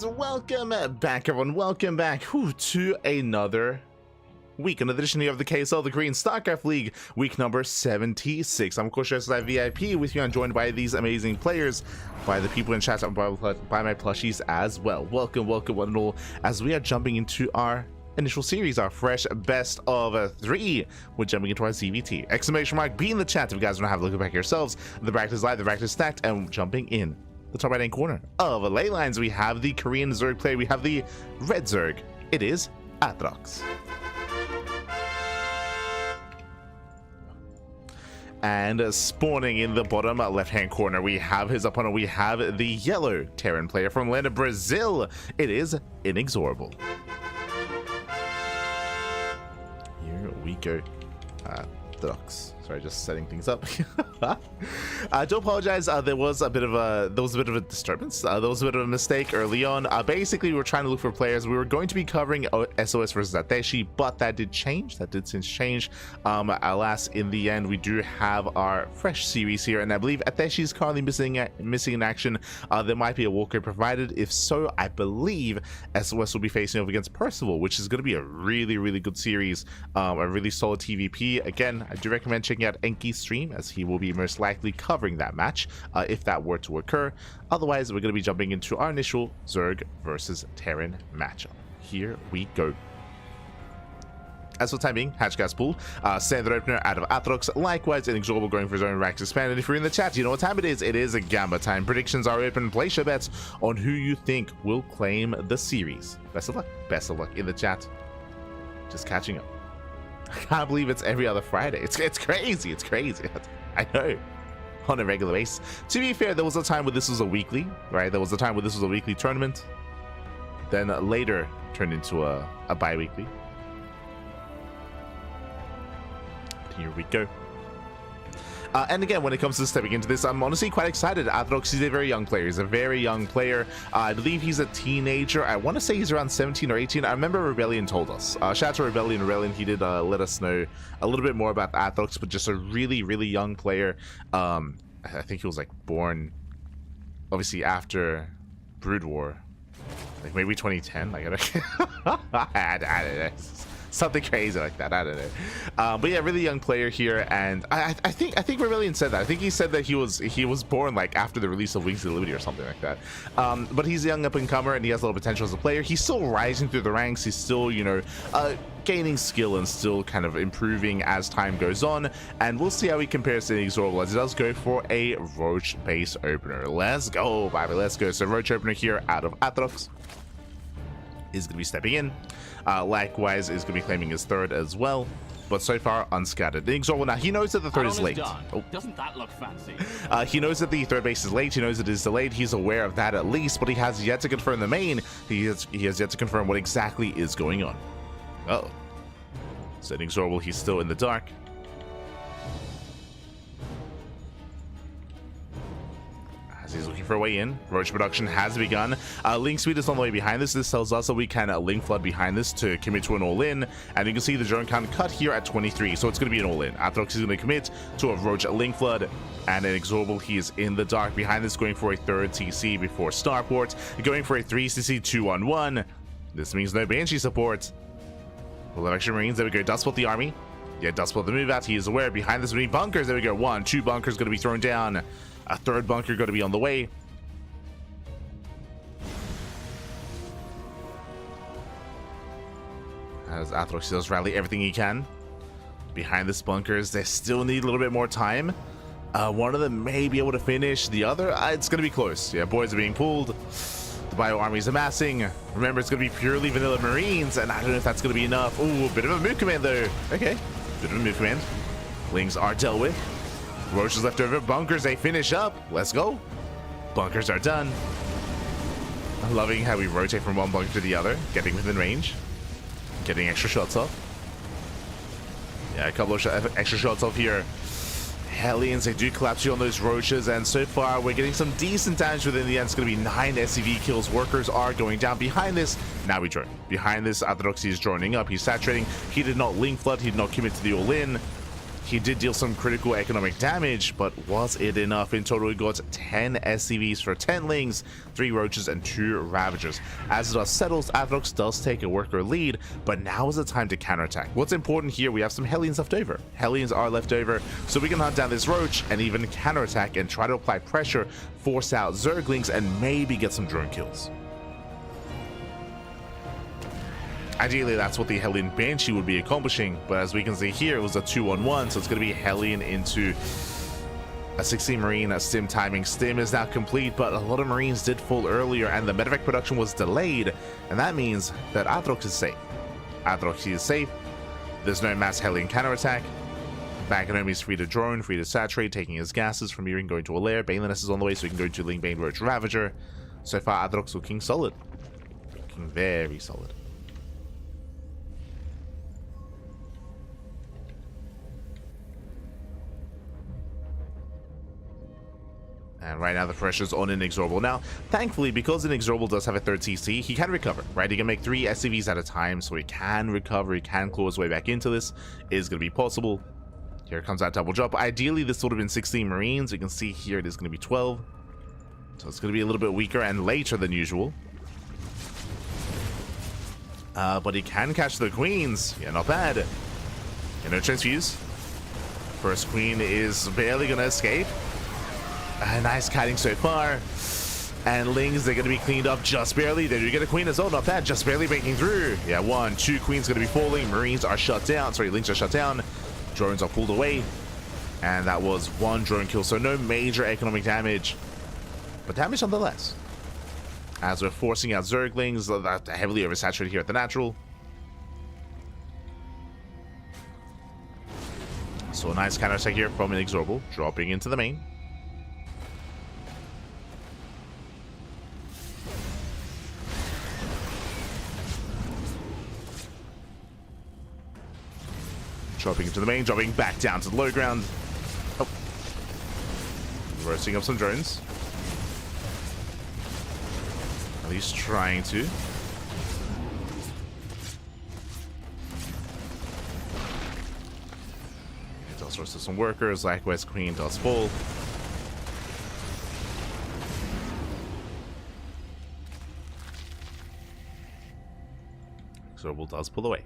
welcome back, everyone. Welcome back to another week, another edition of the KSL, the Korean StarCraft League, week number 76. I'm of course SI VIP with you. I'm joined by these amazing players, by the people in chat, and by my plushies as well. Welcome, one and all, as we are jumping into our initial series, our fresh best of 3. We're jumping into our ZVT. Exclamation mark be in the chat if you guys want to have a look back yourselves. The bracket is live, the bracket is stacked, and jumping in the top right hand corner of ley lines, we have the Korean Zerg player, we have the red Zerg. It is herO. And spawning in the bottom left hand corner, we have his opponent. We have the yellow Terran player from land of Brazil. It is inexorable. Here we go. Ducks. Sorry, just setting things up. I do apologize. There was a bit of a disturbance. There was a bit of a mistake early on. Basically, we were trying to look for players. We were going to be covering SOS versus Ateshi, but that did change. That did since change. Alas, in the end, we do have our fresh series here, and I believe Ateshi is currently missing in action. There might be a walker provided. If so, I believe SOS will be facing off against Percival, which is going to be a really good series. A really solid TVP. Again, I do recommend checking out Enki's stream, as he will be most likely covering that match if that were to occur. Otherwise, we're going to be jumping into our initial Zerg versus Terran matchup. Here we go. As for time being, Hatch Gas Pool, standard opener out of herO. Likewise, inexorable going for his own Rax Expanded. If you're in the chat, you know what time it is. It is a Gamba time. Predictions are open. Place your bets on who you think will claim the series. Best of luck. Best of luck in the chat. Just catching up. I can't believe it's every other Friday. It's crazy. It's crazy. I know. On a regular basis. To be fair, there was a time where this was a weekly, right? There was a time where this was a weekly tournament. Then later turned into a bi-weekly. Here we go. And again, when it comes to stepping into this, I'm honestly quite excited. herO is a very young player. He's a very young player. I believe he's a teenager. I want to say he's around 17 or 18. I remember Rebellion told us. Shout out to Rebellion. He did let us know a little bit more about herO, but just a really young player. I think he was like born, obviously, after Brood War. Like maybe 2010. Like, I don't know. Something crazy like that. I don't know. But yeah, really young player here, and I think Rebellion said that. I think he said that he was born like after the release of Wings of Liberty or something like that. But he's a young up and comer, and he has a lot of potential as a player. He's still rising through the ranks. He's still, you know, gaining skill and still kind of improving as time goes on. And we'll see how he compares to Inexorable, as he does go for a Roach base opener. Let's go, baby. Let's go. So Roach opener here out of herO is going to be stepping in. Likewise, is going to be claiming his third as well, but so far unscattered. Inexorable, now he knows that the third is late. Oh. Doesn't that look fancy? He knows that the third base is late. He knows it is delayed. He's aware of that at least, but he has yet to confirm the main. He has yet to confirm what exactly is going on. Uh-oh. So Inexorable, he's still in the dark. He's looking for a way in. Roach production has begun. Link speed is on the way behind this. This tells us that we can link flood behind this to commit to an all-in. And you can see the drone count cut here at 23. So it's going to be an all-in. herO is going to commit to a Roach link flood. And Inexorable, he is in the dark behind this, going for a third TC before Starport. Going for a 3CC 2-on-1. This means no Banshee support. We'll have extra Marines. There we go. Dustbolt the army. Yeah, Dustbolt the move out. He is aware. Behind this, we need bunkers. There we go. 1, 2 bunkers going to be thrown down. A third bunker going to be on the way. As herO does rally everything he can. Behind this bunkers, they still need a little bit more time. One of them may be able to finish. The other, it's going to be close. Yeah, boys are being pulled. The Bio army is amassing. Remember, it's going to be purely vanilla Marines, and I don't know if that's going to be enough. Ooh, a bit of a move command, though. Okay, bit of a move command. Lings are dealt with. Roach is left over. Bunkers, they finish up. Let's go. Bunkers are done. I'm loving how we rotate from one bunker to the other, getting within range, getting extra shots off. Yeah, a couple of extra shots off here. Hellions, they do collapse you on those Roaches, and so far we're getting some decent damage within the end. It's going to be 9 SCV kills. Workers are going down. Behind this, now we drone. Behind this, herO is droning up. He's saturating. He did not link flood. He did not commit to the all-in. He did deal some critical economic damage, but was it enough? In total, he got 10 SCVs for 10 Lings, 3 Roaches, and 2 Ravagers. As the dust settles, Atrox does take a worker lead, but now is the time to counterattack. What's important here, we have some Hellions left over. Hellions are left over, so we can hunt down this Roach and even counterattack and try to apply pressure, force out Zerglings, and maybe get some drone kills. Ideally, that's what the Hellion Banshee would be accomplishing, but as we can see here, it was a 2-on-1, so it's going to be Hellion into a 16 Marine. Stim timing. Stim is now complete, but a lot of Marines did fall earlier, and the medevac production was delayed, and that means that Atrox is safe. Atrox is safe. There's no mass Hellion counterattack. Bankanome is free to drone, free to saturate, taking his gases from here and going to a lair. Baneliness is on the way, so we can go to Lingbane Roach Ravager. So far, Atrox looking solid. Looking very solid. And right now the pressure's on Inexorable. Now, thankfully, because Inexorable does have a 3rd CC, he can recover, right? He can make 3 SCVs at a time, so he can recover, he can claw his way back into this. It is going to be possible. Here comes that double drop. Ideally, this would have been 16 Marines. You can see here it is going to be 12. So it's going to be a little bit weaker and later than usual. But he can catch the Queens. Yeah, not bad. No transfuse. First Queen is barely going to escape. Nice kiting so far. And Lings, they're going to be cleaned up just barely. They do get a Queen as well, not bad, just barely breaking through. Yeah, 1, 2 Queens going to be falling. Marines are shut down. Sorry, Lings are shut down. Drones are pulled away. And that was 1 drone kill, so no major economic damage. But damage nonetheless. As we're forcing out Zerglings, that heavily oversaturated here at the natural. So a nice counterattack here from Inexorable, dropping into the main. Dropping into the main, dropping back down to the low ground. Oh. Roasting up some drones. At least trying to. It does roast up some workers. Likewise, Queen does fall. Zorble does pull away.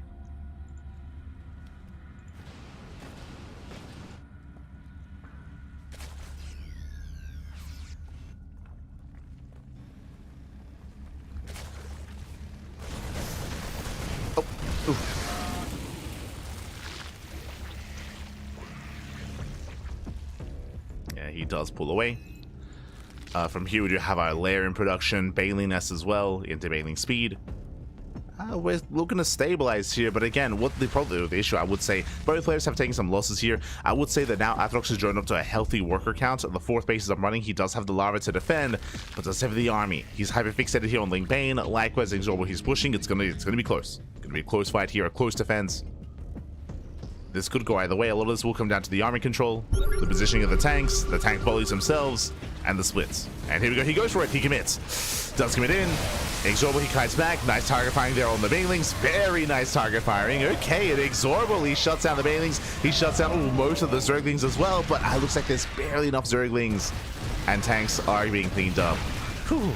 Yeah, he does pull away. From here, we do have our lair in production, Baneliness as well, into Baneling speed. We're looking to stabilize here, but again, what the issue, I would say, both players have taken some losses here. I would say that now Atrox has joined up to a healthy worker count. The 4th base is up running. He does have the lava to defend, but does have the army. He's hyper-fixated here on Lingbane. Likewise, Inexorable, he's pushing. It's gonna be close. Gonna be a close fight here, a close defense. This could go either way. A lot of this will come down to the army control, the positioning of the tanks, the tank volleys themselves, and the splits. And here we go. He goes for it. He commits. Does commit in. Inexorable, he kites back. Nice target firing there on the Banelings. Very nice target firing. Okay, and Inexorable, he shuts down the Banelings. He shuts down most of the Zerglings as well, but it looks like there's barely enough Zerglings, and tanks are being cleaned up. Whew.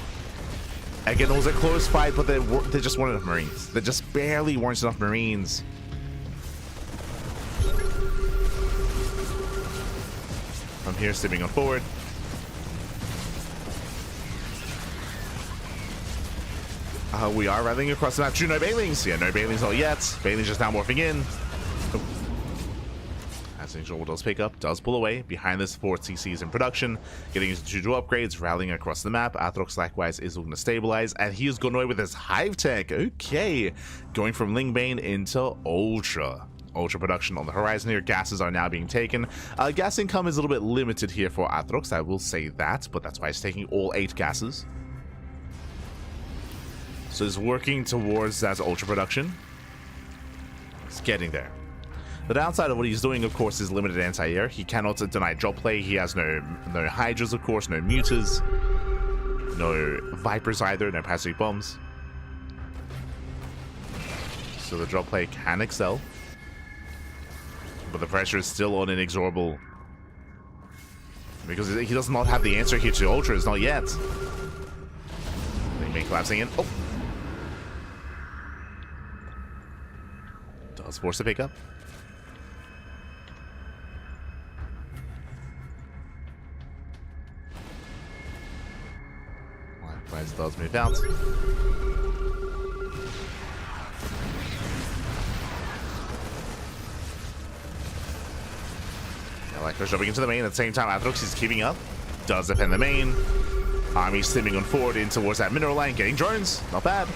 Again, it was a close fight, but there just weren't enough Marines. There just barely weren't enough Marines. From here, stepping on forward. We are rallying across the map. True, no Banelings. Yeah, no Banelings not yet. Banelings just now morphing in. Oh. As Inexorable does pick up, does pull away. Behind this, 4 CCs in production. Getting into 2 upgrades, rallying across the map. Atrox likewise is looking to stabilize, and he is going away with his Hive Tech. Okay. Going from Lingbane into Ultra. Ultra production on the horizon here. Gases are now being taken. Gas income is a little bit limited here for Atrox, I will say that, but that's why he's taking all 8 gases. So he's working towards that ultra production. He's getting there. The downside of what he's doing, of course, is limited anti-air. He cannot deny drop play. He has no Hydras, of course, no Mutas, no Vipers either, no passive bombs. So the drop play can excel. But the pressure is still on Inexorable. Because he does not have the answer here to Ultras, not yet. They collapsing in. Oh! Does force to pick up. Likewise does move out. Likewise jumping into the main at the same time. Atrox is keeping up. Does defend the main. Army stimming on forward in towards that mineral line. Getting drones. Not bad.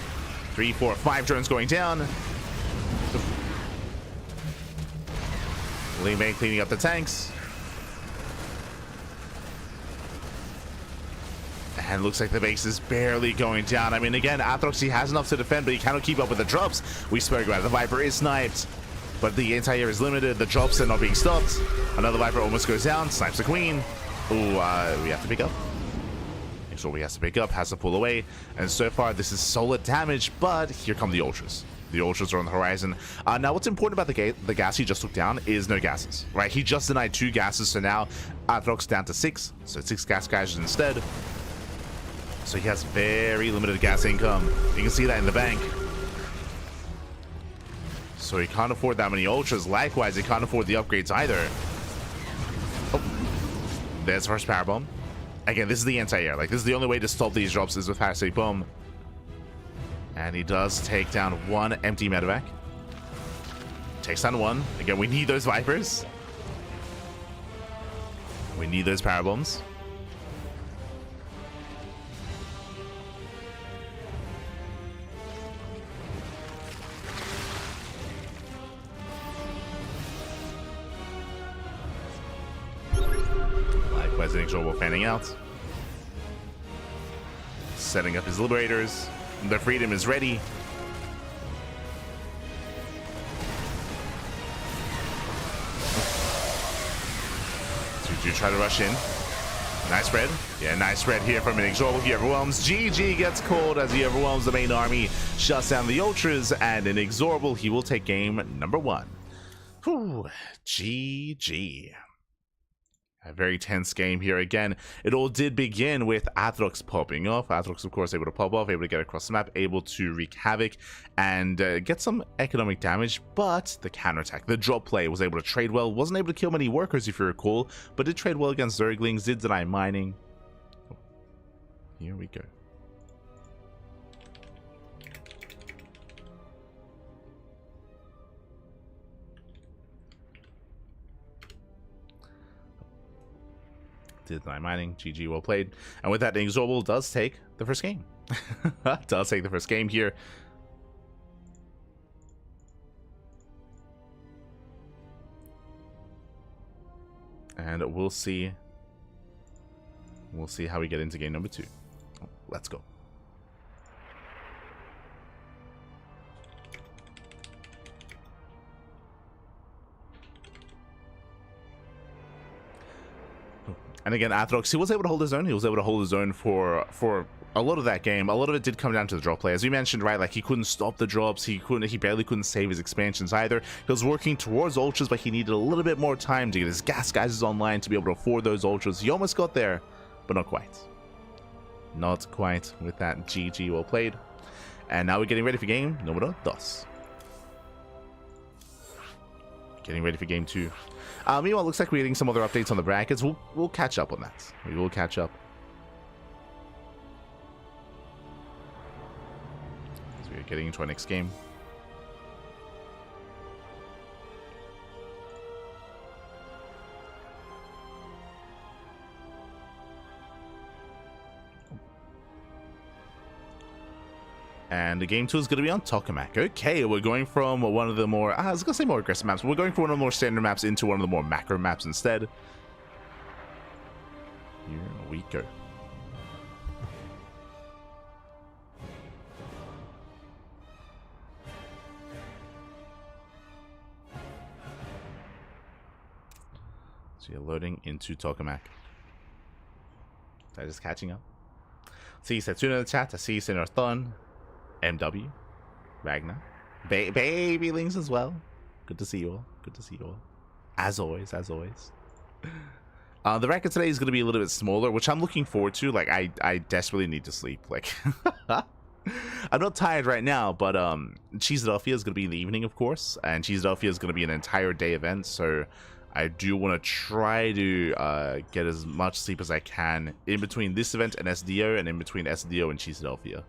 3, 4, 5 drones going down. Ling Bang cleaning up the tanks. And looks like the base is barely going down. I mean, again, Atrox, he has enough to defend, but he cannot keep up with the drops. We spoke about it. The Viper is sniped. But the anti-air is limited. The drops are not being stopped. Another Viper almost goes down. Snipes the Queen. Ooh, we have to pick up. Make sure we have to pick up. Has to pull away. And so far, this is solid damage. But here come the Ultras. The Ultras are on the horizon. Now, what's important about the gas he just took down is no gases. Right? He just denied 2 gases. So now, Atrox down to 6. So 6 gas guys instead. So he has very limited gas income. You can see that in the bank. So he can't afford that many Ultras. Likewise, he can't afford the upgrades either. Oh, there's the first power bomb. Again, this is the anti-air. Like, this is the only way to stop these drops is with parasitic bomb. And he does take down 1 empty medevac. Takes down 1. Again, we need those Vipers. We need those power bombs. Inexorable fanning out. Setting up his Liberators. The Freedom is ready. So we do try to rush in. Nice spread. Yeah, nice spread here from Inexorable. He overwhelms. GG gets called as he overwhelms the main army. Shuts down the Ultras. And Inexorable, he will take game number 1. Whew. GG. A very tense game here again. It all did begin with Atrox popping off. Atrox, of course, able to pop off, able to get across the map, able to wreak havoc and get some economic damage. But the counterattack, the drop play, was able to trade well. Wasn't able to kill many workers, if you recall, but did trade well against Zerglings, did deny mining. Oh, here we go. Did deny mining. GG, well played. And with that, Inexorable does take the first game. Does take the first game here. And we'll see. We'll see how we get into game number 2. Oh, let's go. And again, Atrox, he was able to hold his own. He was able to hold his own for a lot of that game. A lot of it did come down to the drop play. As we mentioned, right, like he couldn't stop the drops. He barely couldn't save his expansions either. He was working towards Ultras, but he needed a little bit more time to get his gas guys online to be able to afford those Ultras. He almost got there, but not quite. Not quite with that. GG, well played. And now we're getting ready for game number 2. Getting ready for game 2. Meanwhile, it looks like we're getting some other updates on the brackets. We'll catch up on that. We will catch up. So we're getting into our next game. And the game 2 is going to be on Tokamak. Okay, we're going from one of the more, I was going to say more aggressive maps. We're going from one of the more standard maps into one of the more macro maps instead. Here we go. So you're loading into Tokamak. That is catching up. See Setsuna in the chat. I see Sinarthon. MW, Ragnar, Babylings as well. Good to see you all. Good to see you all. As always, as always. The record today is going to be a little bit smaller, which I'm looking forward to. Like, I desperately need to sleep. Like, I'm not tired right now, but Cheeseadelphia is going to be in the evening, of course, and Cheeseadelphia is going to be an entire day event, so I do want to try to get as much sleep as I can in between this event and SDO, and in between SDO and Cheeseadelphia.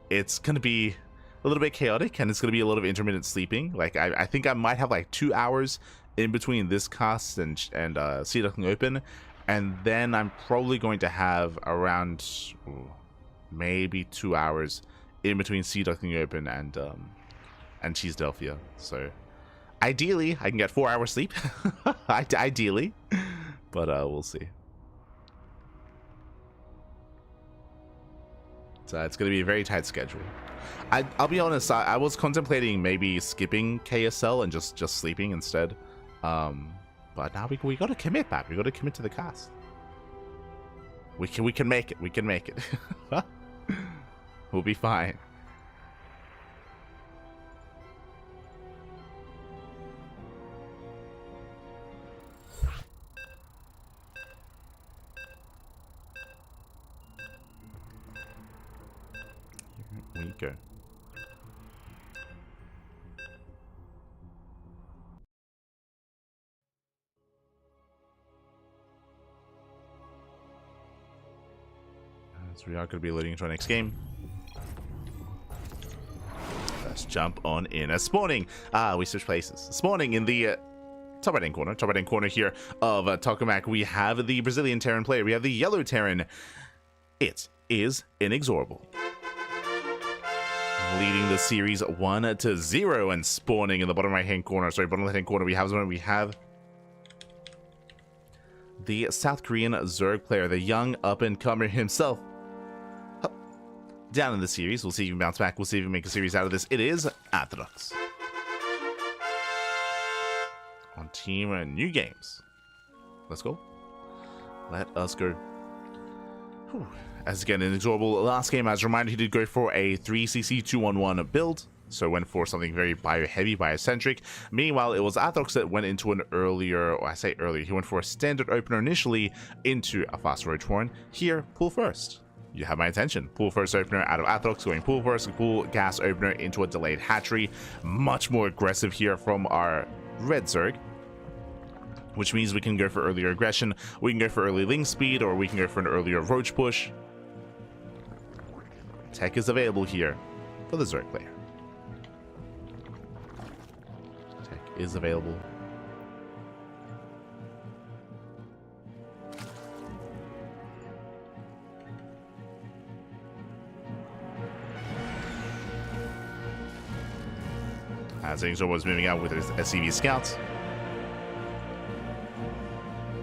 It's going to be a little bit chaotic, and it's going to be a lot of intermittent sleeping. Like, I think I might have like 2 hours in between this cast and Sea Duckling Open, and then I'm probably going to have around maybe 2 hours in between Sea Duckling Open and Cheeseadelphia. So ideally I can get 4 hours sleep. Ideally, but we'll see. So it's going to be a very tight schedule. I'll be honest, I was contemplating maybe skipping KSL and just sleeping instead. But now we got to commit, Pat. We got to commit to the cast. We can make it. We can make it. We'll be fine. Here we go. So we are going to be loading into our next game. Let's jump on in. Spawning. We switch places. Spawning in the top right hand corner here of Tokamak. We have the Brazilian Terran player. We have the yellow Terran. It is Inexorable, leading the series 1-0, and spawning in the bottom right hand corner. Sorry, bottom left hand corner. We have the South Korean Zerg player, the young up and comer himself. Down in the series, we'll see if he can bounce back. We'll see if he can make a series out of this. It is Ducklings on Team New Games. Let's go. Let us go. Whew. As again, Inexorable last game, as a reminder, he did go for a 3cc 2-1-1 build, so went for something very bio-heavy, biocentric. Meanwhile, it was Atrox that went into an earlier, or I say earlier, he went for a standard opener initially into a fast roach horn. Here, pull first. You have my attention. Pull first opener out of Atrox, going pull first, pull gas opener into a delayed hatchery. Much more aggressive here from our red Zerg, which means we can go for earlier aggression, we can go for early link speed, or we can go for an earlier roach push. Tech is available here for the Zerg player. Tech is available. As Inexorable was moving out with his SCV scouts.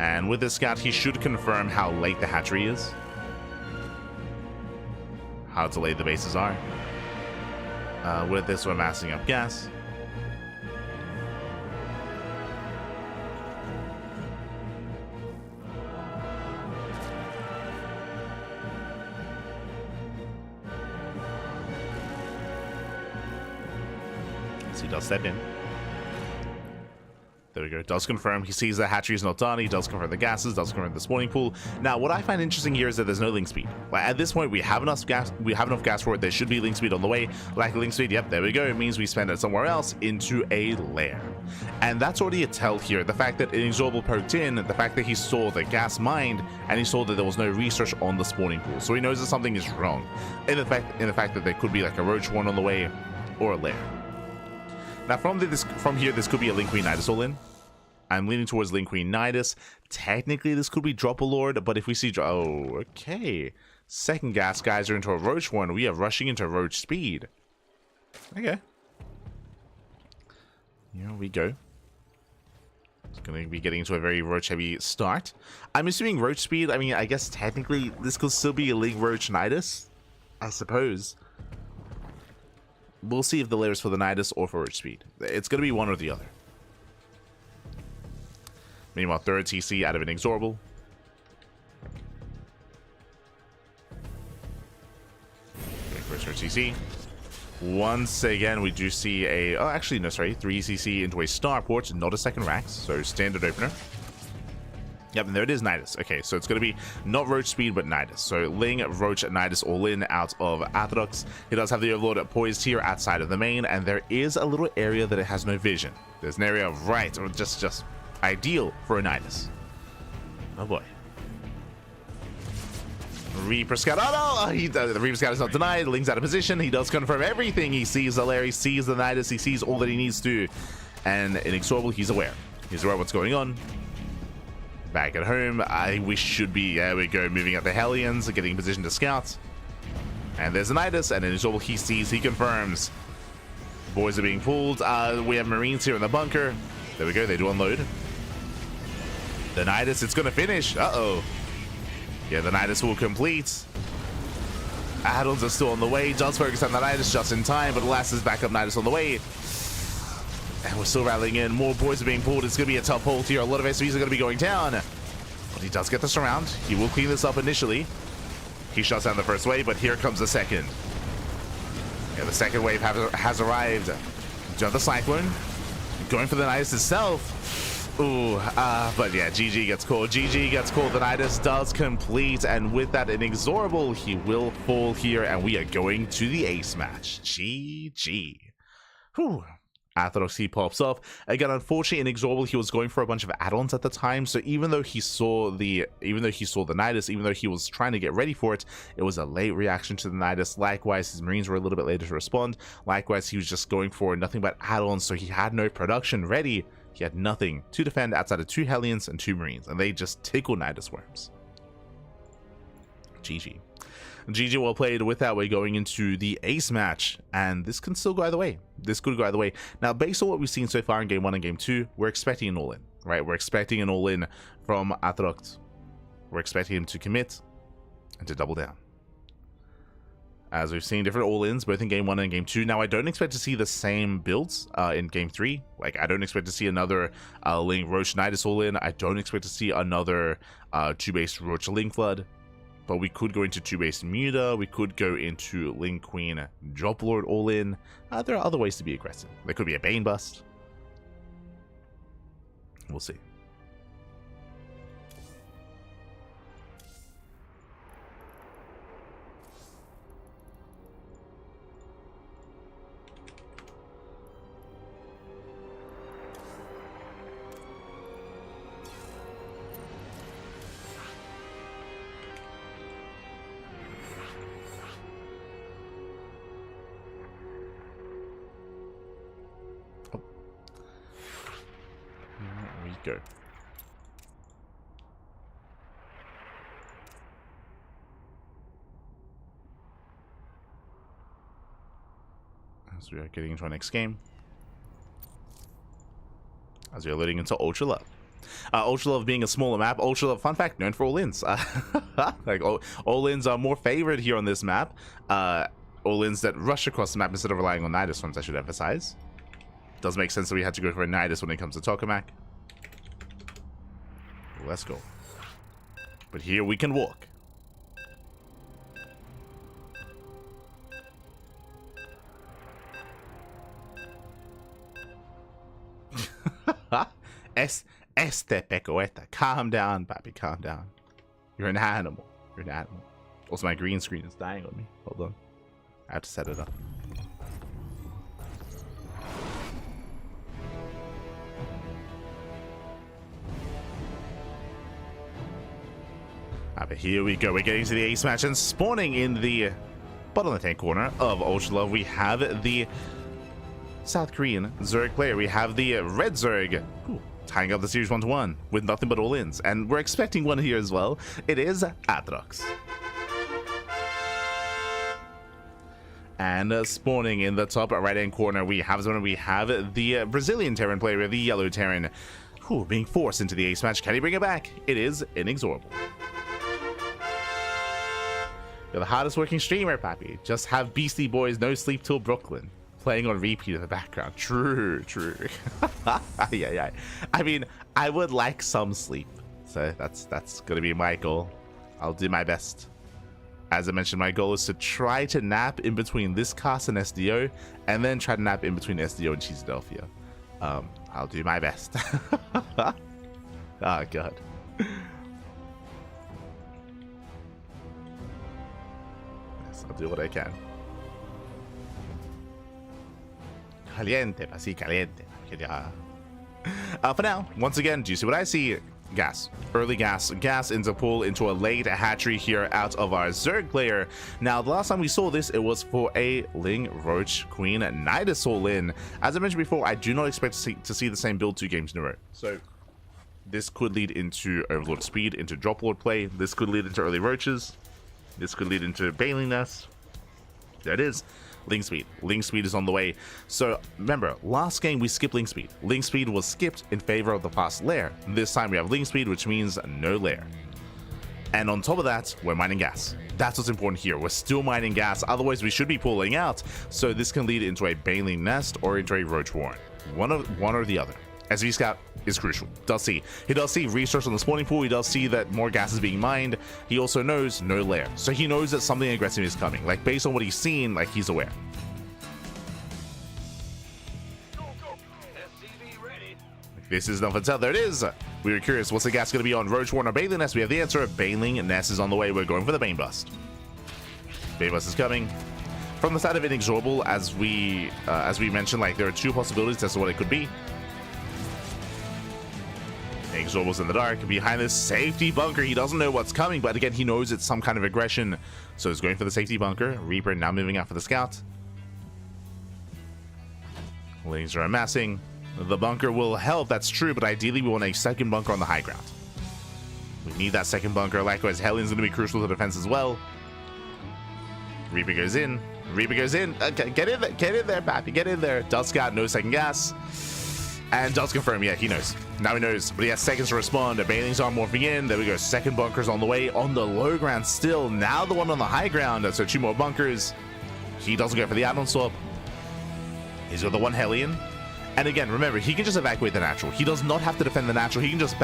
And with this scout, he should confirm how late the hatchery is, how delayed the bases are. With this, we're massing up gas. So he does step in. There we go. Does confirm. He sees the hatchery is not done. He does confirm the gases. Does confirm the spawning pool. Now, what I find interesting here is that there's no link speed. Like, at this point, we have enough gas. We have enough gas for it. There should be link speed on the way. Lack of link speed. Yep, there we go. It means we spend it somewhere else into a lair, and that's already a tell here. The fact that Inexorable poked in, the fact that he saw the gas mined, and he saw that there was no research on the spawning pool, so he knows that something is wrong. In the fact that there could be like a roach one on the way or a lair. Now, from here, this could be a Link Queen Nidus all in. I'm leaning towards Link Queen Nidus. Technically, this could be Drop a Lord, but if we see... Oh, okay. Second gas geyser into a Roach one. We are rushing into Roach speed. Okay. Here we go. It's going to be getting into a very Roach-heavy start. I'm assuming Roach speed, I mean, I guess technically this could still be a Link Roach Nidus, I suppose. We'll see if the layer is for the Nidus or for Roach speed. It's going to be one or the other. Meanwhile, third TC out of Inexorable. Going first for TC. Once again, we do see a... Oh, actually, no, sorry. 3 ECC into a Starport, not a second Rax. So, standard opener. Yep, and there it is, Nidus. Okay, so it's going to be not Roach speed, but Nidus. So, Ling, Roach, Nidus all in out of Atherox. He does have the Overlord poised here outside of the main, and there is a little area that it has no vision. There's an area right, or just ideal for a Nidus. Oh, boy. Reaper Scout. Oh no! The Reaper Scout is not denied. Ling's out of position. He does confirm everything. He sees the Larry, sees the Nidus, he sees all that he needs to. And Inexorable, he's aware. He's aware of what's going on. Back at home, we should be, there we go, moving up the Hellions, getting in position to scout. And there's a Nidus, and Inexorable, he sees, he confirms. Boys are being pulled. We have Marines here in the bunker. There we go, they do unload. The Nidus, it's going to finish. Uh-oh. Yeah, the Nidus will complete. Add-ons are still on the way. Does focus on the Nidus just in time, but alas, is backup Nidus on the way. And we're still rallying in. More boys are being pulled. It's going to be a tough hold here. A lot of SVs are going to be going down. But he does get this around. He will clean this up initially. He shuts down the first wave, but here comes the second. Yeah, the second wave has arrived. Do the Cyclone. Going for the Nidus itself. Ooh, but yeah, GG gets called. GG gets called. The Nidus does complete, and with that Inexorable, he will fall here, and we are going to the ace match. GG. Whew. Atherox, he pops off. Again, unfortunately, Inexorable, he was going for a bunch of add-ons at the time, so even though he saw the Nidus, even though he was trying to get ready for it, it was a late reaction to the Nidus. Likewise, his Marines were a little bit later to respond. Likewise, he was just going for nothing but add-ons, so he had no production ready. He had nothing to defend outside of 2 Hellions and 2 Marines, and they just tickle Nidus worms. GG. GG well played. With that, we're going into the ace match, and this can still go either way. This could go either way. Now, based on what we've seen so far in Game 1 and Game 2, we're expecting an all-in, right? We're expecting an all-in from Atherox. We're expecting him to commit and to double down. As we've seen different all-ins, both in Game 1 and Game 2. Now, I don't expect to see the same builds in Game 3. Like, I don't expect to see another Ling Roach Nidus all-in. I don't expect to see another 2-base Roach Ling Flood. But we could go into 2-base Muta. We could go into Ling Queen Drop Lord all-in. There are other ways to be aggressive. There could be a Bane Bust. We'll see. Go. As we are getting into our next game, as we are loading into Ultra Love. Ultra Love being a smaller map, Ultra Love, fun fact, known for all-ins. Like all-ins are more favored here on this map. All-ins that rush across the map instead of relying on Nidus ones, I should emphasize. Does make sense that we had to go for a Nidus when it comes to Tokamak. Let's go. But here we can walk. Este pecoeta. Calm down, papi. Calm down. You're an animal. You're an animal. Also, my green screen is dying on me. Hold on. I have to set it up. But here we go. We're getting to the ace match, and spawning in the bottom left-hand corner of Ultra Love, we have the South Korean Zerg player. We have the Red Zerg, tying up the series 1-1 with nothing but all-ins, and we're expecting one here as well. It is Atherox. And spawning in the top right-hand corner, we have the Brazilian Terran player, the Yellow Terran, being forced into the ace match. Can he bring it back? It is Inexorable. You're the hardest working streamer, papi. Just have Beastie Boys No Sleep Till Brooklyn playing on repeat in the background. True. Yeah. I mean, I would like some sleep. So that's gonna be my goal. I'll do my best. As I mentioned, my goal is to try to nap in between this cast and SDO, and then try to nap in between SDO and Cheeseadelphia. I'll do my best. Oh, God. Yes, I'll do what I can. Caliente, así caliente. For now, once again, do you see what I see? Gas. Early gas. Gas into pull into a late hatchery here out of our Zerg player. Now, the last time we saw this, it was for a Ling Roach Queen Nidasaur Lin. As I mentioned before, I do not expect to see the same build 2 games in a row. So, this could lead into Overlord Speed, into Drop Lord play. This could lead into early Roaches. This could lead into Baneling Nest. There it is. Ling Speed. Ling Speed is on the way. So remember, last game we skipped Ling Speed. Ling Speed was skipped in favor of the fast lair. This time we have Ling Speed, which means no lair. And on top of that, we're mining gas. That's what's important here. We're still mining gas, otherwise we should be pulling out. So this can lead into a Baneling Nest or into a Roach Warren. One or the other. SV Scout is crucial. He does see resource on the spawning pool. He does see that more gas is being mined. He also knows no lair. So he knows that something aggressive is coming. Like, based on what he's seen, like, he's aware. This is nothing to tell. There it is. We were curious, what's the gas going to be on Roach Warren or Baneling Nest? We have the answer. Baneling Nest is on the way. We're going for the Bane Bust. Bane Bust is coming. From the side of Inexorable, as we mentioned, like, there are 2 possibilities as to what it could be. Inexorable's in the dark. Behind this safety bunker, he doesn't know what's coming, but again, he knows it's some kind of aggression. So he's going for the safety bunker. Reaper now moving out for the scout. Lings are amassing. The bunker will help, that's true, but ideally we want a second bunker on the high ground. We need that second bunker. Likewise, Hellions going to be crucial to defense as well. Reaper goes in. Reaper goes in. Get in there, Pappy. Get in there. Does scout, no second gas. And does confirm, yeah, he knows. Now he knows, but he has seconds to respond. The Banelings are morphing in. There we go. Second bunker's on the way on the low ground still. Now the one on the high ground. So 2 more bunkers. He doesn't go for the add-on swap. He's got the 1 Hellion. And again, remember, he can just evacuate the natural. He does not have to defend the natural. He can just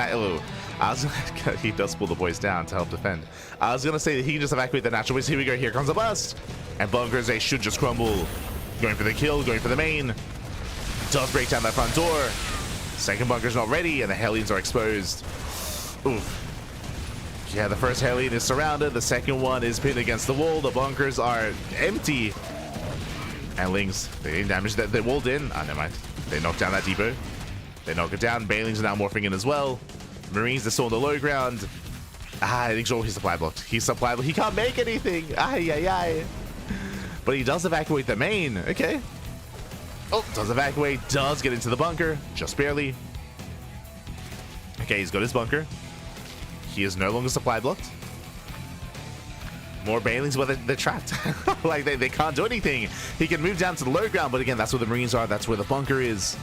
he does pull the boys down to help defend. I was going to say that he can just evacuate the natural. But here we go. Here comes a bust. And bunkers, they should just crumble. Going for the kill. Going for the main. Does break down that front door. Second bunker's not ready, and the Hellions are exposed. Oof. Yeah, the first Hellion is surrounded. The second one is pinned against the wall. The bunkers are empty. And Lings, they didn't damage that. They walled in. Ah, never mind. They knocked down that depot. They knock it down. Banelings are now morphing in as well. Marines, they're still on the low ground. I think he's supply blocked. He's supply blocked. He can't make anything. Ay. But he does evacuate the main. Okay. Oh, does evacuate, does get into the bunker, just barely. Okay, he's got his bunker. He is no longer supply blocked. More Banelings, but they're trapped. Like, they can't do anything. He can move down to the low ground, but again, that's where the Marines are. That's where the bunker is.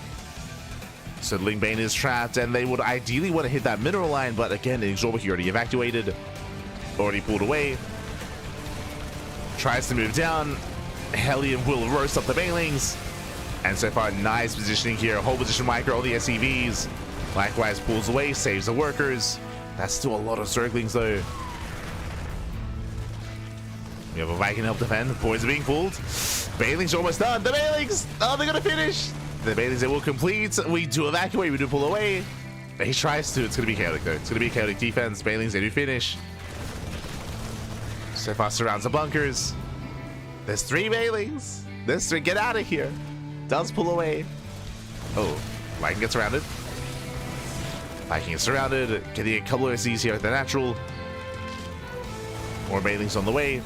So Ling Bane is trapped, and they would ideally want to hit that mineral line, but again, Inexorable, he already evacuated. Already pulled away. Tries to move down. Hellion will roast up the Banelings. And so far, nice positioning here. Whole position micro, all the SCVs. Likewise, pulls away, saves the workers. That's still a lot of Zerglings, though. We have a Viking help defend. Boys are being pulled. Banelings are almost done. The Banelings! Oh, they're going to finish. The Banelings, they will complete. We do evacuate. We do pull away. He tries to. It's going to be chaotic, though. It's going to be chaotic defense. Banelings, they do finish. So far, surrounds the bunkers. There's 3 Banelings. There's 3. Get out of here. Does pull away. Oh, Viking gets surrounded. Viking is surrounded. Getting a couple of SCs here at the natural. More Banelings on the way.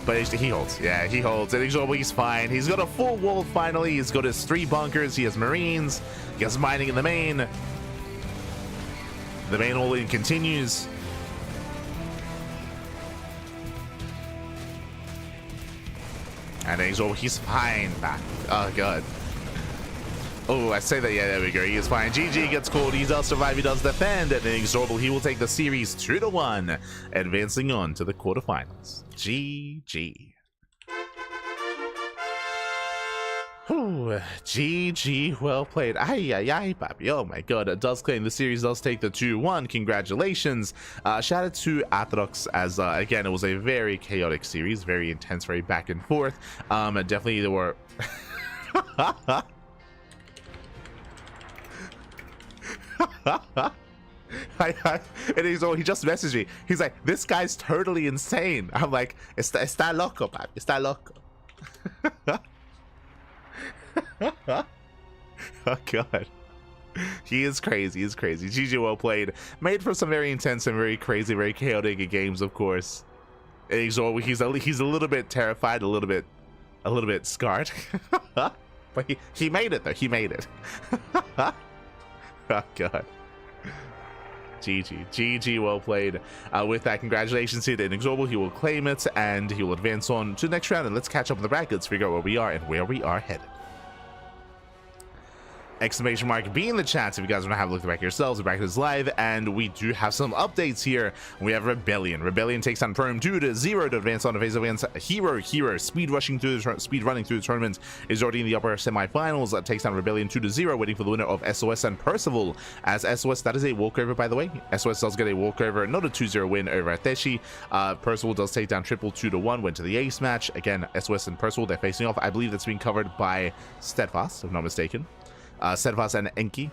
But he holds. Yeah, he holds. Inexorable, he's fine. He's got a full wall finally. He's got his 3 bunkers. He has Marines. He has mining in the main. The main all-in continues. And Inexorable, he's fine back. Oh, God. Oh, I say that. Yeah, there we go. He is fine. GG gets called. He does survive. He does defend. And Inexorable, he will take the series 2-1, advancing on to the quarterfinals. GG. Ooh, GG, well played. Ay, ay, ay, papi. Oh my god, it does claim the series does take the 2-1. Congratulations. Shout out to Atrox as, again, it was a very chaotic series, very intense, very back and forth. Definitely there were... And he just messaged me. He's like, this guy's totally insane. I'm like, está loco, papi. Está loco. Oh god, he is crazy. He's crazy. GG, well played. Made for some very intense and very crazy, very chaotic games, of course. And he's a little bit terrified, a little bit scarred. But he made it though. He made it. Oh god. GG, well played. With that, congratulations to the Inexorable. He will claim it and he will advance on to the next round. And let's catch up in the brackets, figure out where we are and where we are headed. Exclamation mark be in the chat if you guys want to have a look back yourselves. The bracket is live and we do have some updates here. We have Rebellion takes on Perm 2-0 to advance on the phase against herO speed running through the tournament is already in the upper semifinals. Takes on Rebellion 2-0, waiting for the winner of SOS and Percival. As SOS, that is a walkover, by the way. SOS does get a walkover, not a 2-0 win over Ateshi. Percival does take down Triple 2-1, went to the ace match. Again, SOS and Percival, they're facing off. I believe that's being covered by Steadfast, if I'm not mistaken. Steadfast and Enki,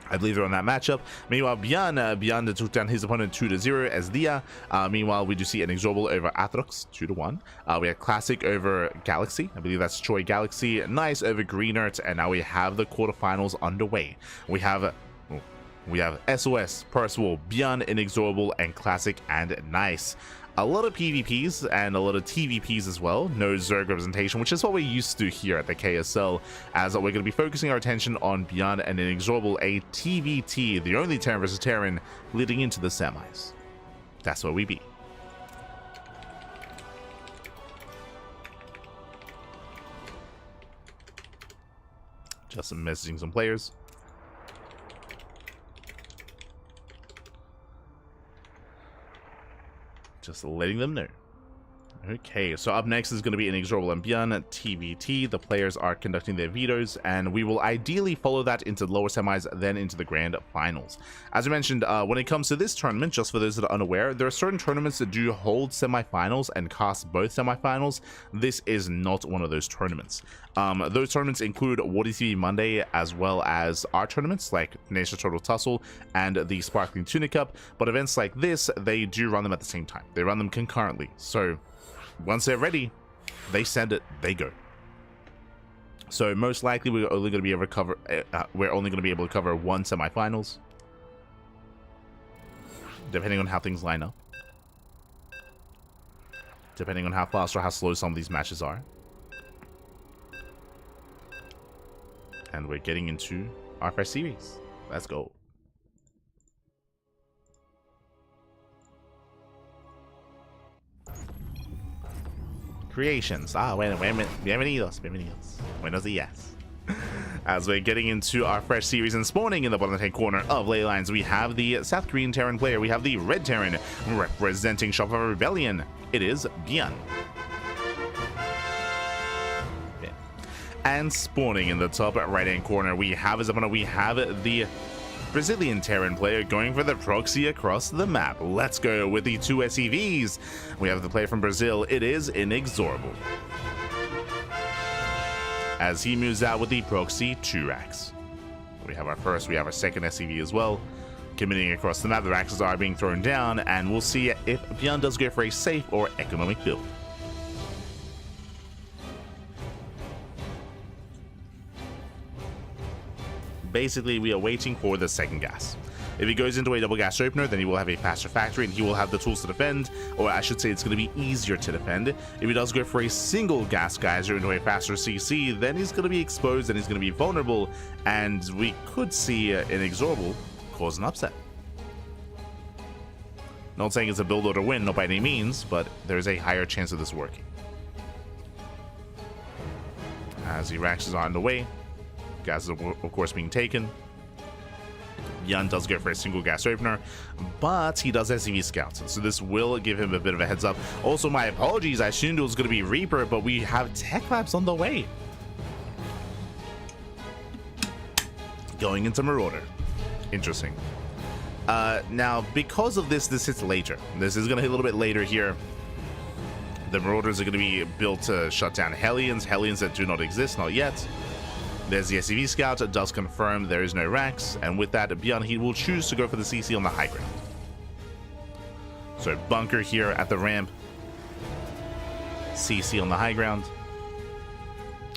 I believe they're on that matchup. Meanwhile, ByuN took down his opponent 2-0 as Dia. Meanwhile, we do see Inexorable over Atrox 2-1. We have Classic over Galaxy. I believe that's Choi Galaxy. Nice over Greenert, and now we have the quarterfinals underway. We have SOS, Percival, ByuN, Inexorable, and Classic and Nice. A lot of PvPs and a lot of TVPs as well. No Zerg representation, which is what we're used to here at the KSL, as we're going to be focusing our attention on ByuN and Inexorable, a TVT, the only Terran versus Terran, leading into the semis. That's where we be. Just messaging some players. Just letting them know. Okay, so up next is going to be Inexorable and ByuN TVT. The players are conducting their vetoes, and we will ideally follow that into the lower semis, then into the grand finals. As I mentioned, when it comes to this tournament, just for those that are unaware, there are certain tournaments that do hold semifinals and cast both semifinals. This is not one of those tournaments. Those tournaments include WarTV Monday, as well as our tournaments like Nation Total Tussle and the Sparkling Tunic Cup. But events like this, they do run them at the same time. They run them concurrently. So once they're ready, they send it, they go. So most likely we're only going to be able to cover one semifinals, depending on how things line up, depending on how fast or how slow some of these matches are. And we're getting into our first series. Let's go. Creations. Bienvenidos. Buenos dias. As we're getting into our fresh series and spawning in the bottom left-hand corner of Ley Lines, we have the South Korean Terran player. We have the Red Terran representing Shop of Rebellion. It is ByuN. And spawning in the top right-hand corner, we have his opponent. We have the Brazilian Terran player going for the proxy across the map. Let's go with the two SEVs. We have the player from Brazil. It is Inexorable, as he moves out with the proxy 2 racks. We have our first, we have our second SEV as well, committing across the map. The racks are being thrown down, and we'll see if ByuN does go for a safe or economic build. Basically, we are waiting for the second gas. If he goes into a double gas opener, then he will have a faster factory and he will have the tools to defend, or I should say it's going to be easier to defend. If he does go for a single gas geyser into a faster CC, then he's going to be exposed and he's going to be vulnerable, and we could see Inexorable cause an upset. Not saying it's a build or win, not by any means, but there's a higher chance of this working. As the racks are on the way, gas is of course being taken. ByuN does go for a single gas opener, but he does SCV scouts, so this will give him a bit of a heads up. Also, my apologies, I assumed it was going to be Reaper, but we have Tech Labs on the way. Going into Marauder. Interesting. Now, because of this hits later. This is going to hit a little bit later here. The Marauders are going to be built to shut down Hellions that do not exist, not yet. There's the SCV Scout. It does confirm there is no Rax, and with that, ByuN, he will choose to go for the CC on the high ground. So bunker here at the ramp. CC on the high ground.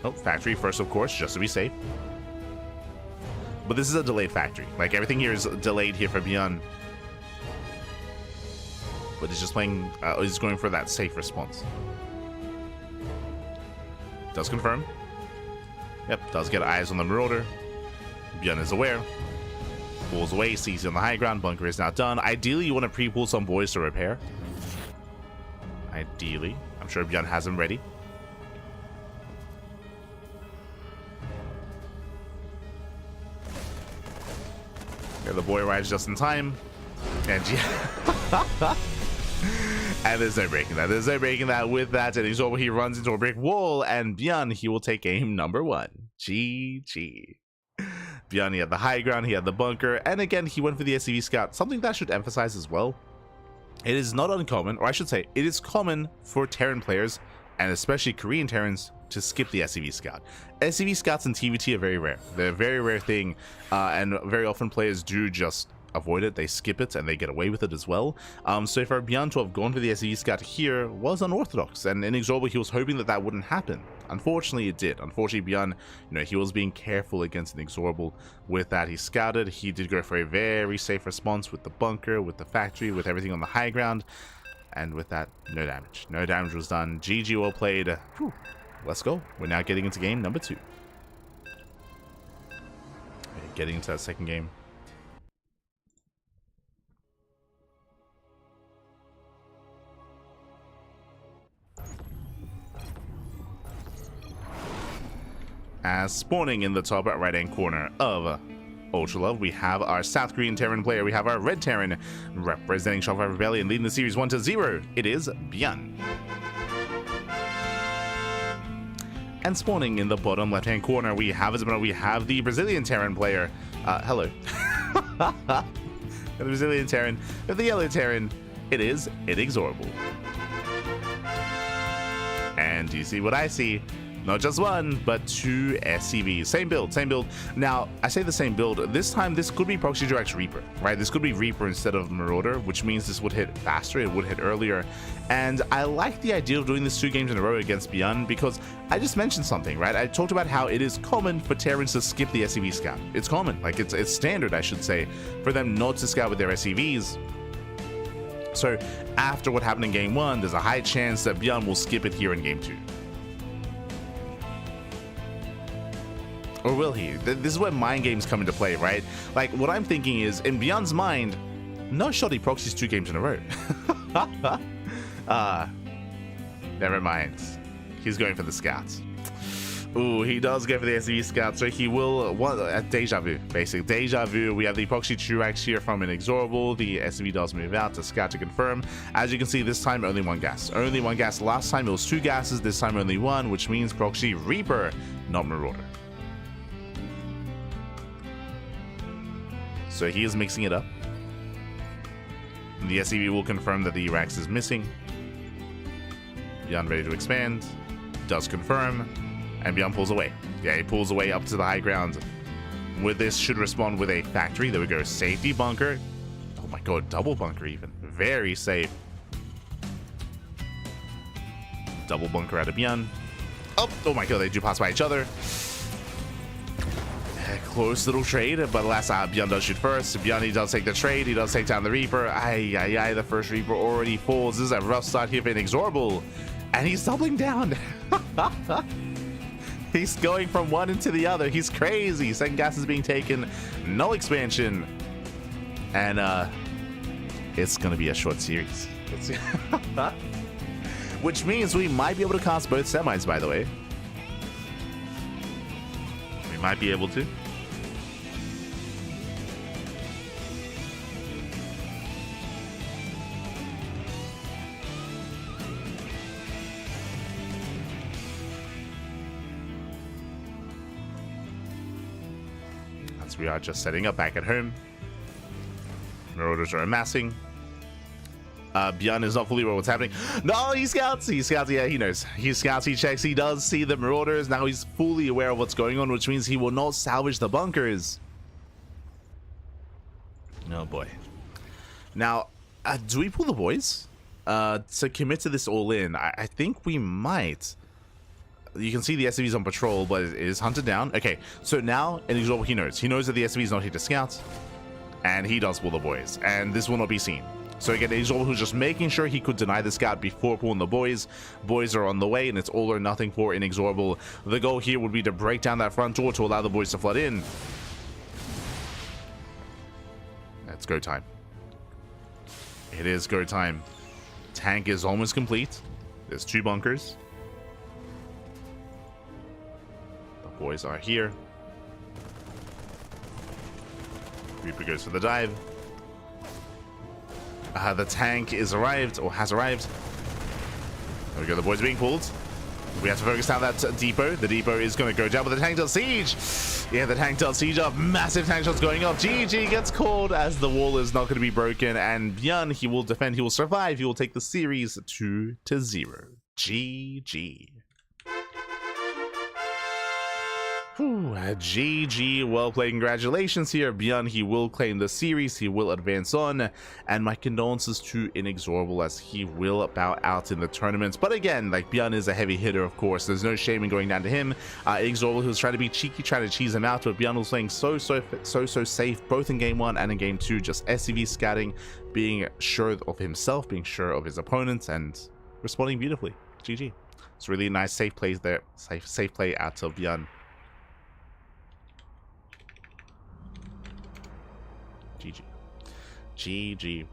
Oh, factory first, of course, just to be safe. But this is a delayed factory. Like, everything here is delayed here for ByuN. But he's just playing, he's going for that safe response. Does confirm. Yep, does get eyes on the Marauder. ByuN is aware. Pulls away, sees on the high ground. Bunker is now done. Ideally, you want to pre-pull some boys to repair. Ideally. I'm sure ByuN has them ready. Yeah, the boy arrives just in time. And yeah. And there's no breaking that. There's no breaking that with that. And he's over. He runs into a brick wall. And ByuN, he will take game number 1. GG. ByuN, he had the high ground. He had the bunker. And again, he went for the SCV Scout. Something that I should emphasize as well. It is not uncommon, or I should say, it is common for Terran players, and especially Korean Terrans, to skip the SCV Scout. SCV Scouts in TVT are very rare. They're a very rare thing, and very often players do just avoid it. They skip it, and they get away with it as well. So for ByuN to have gone for the SCV Scout here was unorthodox, and inexorable, he was hoping that that wouldn't happen. Unfortunately, it did. Unfortunately, ByuN, he was being careful against inexorable with that. He scouted. He did go for a very safe response with the bunker, with the factory, with everything on the high ground. And with that, no damage. No damage was done. GG, well played. Whew. Let's go. We're now getting into game number 2. Getting into that second game. As spawning in the top right-hand corner of Ultra Love, we have our South Korean Terran player. We have our Red Terran representing Shopify Rebellion, leading the series 1-0. It is ByuN. And spawning in the bottom left-hand corner, we have the Brazilian Terran player. Hello. The Brazilian Terran. The yellow Terran. It is inexorable. And do you see what I see? Not just 1, but 2 SCVs. Same build, same build. Now, I say the same build. This time, this could be Proxy Drax Reaper, right? This could be Reaper instead of Marauder, which means this would hit faster. It would hit earlier. And I like the idea of doing this 2 games in a row against ByuN because I just mentioned something, right? I talked about how it is common for Terrans to skip the SCV Scout. It's common. Like, it's standard, I should say, for them not to scout with their SCVs. So, after what happened in Game 1, there's a high chance that ByuN will skip it here in Game 2. Or will he? This is where mind games come into play, right? Like, what I'm thinking is, in ByuN's mind, no shot he proxies 2 games in a row. Never mind. He's going for the Scouts. Ooh, he does go for the SCV Scout, so he will... Deja vu, basically. Deja vu. We have the Proxy Truax here from Inexorable. The SCV does move out to Scout to confirm. As you can see, this time only 1 gas. Only 1 gas. Last time it was 2 gases. This time only 1, which means Proxy Reaper, not Marauder. So he is mixing it up. The SCV will confirm that the Rax is missing. ByuN ready to expand. Does confirm. And ByuN pulls away. Yeah, he pulls away up to the high ground. With this, should respond with a factory. There we go. Safety bunker. Oh my god, double bunker even. Very safe. Double bunker out of ByuN. Oh my god, they do pass by each other. Close little trade, but last ByuN does shoot first. ByuN, he does take the trade. He does take down the Reaper. Aye, the first Reaper already falls. This is a rough start here for Inexorable. And he's doubling down. He's going from one into the other. He's crazy. Second gas is being taken. No expansion. And it's going to be a short series. Which means we might be able to cast both semis, by the way. We might be able to. as we are just setting up back at home. Marauders are amassing. ByuN is not fully aware what's happening. No, he scouts. He scouts. Yeah, he knows. He scouts. He checks. He does see the Marauders. Now he's fully aware of what's going on, which means he will not salvage the bunkers. Oh boy. Now, do we pull the boys to commit to this all in? I think we might. You can see the SCV's on patrol, but it is hunted down. Okay, so now Inexorable, he knows. He knows that the SCV's not here to scout, and he does pull the boys, and this will not be seen. So again, Inexorable, who's just making sure he could deny the scout before pulling the boys. Boys are on the way, and it's all or nothing for Inexorable. The goal here would be to break down that front door to allow the boys to flood in. It's go time. It is go time. Tank is almost complete. There's 2 bunkers. The boys are here. Reaper goes for the dive. The tank is arrived, or has arrived. There we go, the boys are being pulled. We have to focus down that depot. The depot is going to go down, but the tank does siege. Yeah, the tank does siege up. Massive tank shots going up. GG gets called as the wall is not going to be broken. And ByuN, he will defend, he will survive. He will take the series 2-0. GG. GG, well played. Congratulations here, ByuN. He will claim the series, he will advance on, and my condolences to Inexorable as he will bow out in the tournament. But again, like, ByuN is a heavy hitter, of course. There's no shame in going down to him. Inexorable, who's trying to be cheeky, trying to cheese him out, but ByuN was playing so safe, both in game 1 and in game 2, just SCV scouting, being sure of himself, being sure of his opponents, and responding beautifully. GG. It's really nice, safe plays there, safe play out of ByuN. GG. GG.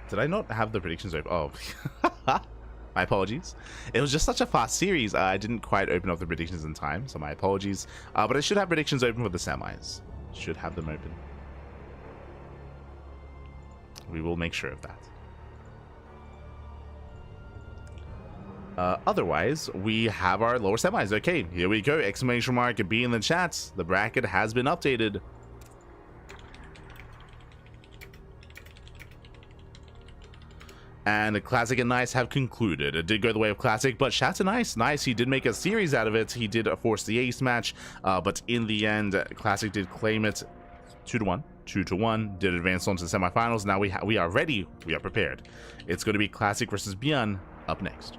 Did I not have the predictions open? Oh. My apologies. It was just such a fast series. I didn't quite open up the predictions in time, so my apologies. But I should have predictions open for the semis. Should have them open. We will make sure of that. Otherwise, we have our lower semis. Okay, here we go. Exclamation mark B in the chat. The bracket has been updated. And Classic and Nice have concluded. It did go the way of Classic, but shout to Nice. Nice, he did make a series out of it. He did force the ace match, but in the end, Classic did claim it 2-1. 2-1, did advance on to the semifinals. Now we are ready. We are prepared. It's going to be Classic versus ByuN up next.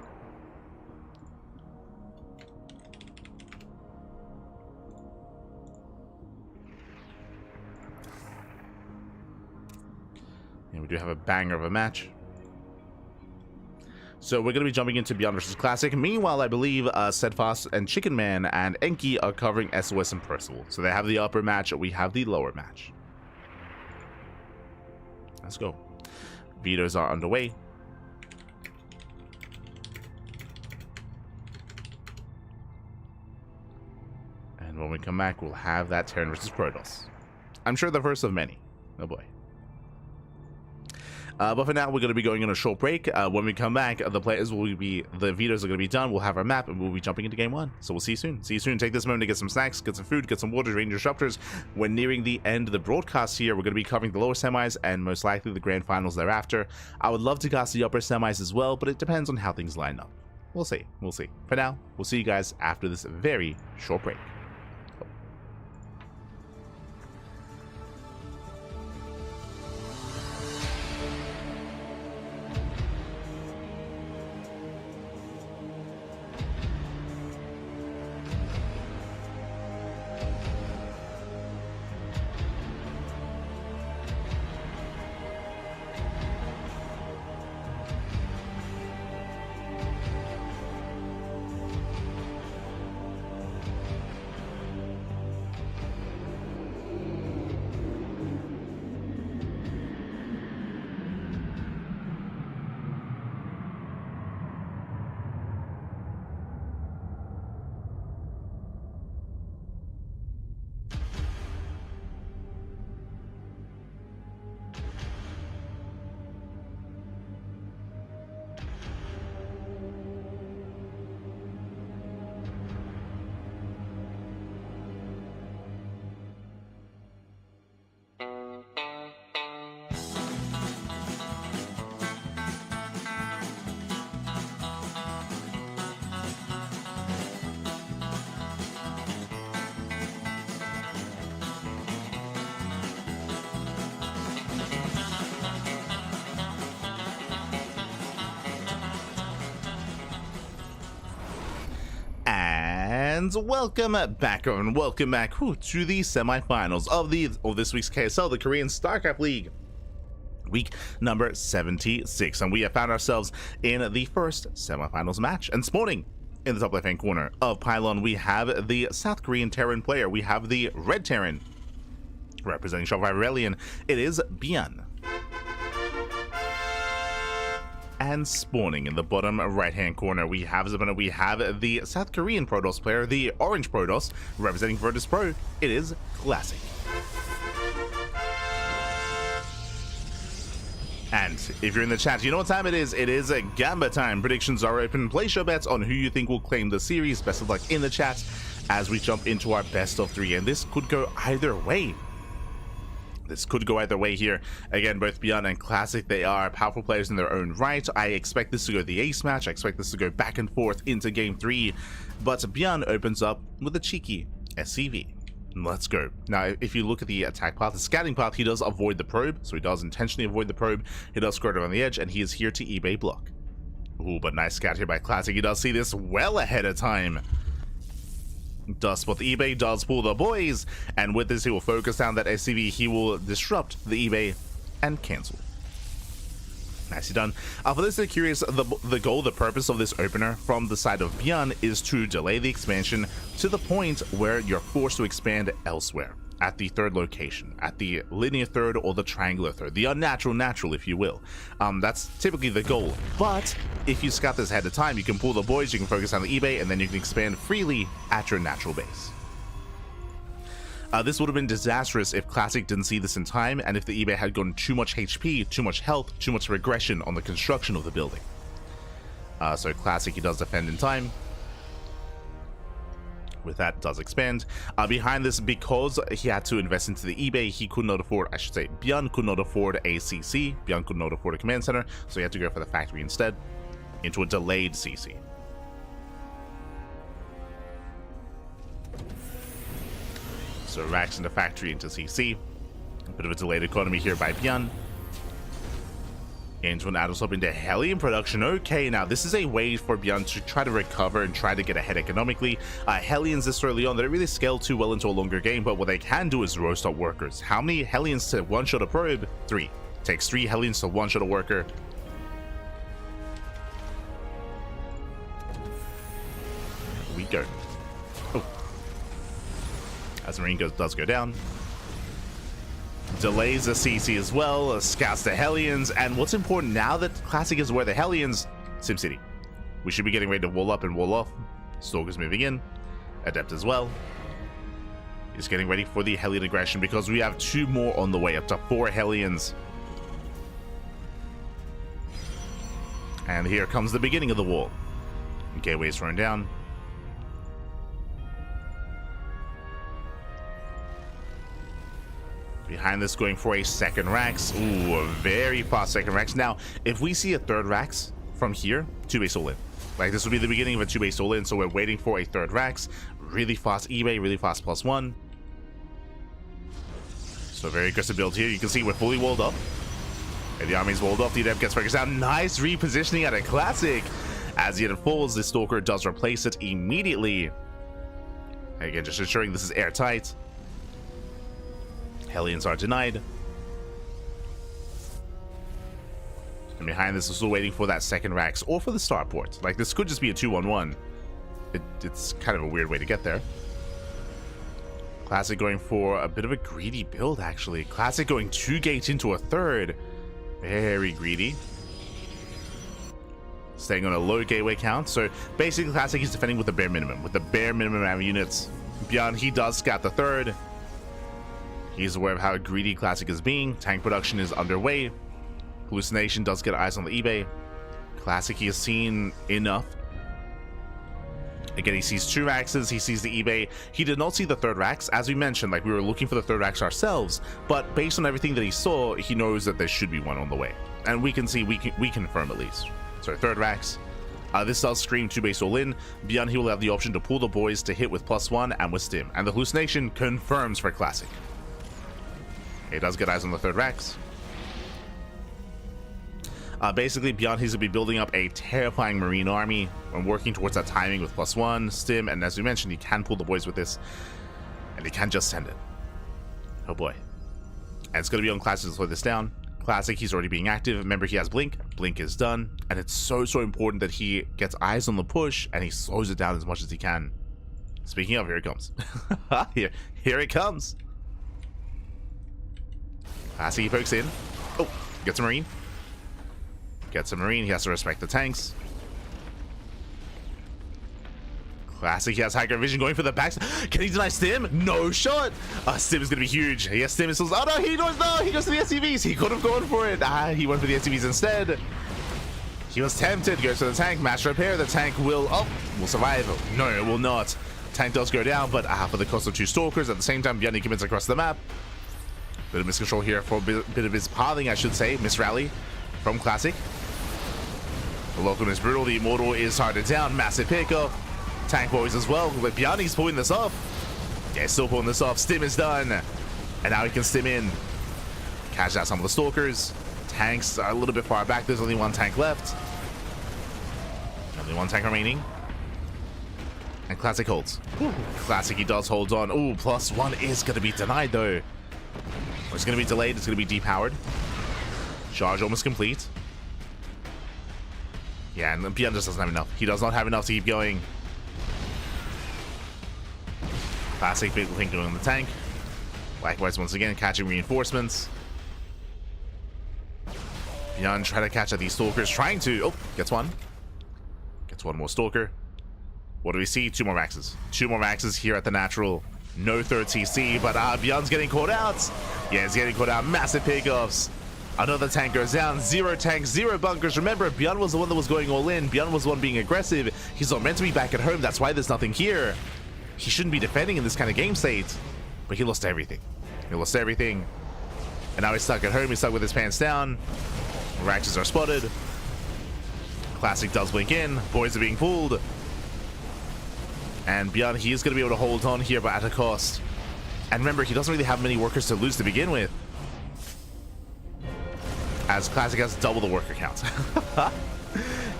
And we do have a banger of a match. So we're going to be jumping into ByuN versus Classic. Meanwhile, I believe Steadfast and Chicken Man and Enki are covering SOS and Percival. So they have the upper match, we have the lower match. Let's go. Vetoes are underway. And when we come back, we'll have that Terran versus Protoss. I'm sure the first of many. Oh boy. But for now, we're going to be going on a short break. When we come back, the vetoes are going to be done. We'll have our map, and we'll be jumping into game 1. So we'll see you soon. See you soon. Take this moment to get some snacks, get some food, get some water, drain your disruptors. We're nearing the end of the broadcast here. We're going to be covering the lower semis and most likely the grand finals thereafter. I would love to cast the upper semis as well, but it depends on how things line up. We'll see. We'll see. For now, we'll see you guys after this very short break. and welcome back to the semifinals of this week's KSL, the Korean StarCraft League, week number 76, and we have found ourselves in the first semifinals match. And spawning in the top left-hand corner of Pylon, we have the South Korean Terran player. We have the Red Terran representing Shopify Aurelian. It is ByuN. And spawning in the bottom right-hand corner, we have the South Korean Protoss player, the Orange Protoss, representing Virtus Pro. It is Classic. And if you're in the chat, you know what time it is. It is a Gamba time. Predictions are open. Place your bets on who you think will claim the series. Best of luck in the chat as we jump into our best of three. And this could go either way. Here. Again, both ByuN and Classic, they are powerful players in their own right. I expect this to go the ace match. I expect this to go back and forth into game 3. But ByuN opens up with a cheeky SCV. Let's go. Now, if you look at the attack path, the scouting path, he does avoid the probe. So he does intentionally avoid the probe. He does skirt around the edge, and he is here to eBay block. Ooh, but nice scout here by Classic. He does see this well ahead of time. Does spot the eBay, does pull the boys, and with this he will focus down that SCV. He will disrupt the eBay and cancel. Nicely done. For those that are curious, the purpose of this opener from the side of ByuN is to delay the expansion to the point where you're forced to expand elsewhere, at the third location, at the linear third or the triangular third, the unnatural natural, if you will. That's typically the goal. But if you scout this ahead of time, you can pull the boys, you can focus on the eBay, and then you can expand freely at your natural base. This would have been disastrous if Classic didn't see this in time, and if the eBay had gotten too much HP, too much health, too much regression on the construction of the building. So Classic, he does defend in time. With that, does expand. Behind this, because he had to invest into the eBay, he could not afford, ByuN could not afford a CC. ByuN could not afford a command center, so he had to go for the factory instead, into a delayed CC. So racks into factory into CC. A bit of a delayed economy here by ByuN. Into an Adelsop into Hellion production. Okay, now this is a way for ByuN to try to recover and try to get ahead economically. Hellions this early on, they don't really scale too well into a longer game, but what they can do is roast up workers. How many Hellions to one-shot a probe? 3. Takes 3 Hellions to one-shot a worker. Here we go. Oh. As Marine does go down. Delays the CC as well, scouts the Hellions, and what's important now that Classic is aware the Hellions, SimCity. We should be getting ready to wall up and wall off. Stalker's moving in. Adept as well. He's getting ready for the Hellion aggression because we have 2 more on the way, up to 4 Hellions. And here comes the beginning of the wall. Gateway's thrown down. Behind this, going for a second Rax. Ooh, a very fast second Rax. Now, if we see a third Rax from here, 2-base all in. Like, this would be the beginning of a 2-base all in, so we're waiting for a third Rax. Really fast eBay, really fast +1. So very aggressive build here. You can see we're fully walled up. And the army's walled off. The Adept gets focused out. Nice repositioning at a Classic. As the Adept falls, the Stalker does replace it immediately. Again, just ensuring this is airtight. Hellions are denied. And behind this, we're still waiting for that second Rax or for the starport. Like, this could just be a 2-1-1. It's kind of a weird way to get there. Classic going for a bit of a greedy build, actually. Classic going 2 gates into a third. Very greedy. Staying on a low gateway count. So basically, Classic is defending with the bare minimum. With the bare minimum amount of units. ByuN, he does scout the third. He's aware of how greedy Classic is being. Tank production is underway. Hallucination does get eyes on the eBay. Classic, he has seen enough. Again, he sees 2 Raxes. He sees the eBay. He did not see the third Rax. As we mentioned, like, we were looking for the third Rax ourselves. But based on everything that he saw, he knows that there should be one on the way. And we can see, we confirm at least. So third Rax. This does scream 2-base all in. ByuN, he will have the option to pull the boys to hit with +1 and with stim. And the Hallucination confirms for Classic. He does get eyes on the third Rax. Basically, ByuN, he's going to be building up a terrifying marine army and working towards that timing with +1, stim, and as we mentioned, he can pull the boys with this, and he can just send it. Oh boy. And it's going to be on Classic to slow this down. Classic, he's already being active. Remember, he has Blink. Blink is done. And it's so important that he gets eyes on the push and he slows it down as much as he can. Speaking of, here it comes. here it comes. Classic, he pokes in. Oh, gets a Marine. Gets a Marine. He has to respect the tanks. Classic, he has high ground vision going for the backs. Can he deny stim? No shot. Stim is going to be huge. He has stim missiles. Oh no, he goes to the SCVs. He could have gone for it. He went for the SCVs instead. He was tempted. Goes to the tank. Mash repair. The tank will survive. No, it will not. Tank does go down, but for the cost of 2 stalkers. At the same time, ByuN commits across the map. Bit of miscontrol here for a bit of his pathing, I should say. Misrally from Classic. The local is brutal. The Immortal is started down. Massive pickup. Tank boys as well, but ByuN's pulling this off. Yeah, still pulling this off. Stim is done. And now he can stim in. Catch out some of the stalkers. Tanks are a little bit far back. There's only 1 tank left. Only 1 tank remaining. And Classic holds. Ooh. Classic, he does hold on. Ooh, +1 is going to be denied though. It's going to be delayed. It's going to be depowered. Charge almost complete. Yeah, and ByuN just doesn't have enough. He does not have enough to keep going. Classic big thing going on the tank. Likewise, once again, catching reinforcements. ByuN trying to catch at these stalkers, trying to. Oh, gets one. Gets 1 more stalker. What do we see? 2 more maxes. 2 more maxes here at the natural. No 3rd CC, but ByuN's getting caught out. Yeah, he's getting caught out. Massive pickups. Another tank goes down. 0 tanks, 0 bunkers. Remember, ByuN was the one that was going all in. ByuN was the one being aggressive. He's not meant to be back at home. That's why there's nothing here. He shouldn't be defending in this kind of game state, but he lost everything. He lost everything, and now he's stuck at home. He's stuck with his pants down. Raxes are spotted. Classic does blink in. Boys are being pulled, and ByuN, he is going to be able to hold on here, but at a cost. And remember, he doesn't really have many workers to lose to begin with, as Classic has double the worker count.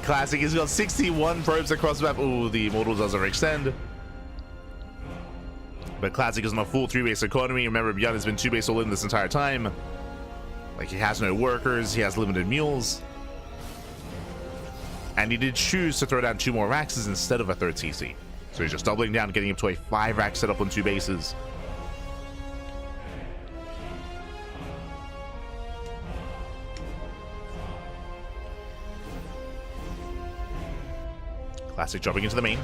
Classic has got 61 probes across the map. Ooh, the Immortal does overextend. But Classic is on a full 3-base economy. Remember, ByuN has been 2-base all in this entire time. Like, he has no workers, he has limited mules. And he did choose to throw down 2 more Raxes instead of a 3rd CC. So he's just doubling down, getting up to a 5-rack setup on 2 bases. Classic jumping into the main.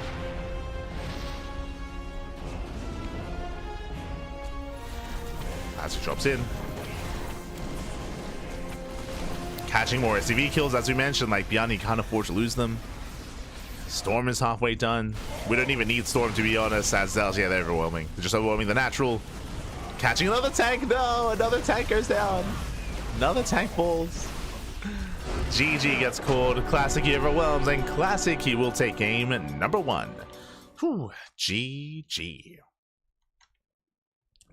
Classic drops in. Catching more SCV kills, as we mentioned. Like, ByuN can't afford to lose them. Storm is halfway done. We don't even need Storm, to be honest, as yeah, they're overwhelming. They're just overwhelming the natural. Catching another tank. No, another tank goes down. Another tank falls. GG gets called. Classic, he overwhelms, and Classic, he will take game number 1. Whew, GG.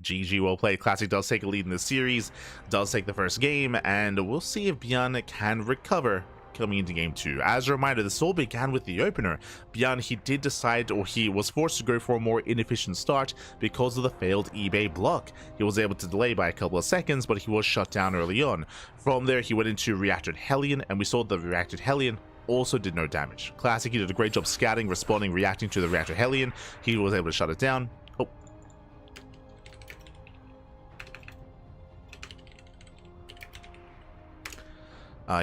GG, well played. Classic does take a lead in this series, does take the first game, and we'll see if ByuN can recover coming into game 2. As a reminder, this all began with the opener. ByuN, he did decide, or he was forced to go for a more inefficient start because of the failed eBay block. He was able to delay by a couple of seconds, but he was shut down early on. From there, he went into Reactor Hellion, and we saw the Reactor Hellion also did no damage. Classic, he did a great job scouting, responding, reacting to the Reactor Hellion. He was able to shut it down. Oh.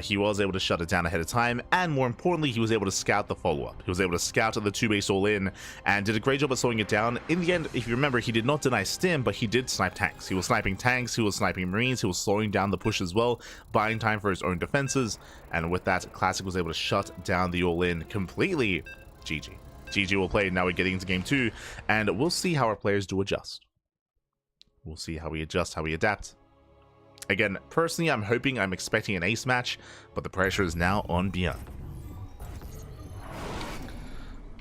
He was able to shut it down ahead of time, and more importantly, he was able to scout the follow-up. He was able to scout the 2-base all-in, and did a great job at slowing it down. In the end, if you remember, he did not deny stim, but he did snipe tanks. He was sniping tanks, he was sniping marines, he was slowing down the push as well, buying time for his own defenses, and with that, Classic was able to shut down the all-in completely. GG. GG will play. Now we're getting into game 2, and we'll see how our players do adjust. We'll see how we adjust, how we adapt. Again, personally, I'm expecting an ace match, but the pressure is now on ByuN.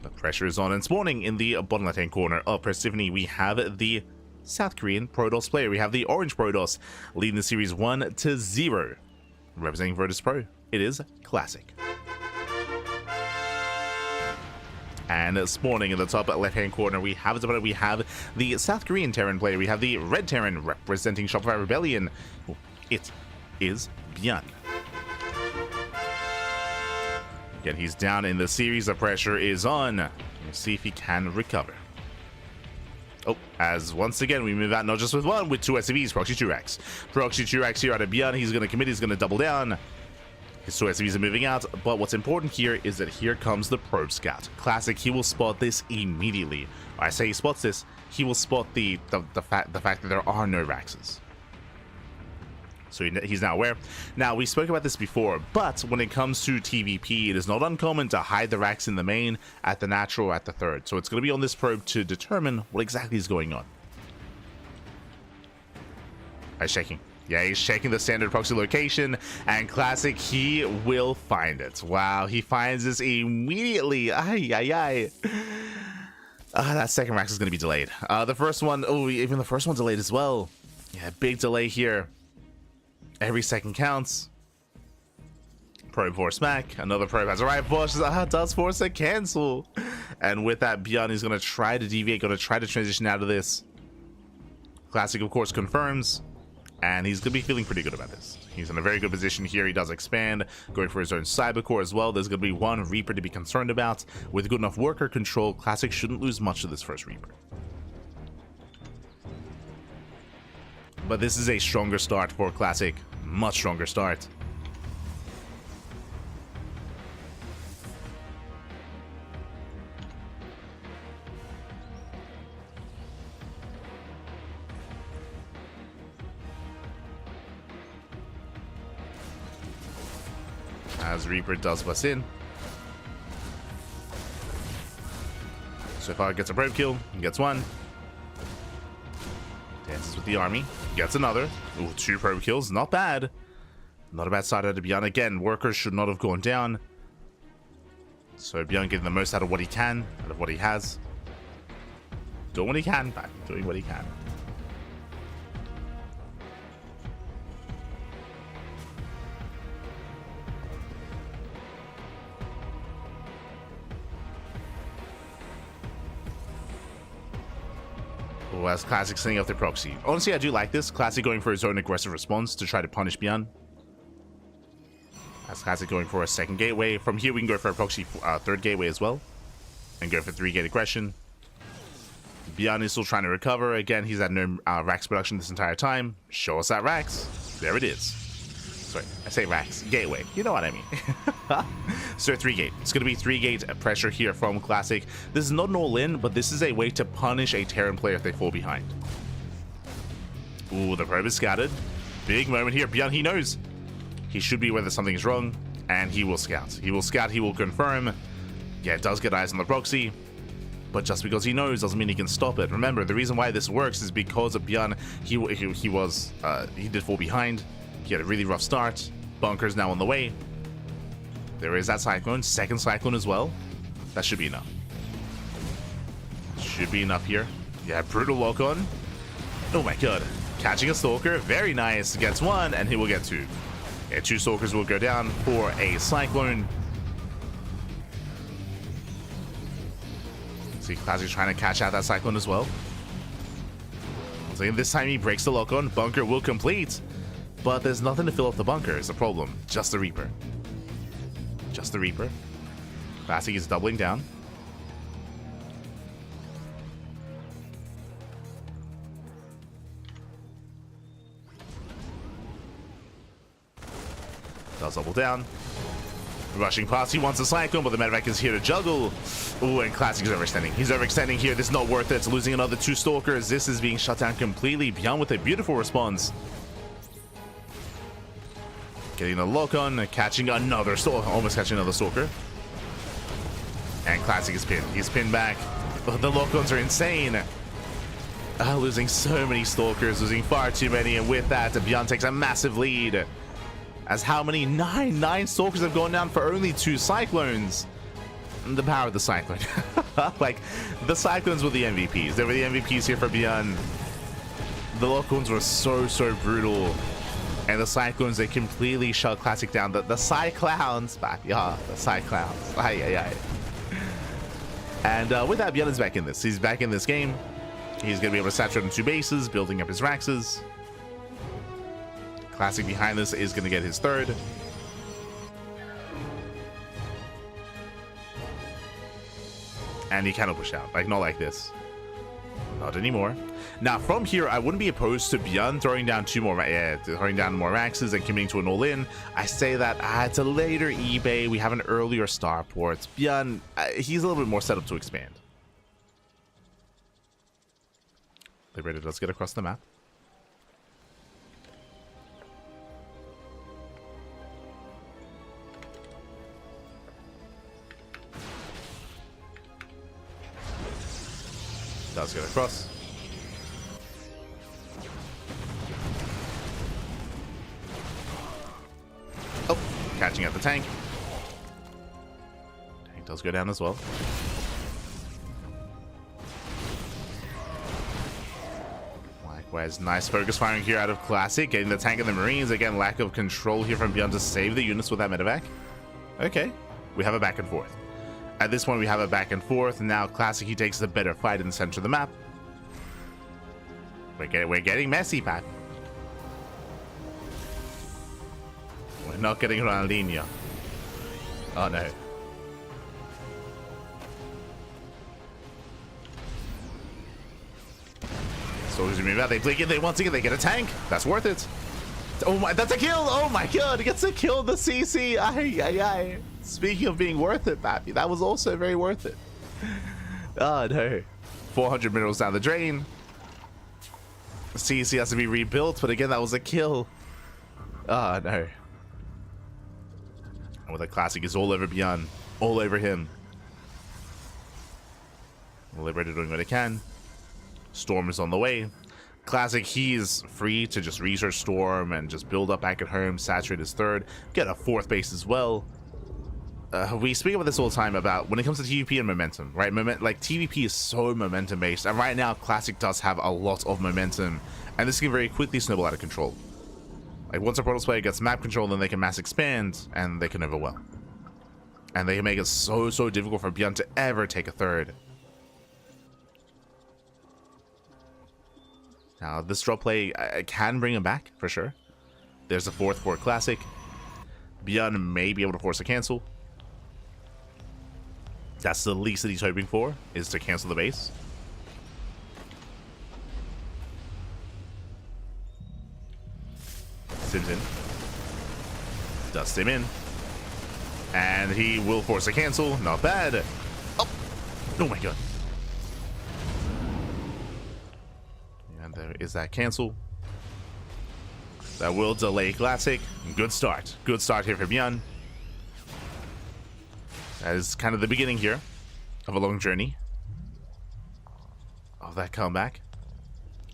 The pressure is on, and spawning in the bottom left-hand corner of Persephone, we have the South Korean Protoss player. We have the Orange Protoss leading the series 1-0, representing Virtus Pro. It is Classic. And spawning in the top left-hand corner, we have the South Korean Terran player. We have the Red Terran representing Shopify Rebellion. It is ByuN. Again, he's down in the series. The pressure is on. Let's see if he can recover. Oh, as once again, we move out not just with one, with two SCVs, Proxy Churax. Proxy Churax here out of ByuN. He's going to commit. He's going to double down. His two SCVs are moving out, but what's important here is that here comes the Probe Scout. Classic, he will spot this immediately. I say he spots this, he will spot the fact that there are no Raxes. So he's now aware. Now, we spoke about this before, but when it comes to TVP, it is not uncommon to hide the Rax in the main, at the natural, or at the third. So it's going to be on this probe to determine what exactly is going on. He's shaking. Yeah, he's checking the standard proxy location, and Classic, he will find it. Wow, he finds this immediately. Ay, ay, ay. That second Rax is going to be delayed. The first one, oh, even the first one delayed as well. Yeah, big delay here. Every second counts. Probe force back. Another probe has arrived. Does force a cancel. And with that, ByuN is going to try to deviate, going to try to transition out of this. Classic, of course, confirms. And he's going to be feeling pretty good about this. He's in a very good position here. He does expand, going for his own Cyber Core as well. There's going to be one Reaper to be concerned about. With good enough worker control, Classic shouldn't lose much of this first Reaper. But this is a stronger start for Classic. Much stronger start. As Reaper does bust in. So far gets a probe kill, gets one. Dances with the army, gets another. Ooh, two probe kills, not bad. Not a bad start out of ByuN. Again, workers should not have gone down. So ByuN getting the most out of what he can, out of what he has. Doing what he can, but doing what he can. As Classic sending off the proxy. Honestly, I do like this. Classic going for his own aggressive response to try to punish ByuN. As Classic going for a second gateway. From here, we can go for a proxy third gateway as well. And go for 3-gate aggression. ByuN is still trying to recover. Again, he's had no Rax production this entire time. Show us that Rax. There it is. Sorry, I say Rax. Gateway. You know what I mean. So 3-gate. It's going to be 3-gate pressure here from Classic. This is not an all-in, but this is a way to punish a Terran player if they fall behind. Ooh, the probe is scattered. Big moment here. ByuN, he knows. He should be aware that something is wrong, and he will scout. He will scout, he will confirm. Yeah, it does get eyes on the proxy, but just because he knows doesn't mean he can stop it. Remember, the reason why this works is because of ByuN. He did fall behind. He had a really rough start. Bunker's now on the way. There is that Cyclone. Second Cyclone as well. That should be enough. Should be enough here. Yeah, brutal lock-on. Oh my god. Catching a Stalker. Very nice. Gets one, and he will get two. Yeah, two Stalkers will go down for a Cyclone. See, Classic trying to catch out that Cyclone as well. So this time he breaks the lock-on. Bunker will complete. But there's nothing to fill up the bunker is the problem. Just the Reaper. Just the Reaper. Classic is doubling down. Does double down. Rushing past, he wants a Cyclone, but the medevac is here to juggle. Ooh, and Classic is overextending. He's overextending here. This is not worth it. It's losing another two Stalkers. This is being shut down completely. ByuN with a beautiful response. Getting a lock-on, catching another Stalker, almost catching another Stalker. And Classic is pinned. He's pinned back. But the lock-ons are insane. Losing so many Stalkers, losing far too many, and with that, ByuN takes a massive lead. As how many? Nine Stalkers have gone down for only two Cyclones. The power of the Cyclone. Like, the Cyclones were the MVPs. They were the MVPs here for ByuN. The lock-ons were so brutal. And the Cyclones, they completely shut Classic down. The Cyclowns back. Yeah, the Cyclowns. Aye, aye, aye. And with that, ByuN is back in this. He's back in this game. He's going to be able to saturate on 2 bases, building up his Raxes. Classic behind this is going to get his 3rd. And he cannot push out. Like, not like this. Not anymore. Now, from here, I wouldn't be opposed to ByuN throwing down 2 more, throwing down more Raxes and committing to an all-in. I say that it's a later eBay. We have an earlier Starport. ByuN, he's a little bit more set up to expand. Liberator does get across the map. Does get across. Oh, catching at the tank. Tank does go down as well. Likewise, nice focus firing here out of Classic, getting the tank and the Marines. Again, lack of control here from ByuN to save the units with that medevac. Okay, we have a back and forth. At this point, we have a back and forth. Now, Classic, he takes the better fight in the center of the map. We're getting messy, Pat. We're not getting Ronaldinho. Oh, no. Soldiers move out. They blink it. They once again, they get a tank. That's worth it. Oh my, that's a kill. Oh my god, he gets a kill in the CC. Aye, aye, aye. Speaking of being worth it, Pappy, that was also very worth it. Oh no. 400 minerals down the drain. CC has to be rebuilt, but again, that was a kill. Oh no. And with a Classic is all over ByuN. All over him. Liberator doing what it can. Storm is on the way. Classic, he's free to just research Storm and just build up back at home, saturate his 3rd, get a 4th base as well. We speak about this all the time about when it comes to TVP and momentum, right? Like TVP is so momentum based, and right now Classic does have a lot of momentum, and this can very quickly snowball out of control. Like once a Protoss player gets map control, then they can mass expand and they can overwhelm, and they can make it so difficult for ByuN to ever take a 3rd. Now, this draw play can bring him back, for sure. There's a 4th for Classic. ByuN may be able to force a cancel. That's the least that he's hoping for, is to cancel the base. Sims in. Does sim in. And he will force a cancel. Not bad. Oh, oh my god. There is that cancel. That will delay Classic. Good start. Good start here for ByuN. That is kind of the beginning here of a long journey of that comeback.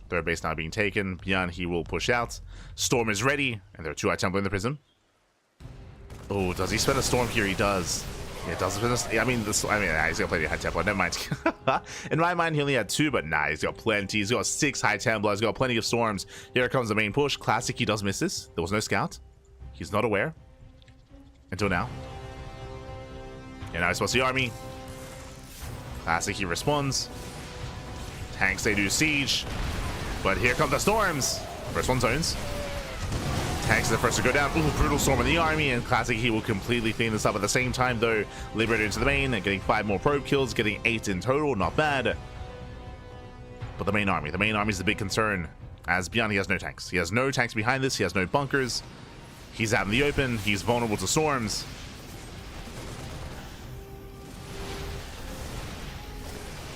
3rd base now being taken. ByuN, he will push out. Storm is ready, and there are 2 High Templar in the prism. Oh, does he spend a Storm here? He does. Yeah, does spend a, I mean, he's got plenty of High Templar. Never mind. In my mind, he only had 2, but nah, he's got plenty. He's got 6 High Templar. He's got plenty of Storms. Here comes the main push. Classic, he does miss this. There was no scout. He's not aware. Until now. And now he's supposed to the army. Classic, he responds. Tanks, they do siege. But here come the Storms. First one zones. Tanks are the first to go down. Ooh, brutal Storm in the army, and Classic, he will completely clean this up at the same time, though. Liberator into the main, and getting 5 more probe kills, getting 8 in total, not bad. But the main army is the big concern, as ByuN, he has no tanks. He has no tanks behind this, he has no bunkers. He's out in the open, he's vulnerable to Storms.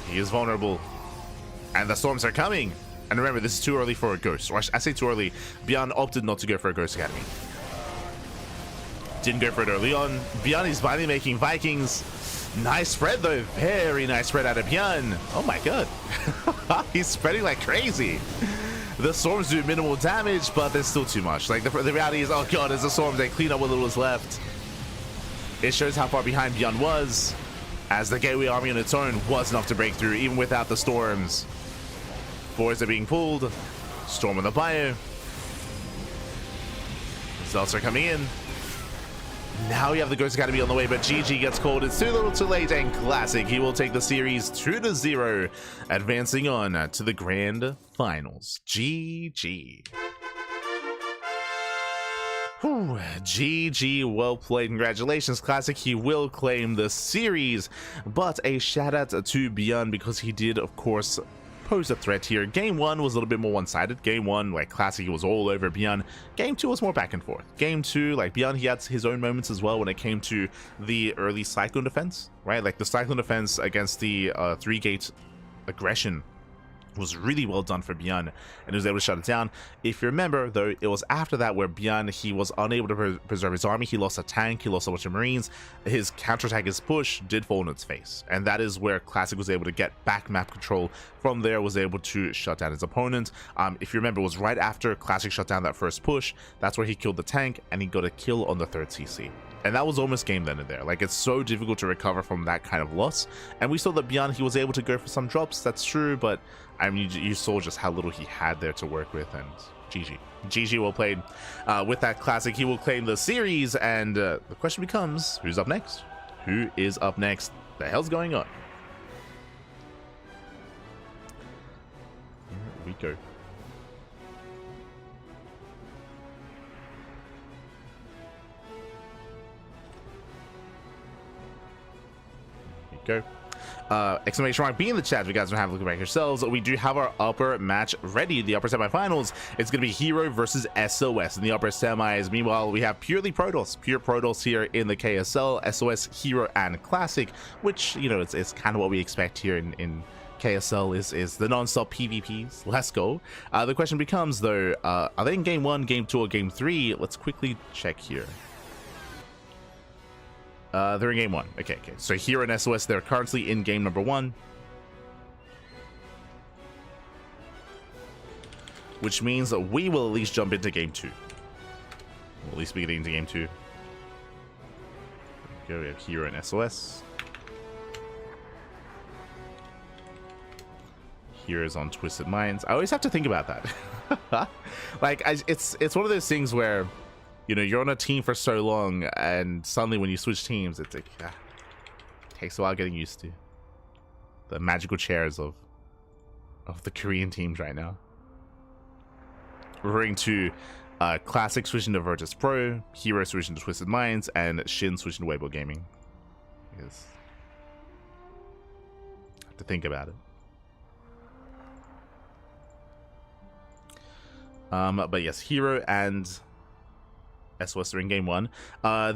He is vulnerable. And the Storms are coming. And remember, this is too early for a Ghost. Or I say too early. ByuN opted not to go for a Ghost Academy. Didn't go for it early on. ByuN is finally making Vikings. Nice spread, though. Very nice spread out of ByuN. Oh my god. He's spreading like crazy. The Storms do minimal damage, but there's still too much. Like, the reality is, oh god, as the Storms, they clean up what little is left. It shows how far behind ByuN was, as the Gateway Army on its own was enough to break through, even without the Storms. Boys are being pulled. Storm on the Bayou. Zelts are coming in. Now we have the Ghost Academy on the way, but GG gets called. It's too little too late, and Classic, he will take the series 2-0, advancing on to the grand finals. GG. Whew, GG, well played. Congratulations, Classic. He will claim the series, but a shout out to ByuN because he did, of course, pose a threat here. Game 1 was a little bit more one-sided. Game 1, like, Classic, he was all over ByuN. Game 2 was more back and forth. Game 2, like, ByuN, he had his own moments as well when it came to the early Cyclone defense, right? Like, the Cyclone defense against the 3-gate aggression was really well done for ByuN, and he was able to shut it down. If you remember, though, it was after that where ByuN, he was unable to preserve his army. He lost a tank, he lost a bunch of marines. His counterattack, his push did fall on its face, and that is where Classic was able to get back map control. From there, was able to shut down his opponent. If you remember, it was right after Classic shut down that first push. That's where he killed the tank, and he got a kill on the 3rd CC. And that was almost game then and there. Like, it's so difficult to recover from that kind of loss. And we saw that ByuN, he was able to go for some drops, that's true, but I mean, you saw just how little he had there to work with, and GG. GG, well played. With that, Classic, he will claim the series, and the question becomes, who's up next? Who is up next? The hell's going on? Here we go. Go. Exclamation mark be in the chat if you guys don't have a look back yourselves. We do have our upper match ready, the upper semifinals. It's going to be herO versus SOS in the upper semis. Meanwhile, we have pure Protoss here in the KSL, SOS, herO, and Classic, which, you know, it's kind of what we expect here in KSL is the non-stop PvPs. Let's go. The question becomes, though, are they in game 1, game 2, or game 3? Let's quickly check here. They're in game 1. Okay. So herO and SOS, they're currently in game number 1. Which means that we will at least jump into game 2. We'll at least be getting into game 2. There we go, we have herO and SOS. herO's on Twisted Minds. I always have to think about that. Like, it's one of those things where, you know, you're on a team for so long, and suddenly when you switch teams, it's like, it takes a while getting used to the magical chairs of the Korean teams right now. Referring to Classic switching to Virtus Pro, herO switching to Twisted Minds, and Shin switching to Weibo Gaming. Because I have to think about it. But yes, herO and SOS are in game 1.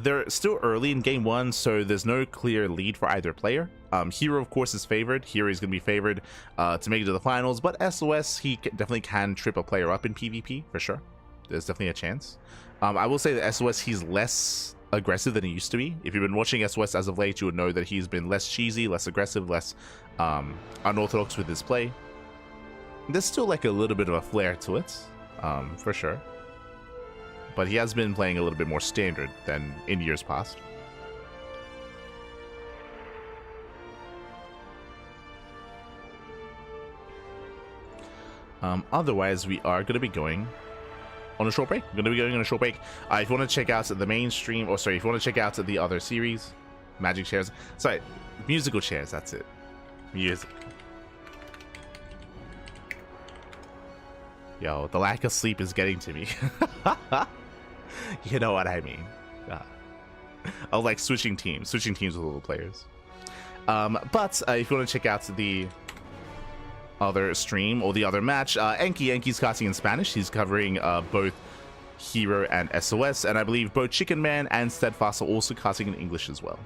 They're still early in game 1, so there's no clear lead for either player. herO, of course, is favored. herO is going to be favored to make it to the finals, but SOS, he definitely can trip a player up in PvP, for sure. There's definitely a chance. I will say that SOS, he's less aggressive than he used to be. If you've been watching SOS as of late, you would know that he's been less cheesy, less aggressive, less unorthodox with his play. There's still like a little bit of a flair to it, for sure. But he has been playing a little bit more standard than in years past. Otherwise, we are going to be going on a short break. We're going to be going on a short break. If you want to check out the mainstream, or sorry, if you want to check out the other series, Magic Chairs, sorry, musical chairs, that's it. Music. Yo, the lack of sleep is getting to me. You know what I mean. I was like switching teams with little players. But if you want to check out the other stream or the other match, Enki's casting in Spanish. He's covering both herO and SOS, and I believe both Chicken Man and Steadfast are also casting in English as well.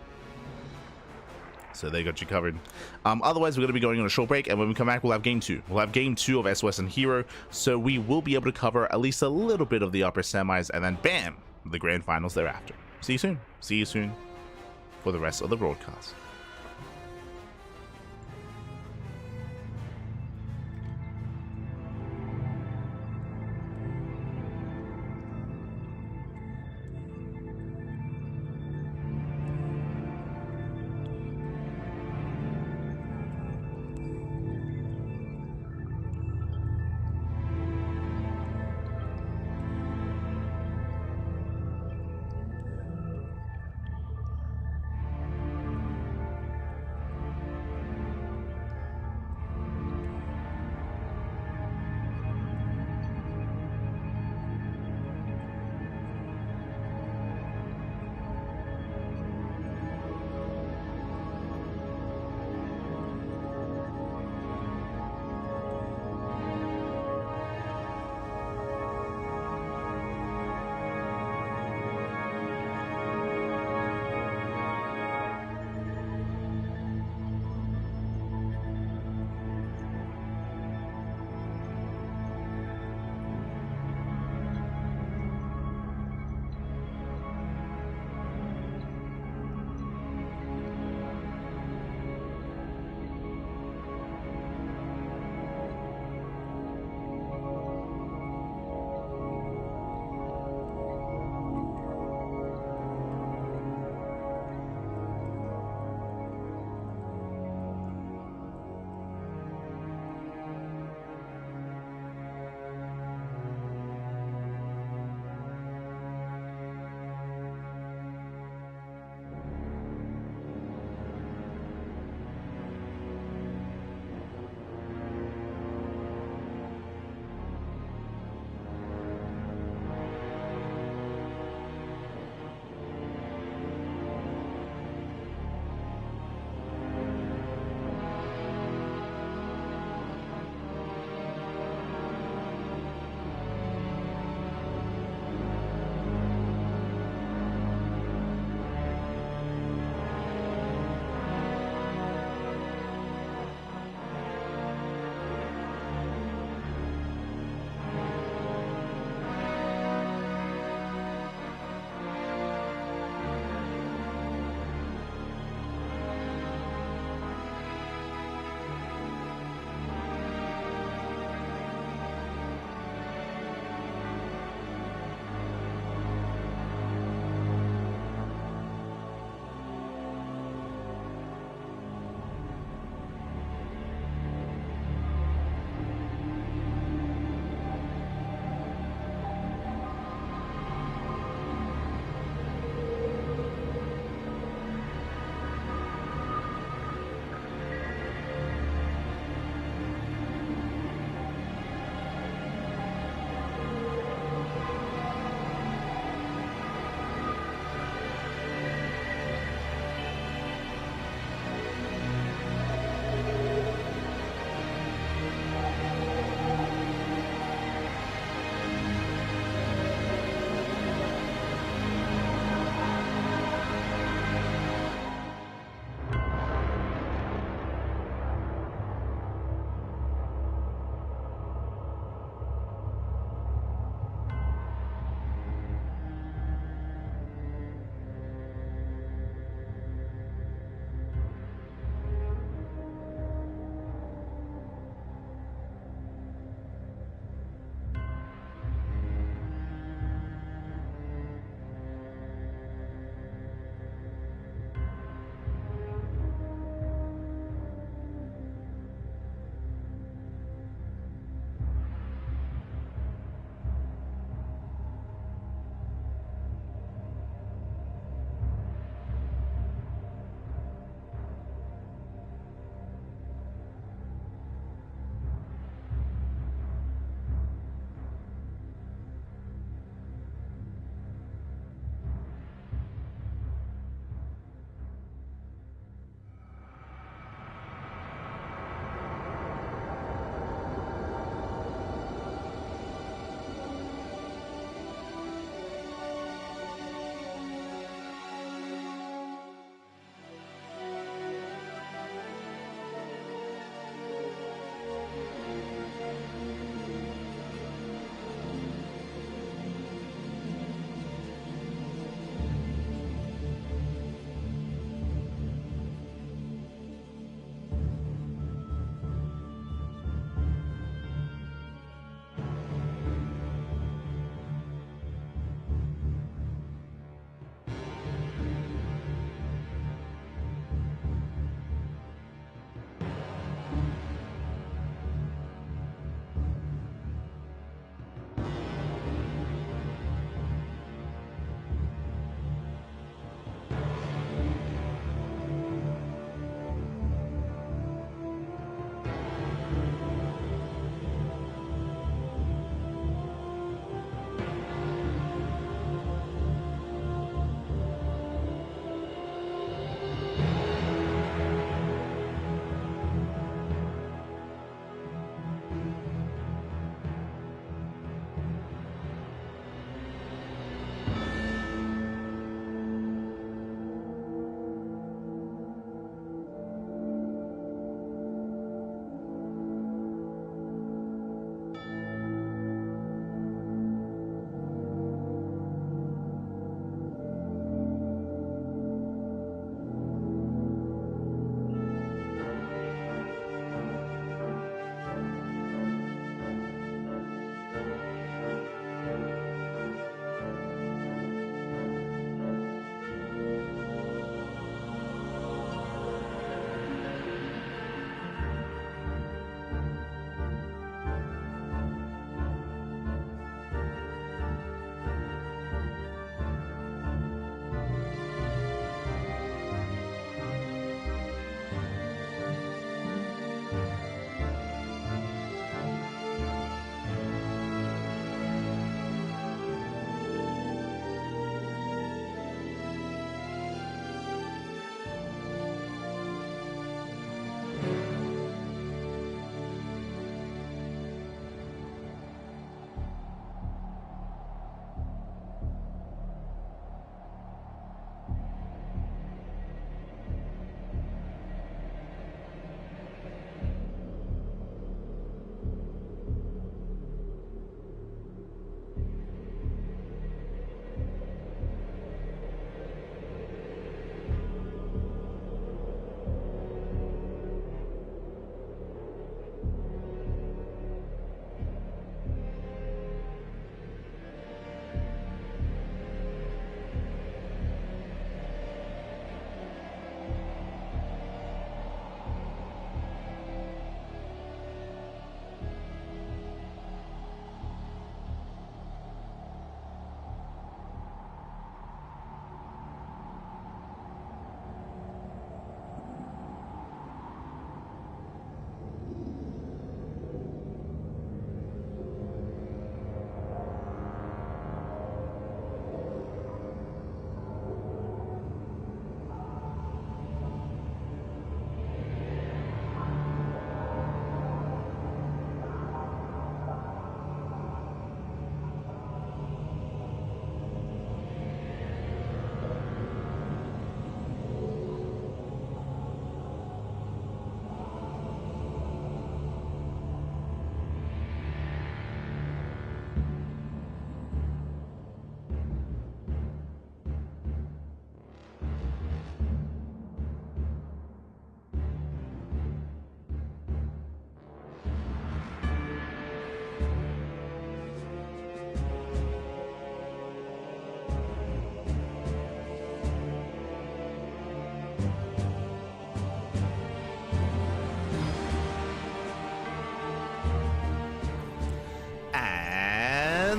So they got you covered. Otherwise, we're going to be going on a short break, and when we come back, we'll have game 2. We'll have game 2 of SOS and herO, so we will be able to cover at least a little bit of the upper semis, and then bam, the grand finals thereafter. See you soon. See you soon for the rest of the broadcast.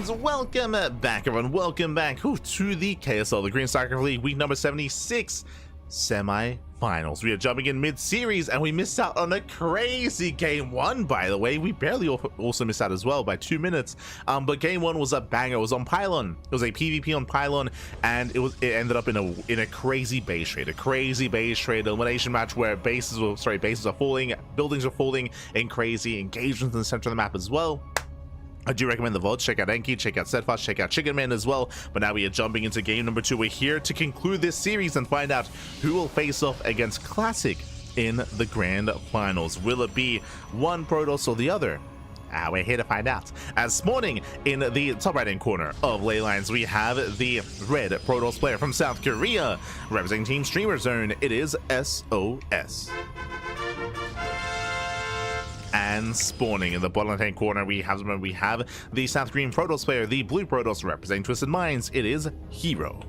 Ducklings, welcome back everyone, welcome back to the KSL, the Green StarCraft League, week number 76, semi-finals. We are jumping in mid-series and we missed out on a crazy game one, by the way. We barely also missed out as well by 2 minutes, but game one was a banger. It was on Pylon. It was a PvP on Pylon, and it ended up in a crazy base trade, elimination match where bases are falling, buildings are falling, and crazy engagements in the center of the map as well. I do recommend the VODs. Check out Enki, check out Steadfast, check out Chicken Man as well. But now we are jumping into game number 2. We're here to conclude this series and find out who will face off against Classic in the grand finals. Will it be one Protoss or the other? We're here to find out. As spawning in the top right hand corner of ley lines, we have the red Protoss player from South Korea representing Team Streamer Zone. It is SOS. And spawning in the bottom left hand corner, we have the South Korean Protoss player, the blue Protoss representing Twisted Minds. It is herO.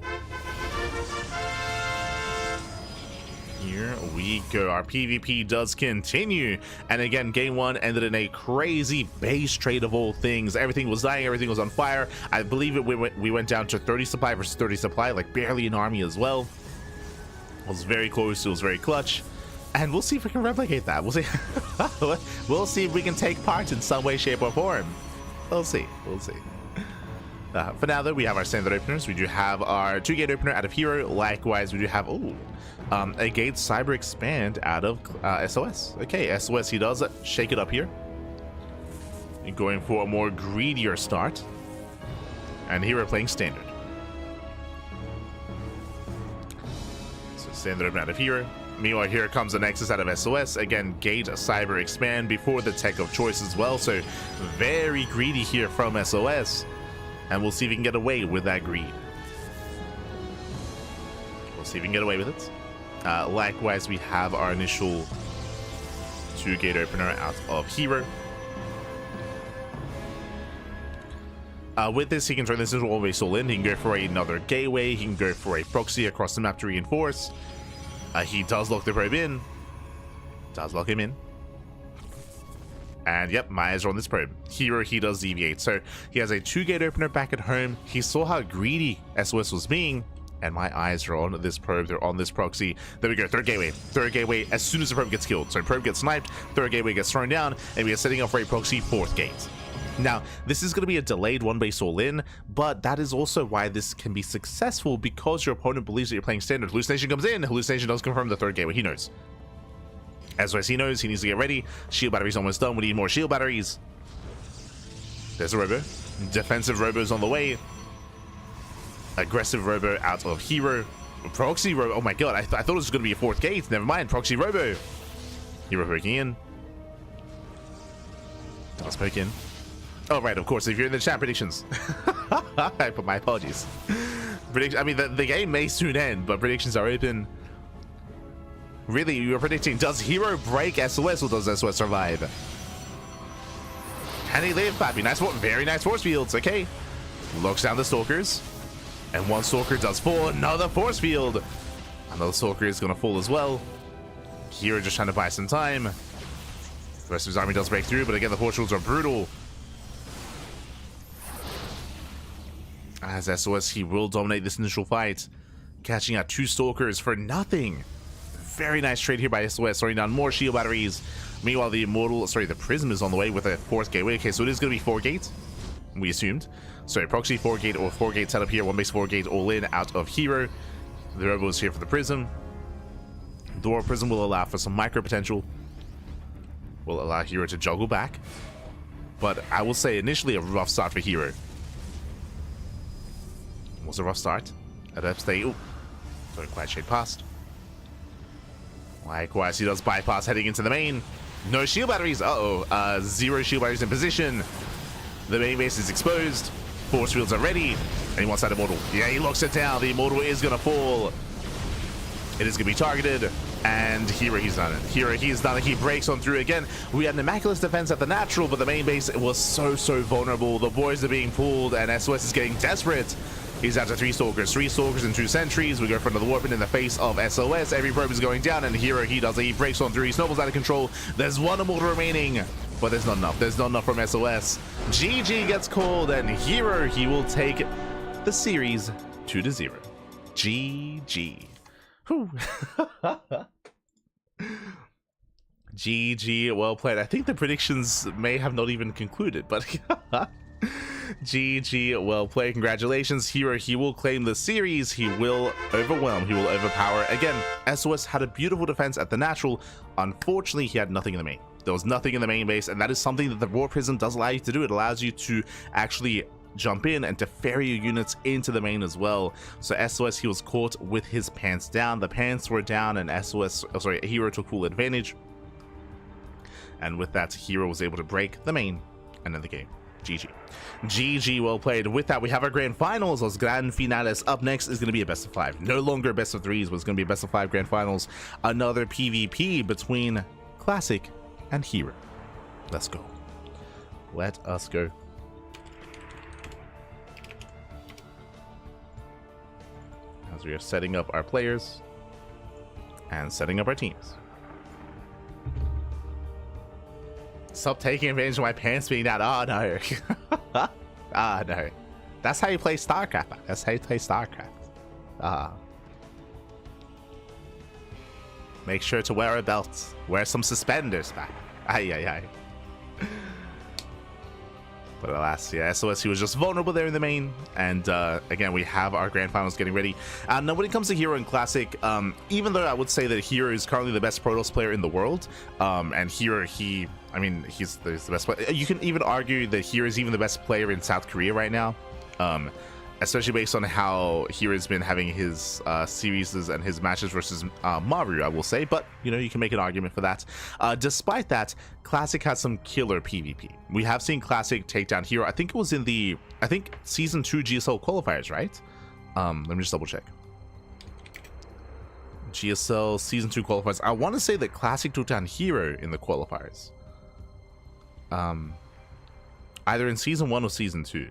Here we go. Our PvP does continue, and again, game one ended in a crazy base trade of all things. Everything was dying, everything was on fire. I believe we went down to 30 supply versus 30 supply, like barely an army as well. It was very close. It was very clutch. And we'll see if we can replicate that. We'll see. We'll see if we can take part in some way, shape, or form. We'll see. We'll see. For now, though, we have our standard openers. We do have our 2-gate opener out of herO. Likewise, we do have a gate cyber expand out of SOS. Okay, SOS, he does shake it up here. And going for a more greedier start. And herO playing standard. So standard opener out of herO. Meanwhile, here comes the Nexus out of SOS. Again, gate, cyber, expand before the tech of choice as well. So very greedy here from SOS. And we'll see if we can get away with that greed. We'll see if we can get away with it. Likewise, we have our initial 2-gate opener out of herO. With this, he can turn this into always all in. He can go for another gateway. He can go for a proxy across the map to reinforce. He does lock the probe in. Does lock him in. And yep, my eyes are on this probe. herO, he does deviate. So he has a 2-gate opener back at home. He saw how greedy SOS was being. And my eyes are on this probe. They're on this proxy. There we go. Third gateway. Third gateway as soon as the probe gets killed. So probe gets sniped. Third gateway gets thrown down. And we are setting up for a proxy 4th gate. Now, this is going to be a delayed 1-base all-in, but that is also why this can be successful, because your opponent believes that you're playing standard. Hallucination comes in. Hallucination does confirm the 3rd gateway. He knows. SOS, he knows. He needs to get ready. Shield battery's almost done. We need more shield batteries. There's a robo. Defensive robo's on the way. Aggressive robo out of herO. Proxy robo. Oh my god, I thought it was going to be a 4th gate. Never mind. Proxy robo. herO poking in. Let's poke in. Oh, right, of course, if you're in the chat, predictions. I put my apologies. I mean, the game may soon end, but predictions are open. Really, you were predicting, does herO break SOS or does SOS survive? Can he live, Pappy? Nice, very nice force fields, okay. Locks down the Stalkers. And one Stalker does fall, another force field. Another Stalker is going to fall as well. herO just trying to buy some time. The rest of his army does break through, but again, the force fields are brutal. As SOS, he will dominate this initial fight, catching out 2 Stalkers for nothing. Very nice trade here by SOS, throwing down more shield batteries. Meanwhile, the Prism is on the way with a 4th gateway. Okay, so it is going to be 4 gates, we assumed. So proxy 4-gate or 4-gate setup here, 1-base 4-gate all in out of herO. The robo is here for the Prism. The War Prism will allow for some micro potential. Will allow herO to juggle back. But I will say initially a rough start for herO. Was a rough start. At upstate. Ooh. Don't quite shade past. Likewise, he does bypass heading into the main. No shield batteries. Uh-oh. 0 shield batteries in position. The main base is exposed. Force fields are ready. And he wants that Immortal. Yeah, he locks it down. The Immortal is going to fall. It is going to be targeted. And herO, he's done it. herO, he's done it. He breaks on through again. We had an immaculate defense at the natural, but the main base was so vulnerable. The boys are being pulled, and SOS is getting desperate. He's out to 3 Stalkers and 2 Sentries. We go for another Warping in the face of SOS. Every probe is going down, and herO, he breaks on through. He snowballs out of control. There's 1 Immortal remaining. but there's not enough. There's not enough from SOS. GG gets called, and herO, he will take the series 2-0. GG. Whew. GG, well played. I think the predictions may have not even concluded, but GG, well played. Congratulations, herO. He will claim the series. He will overwhelm. He will overpower. Again, SOS had a beautiful defense at the natural. Unfortunately, he had nothing in the main. There was nothing in the main base, and that is something that the Raw Prism does allow you to do. It allows you to actually jump in and to ferry your units into the main as well. So SOS, he was caught with his pants down. The pants were down, and herO took full advantage. And with that, herO was able to break the main and end the game. GG. GG, well played. With that, we have our grand finals. Those grand finales. Up next is going to be a best of 5. No longer best of 3s, but it's going to be a best of 5 grand finals. Another PvP between Classic and herO. Let's go. Let us go. As we are setting up our players and setting up our teams. Stop taking advantage of my pants being down. Oh no. Ah no. That's how you play StarCraft. That's how you play StarCraft. Make sure to wear a belt. Wear some suspenders back. Ay ay ay. But alas, yeah, SOS, he was just vulnerable there in the main. And again, we have our grand finals getting ready. Now, when it comes to herO and Classic, even though I would say that herO is currently the best Protoss player in the world, and herO, he's the best player. You can even argue that herO is even the best player in South Korea right now. Especially based on how hero's been having his series and his matches versus Maru, I will say. But, you know, you can make an argument for that. Despite that, Classic has some killer PvP. We have seen Classic take down herO. I think it was in the, Season 2 GSL qualifiers, right? Let me just double check. GSL Season 2 qualifiers. I want to say that Classic took down herO in the qualifiers. Either in Season 1 or Season 2.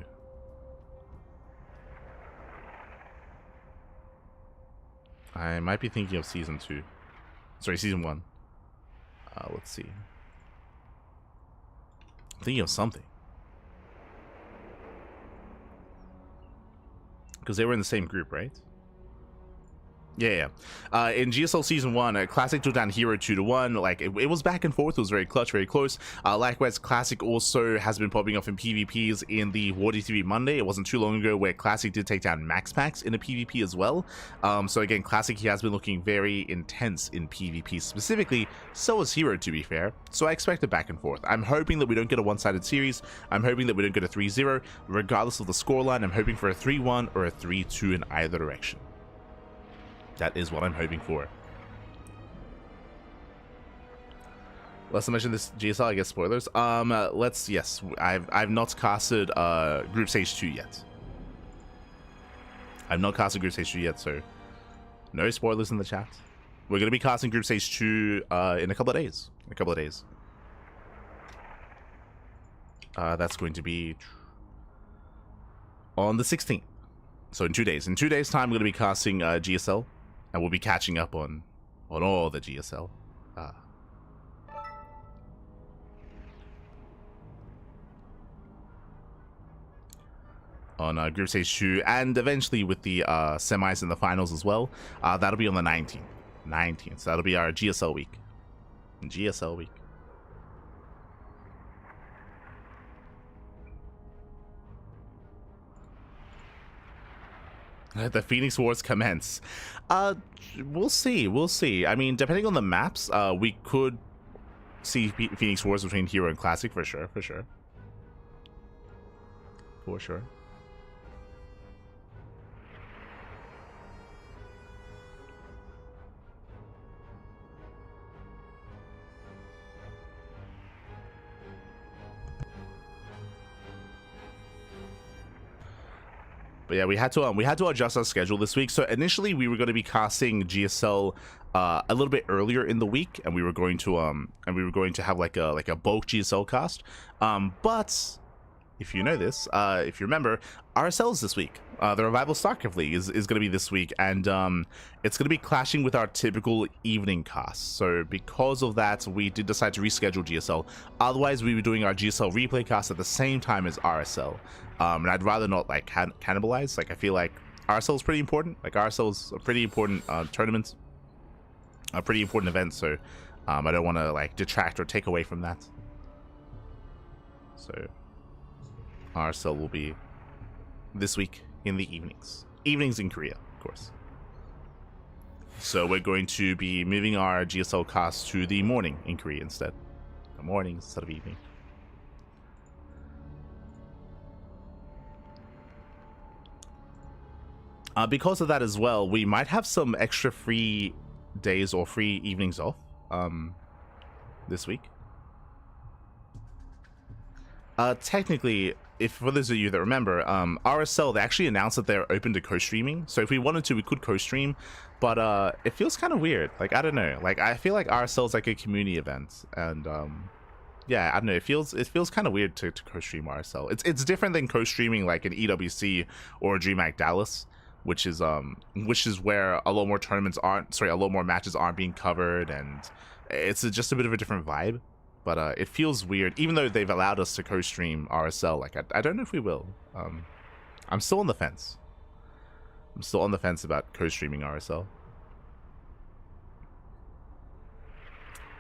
I might be thinking of Season 2. Sorry, Season 1. Let's see. I'm thinking of something. Because they were in the same group, right? Yeah. In GSL Season 1, Classic took down herO 2-1. Like, it was back and forth. It was very clutch, very close. Likewise, Classic also has been popping off in PvPs in the War DTV Monday. It wasn't too long ago where Classic did take down MaxPax in a PvP as well. So again, Classic, he has been looking very intense in PvP specifically. So is herO, to be fair. So I expect a back and forth. I'm hoping that we don't get a one-sided series. I'm hoping that we don't get a 3-0. Regardless of the scoreline, I'm hoping for a 3-1 or a 3-2 in either direction. That is what I'm hoping for. Let's mention this GSL, I guess spoilers. Yes, I've not casted Group Stage 2 yet. I've not casted Group Stage 2 yet, so no spoilers in the chat. We're gonna be casting Group Stage 2 in a couple of days. That's going to be on the 16th. So in 2 days. In 2 days' time, we're gonna be casting GSL. And we'll be catching up on all the GSL. On Group Stage 2, and eventually with the semis and the finals as well. That'll be on the 19th. So that'll be our GSL week. The Phoenix Wars commence. We'll see. I mean, depending on the maps, we could see Phoenix Wars between herO and Classic for sure. But yeah, we had to adjust our schedule this week. So initially we were going to be casting GSL a little bit earlier in the week, and we were going to have like a bulk GSL cast. But if you know this, if you remember, RSLs this week. The Revival StarCraft League is going to be this week, and it's going to be clashing with our typical evening cast. So because of that, we did decide to reschedule GSL. Otherwise, we were doing our GSL replay cast at the same time as RSL. And I'd rather not like cannibalize. Like I feel like RSL is pretty important. Like RSL is a pretty important tournament, a pretty important event. So I don't want to like detract or take away from that. So RSL will be this week in the evenings in Korea, of course. So we're going to be moving our GSL cast to the morning in Korea instead. The morning instead of evening. Because of that as well, we might have some extra free days or free evenings off this week. Technically, if for those of you that remember, RSL, they actually announced that they're open to co-streaming. So if we wanted to, we could co-stream, but it feels kind of weird. Like, I don't know. Like, I feel like RSL is like a community event, and yeah, I don't know. It feels kind of weird to co-stream RSL. It's different than co-streaming like an EWC or a DreamHack Dallas, which is where a lot more a lot more matches aren't being covered, and it's just a bit of a different vibe. But it feels weird, even though they've allowed us to co-stream RSL. Like, I don't know if we will. I'm still on the fence. I'm still on the fence about co-streaming RSL.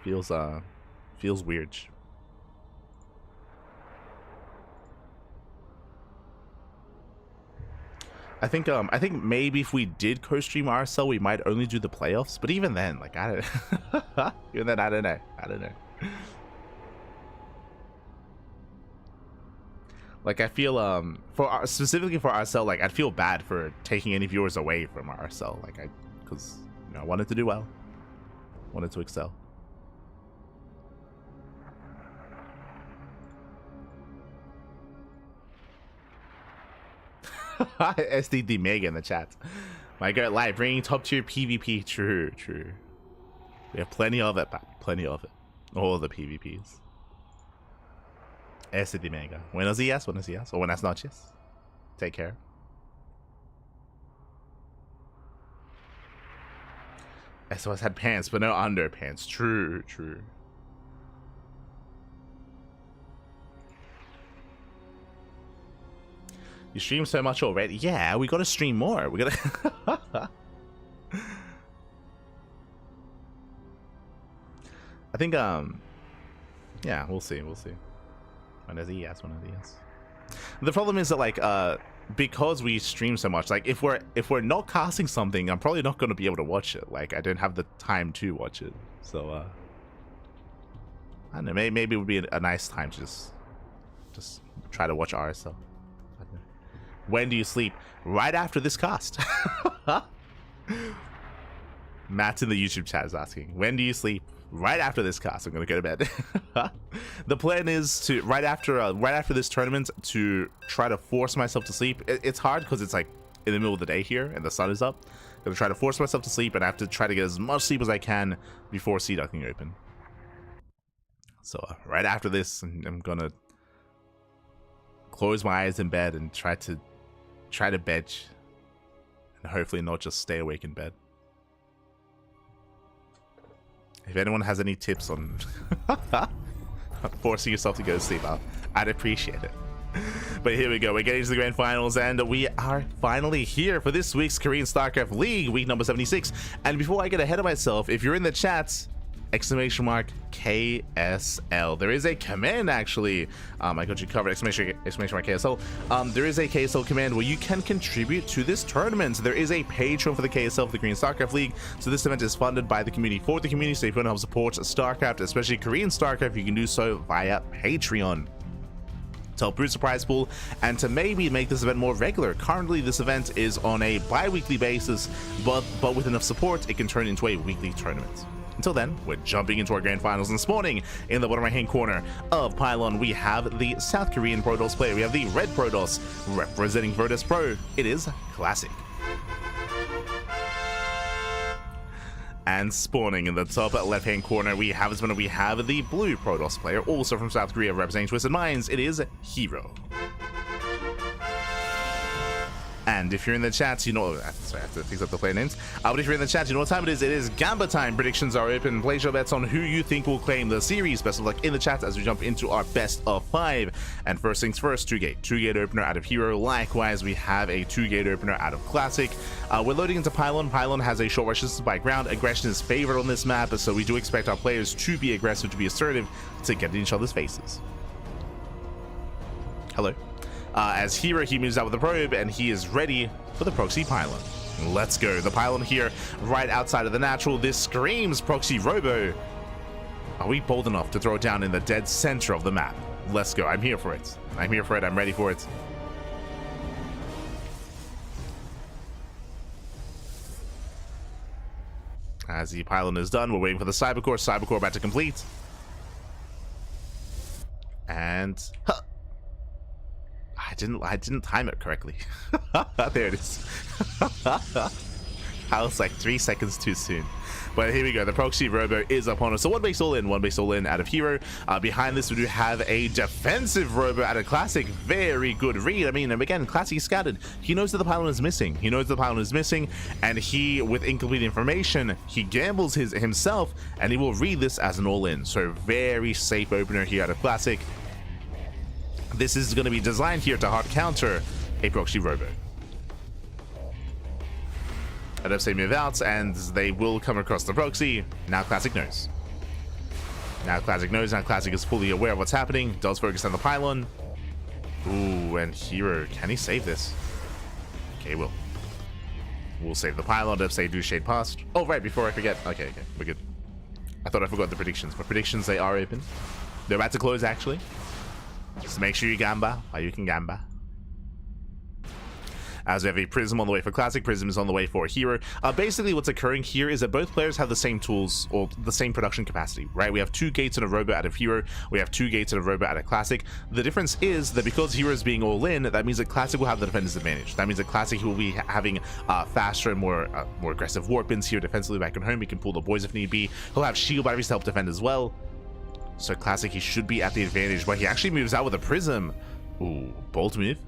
Feels weird. I think maybe if we did co-stream RSL, we might only do the playoffs. But even then, like, I don't know. Like, I feel specifically for RSL, like, I'd feel bad for taking any viewers away from RSL, like, because I wanted to do well, wanted to excel. SDD Mega in the chat. My god, live bringing top tier PvP. True. We have plenty of it, plenty of it. All the PvPs. SDD Mega. Buenos días o buenas noches. Take care. SOS had pants, but no underpants. True. You stream so much already. Yeah, we gotta stream more. We gotta. I think yeah, we'll see. Buenos días. The problem is that, like, because we stream so much, like, if we're not casting something, I'm probably not going to be able to watch it. Like, I don't have the time to watch it. So I don't know, maybe it would be a nice time to just try to watch RSL. When do you sleep? Right after this cast. Matt in the YouTube chat is asking, when do you sleep? Right after this cast. I'm gonna go to bed. The plan is to right after this tournament to try to force myself to sleep. It's hard because it's like in the middle of the day here and the sun is up. I'm gonna try to force myself to sleep, and I have to try to get as much sleep as I can before Sea Ducking open. So right after this, I'm gonna close my eyes in bed and try to bed, and hopefully not just stay awake in bed. If anyone has any tips on forcing yourself to go to sleep, I'd appreciate it. But here we go. We're getting to the grand finals, and we are finally here for this week's Korean StarCraft League, week number 76. And before I get ahead of myself, if you're in the chat, exclamation mark KSL. There is a command, actually. I got you covered. Exclamation mark KSL. There is a KSL command where you can contribute to this tournament. There is a Patreon for the KSL for the Korean StarCraft League. So this event is funded by the community for the community. So if you want to help support StarCraft, especially Korean StarCraft, you can do so via Patreon to help boost the prize pool and to maybe make this event more regular. Currently, this event is on a bi-weekly basis, but with enough support, it can turn into a weekly tournament. Until then, we're jumping into our grand finals, and this morning, in the bottom right-hand corner of Pylon, we have the South Korean Protoss player. We have the Red Protoss representing Virtus Pro. It is Classic. And spawning in the top left-hand corner, we have the Blue Protoss player, also from South Korea, representing Twisted Minds. It is herO. And if you're in the chat, you know, sorry, I have to fix up the player names. But if you're in the chat, you know what time it is. It is Gamba time. Predictions are open. Place your bets on who you think will claim the series. Best of luck in the chat as we jump into our best of 5. And first things first, 2-gate opener out of herO. Likewise, we have a 2-gate opener out of Classic. We're loading into Pylon. Pylon has a short rush distance by ground. Aggression is favored on this map, so we do expect our players to be aggressive, to be assertive, to get in each other's faces. Hello. As herO, he moves out with the probe, and he is ready for the proxy pylon. Let's go. The pylon here, right outside of the natural. This screams proxy robo. Are we bold enough to throw it down in the dead center of the map? Let's go. I'm here for it. I'm here for it. I'm ready for it. As the pylon is done, we're waiting for the cybercore. Cybercore about to complete. And... Huh. I didn't time it correctly. There it is. I was like 3 seconds too soon. But here we go. The proxy robo is upon us. So one base all in out of herO. Behind this, we do have a defensive robo out of Classic. Very good read. I mean, again, Classic is scattered. He knows that the pylon is missing. He knows the pylon is missing, and he, with incomplete information, he gambles himself, and he will read this as an all in. So very safe opener here out of Classic. This is going to be designed here to hard counter a proxy robo. And if they move out, and they will come across the proxy, now Classic knows. Now Classic knows, now Classic is fully aware of what's happening, does focus on the pylon. Ooh, and herO, can he save this? Okay, we'll save the pylon if they do shade past. Oh, right, before I forget. Okay, we're good. I thought I forgot the predictions, but predictions, they are open. They're about to close, actually. Just make sure you gamba while you can gamba. As we have a Prism on the way for Classic, Prism is on the way for herO. Basically, what's occurring here is that both players have the same tools or the same production capacity, right? We have 2 gates and a robo out of herO. We have 2 gates and a robo out of Classic. The difference is that because herO is being all in, that means that Classic will have the defender's advantage. That means that Classic will be having faster and more aggressive warp ins here defensively back at home. He can pull the boys if need be. He'll have shield batteries to help defend as well. So Classic, he should be at the advantage, but he actually moves out with a Prism. Ooh, bold move.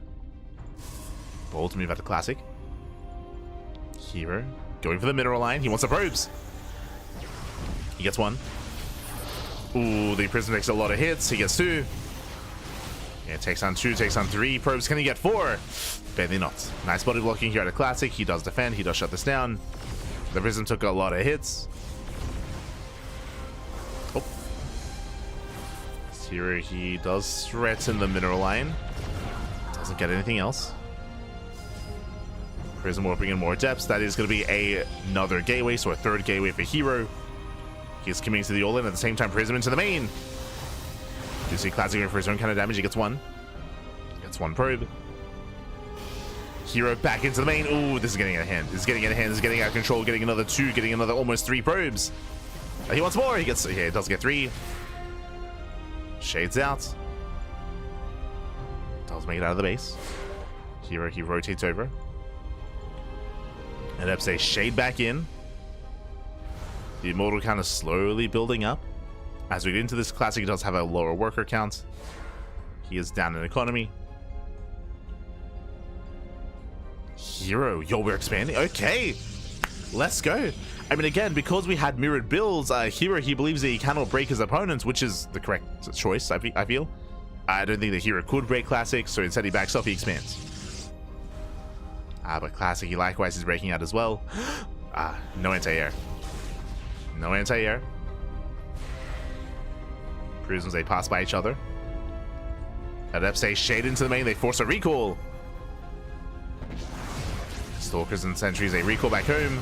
Bold move out of Classic. herO going for the mineral line. He wants the probes. He gets 1. Ooh, the Prism takes a lot of hits. He gets 2. Yeah, takes on 2, takes on 3. Probes, can he get 4? Barely not. Nice body blocking here out of Classic. He does defend. He does shut this down. The Prism took a lot of hits. herO, he does threaten the mineral line. Doesn't get anything else. Prism warping in more depths. That is going to be another gateway, so a 3rd gateway for herO. He's committing to the all-in at the same time. Prism into the main. You see Classic going for his own kind of damage. He gets 1. Gets 1 probe. herO back into the main. Ooh, this is getting out of hand. This is getting out of hand. This is getting out of control. Getting another 2. Getting another almost 3 probes. He wants more. He gets. Yeah, he does get 3. Shades out. Does make it out of the base. herO, he rotates over. And up say shade back in. The immortal count is slowly building up. As we get into this, Classic does have a lower worker count. He is down in economy. herO, yo, we're expanding. Okay, let's go. I mean, again, because we had mirrored builds, herO, he believes that he cannot break his opponents, which is the correct choice, I feel. I don't think that herO could break Classic, so instead he backs off, he expands. But Classic, he likewise is breaking out as well. No anti-air. No anti-air. Prisms, they pass by each other. Adepts, they shade into the main, they force a recall. Stalkers and Sentries, they recall back home.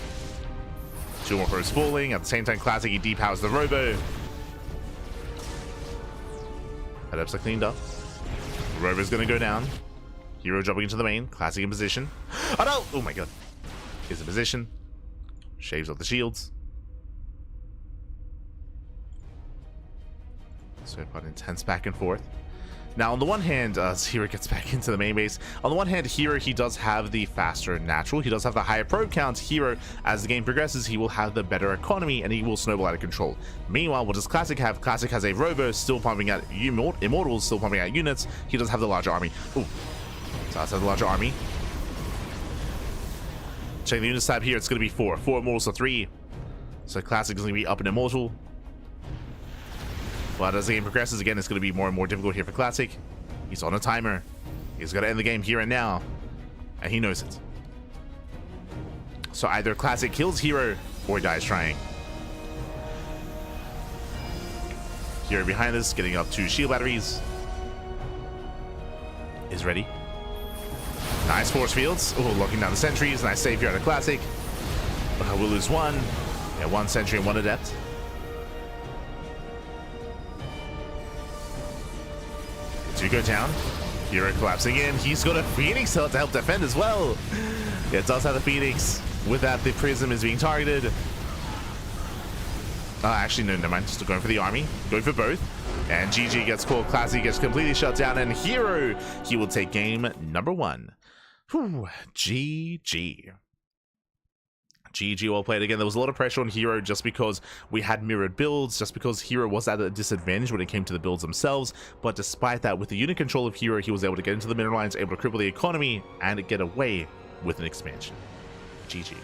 2 more probes falling. At the same time, Classic, he depowers the robo. Adepts are cleaned up. Robo's gonna go down. herO dropping into the main. Classic in position. Oh no! Oh my god. He's in position. Shaves off the shields. So quite intense back and forth. Now, on the one hand, as herO gets back into the main base, on the one hand, herO, he does have the faster natural. He does have the higher probe count. herO, as the game progresses, he will have the better economy, and he will snowball out of control. Meanwhile, what does Classic have? Classic has a robo still pumping out immortals, still pumping out units. He does have the larger army. Ooh. So that's the larger army. Check the unit tab here. It's going to be 4. 4 immortals, so 3. So Classic is going to be up an immortal. But as the game progresses, again, it's going to be more and more difficult here for Classic. He's on a timer. He's got to end the game here and now. And he knows it. So either Classic kills herO or dies trying. herO behind us, getting up 2 shield batteries. Is ready. Nice force fields. Oh, locking down the sentries. Nice save here at a Classic. We'll lose 1. Yeah, 1 sentry and 1 adept. To go down. herO collapsing in. He's got a Phoenix to help defend as well. Yeah, it does have the Phoenix. With that, the Prism is being targeted. Actually, no, never mind. Just going for the army. Going for both. And GG gets called. Classic gets completely shut down. And herO, he will take game number 1. Whew, GG. GG, well played. Again, there was a lot of pressure on herO just because we had mirrored builds, just because herO was at a disadvantage when it came to the builds themselves. But despite that, with the unit control of herO, he was able to get into the mineral lines, able to cripple the economy, and get away with an expansion. GG.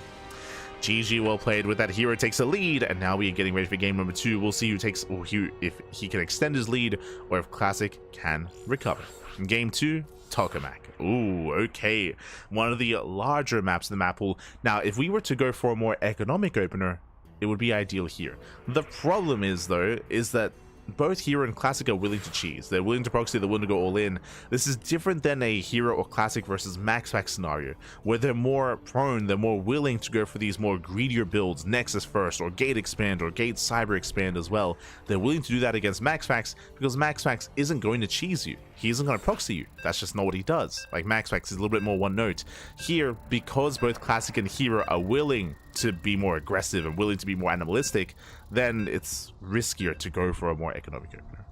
GG, well played. With that, herO takes a lead, and now we are getting ready for game number 2. We'll see who takes, or if he can extend his lead, or if Classic can recover. In game 2, Tokamak. Ooh, okay. One of the larger maps in the map pool. Now, if we were to go for a more economic opener, it would be ideal here. The problem is, though, is that both herO and Classic are willing to cheese. They're willing to proxy, they're willing to go all in. This is different than a herO or Classic versus MaxPack scenario, where they're more prone, they're more willing to go for these more greedier builds, Nexus first, or Gate Expand, or Gate Cyber Expand as well. They're willing to do that against MaxPax because MaxPax isn't going to cheese you. He isn't going to proxy you. That's just not what he does. Like, MaxPax is a little bit more one note. Here, because both Classic and herO are willing to be more aggressive and willing to be more animalistic, then it's riskier to go for a more economic opener.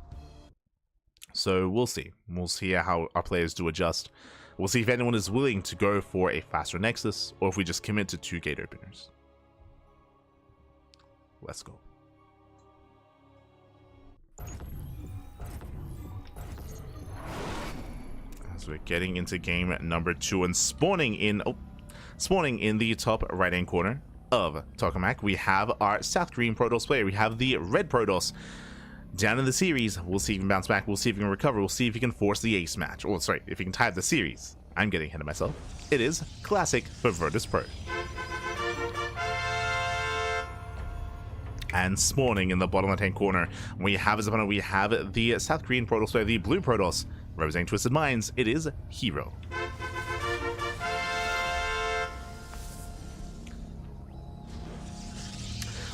So we'll see. We'll see how our players do adjust. We'll see if anyone is willing to go for a faster Nexus, or if we just commit to 2 gate openers. Let's go. As we're getting into game number 2 and spawning in the top right hand corner of Tokamak, we have our South Green Protoss player. We have the Red Protoss down in the series. We'll see if he can bounce back. We'll see if he can recover. We'll see if he can force the ace match. Or sorry, if he can tie up the series. I'm getting ahead of myself. It is Classic for Virtus Pro. And spawning in the bottom left hand corner, we have as opponent, we have the South Green Protoss player, the Blue Protoss, representing Twisted Minds. It is herO.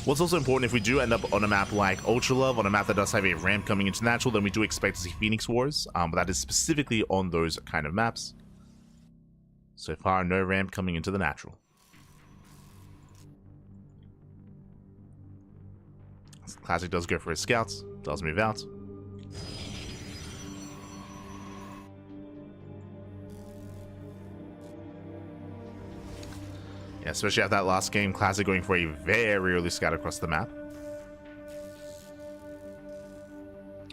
What's also important, if we do end up on a map like Ultra Love, on a map that does have a ramp coming into natural, then we do expect to see Phoenix Wars, but that is specifically on those kind of maps. So far, no ramp coming into the natural. Classic does go for his scouts, does move out. Yeah, especially after that last game, Classic going for a very early scout across the map.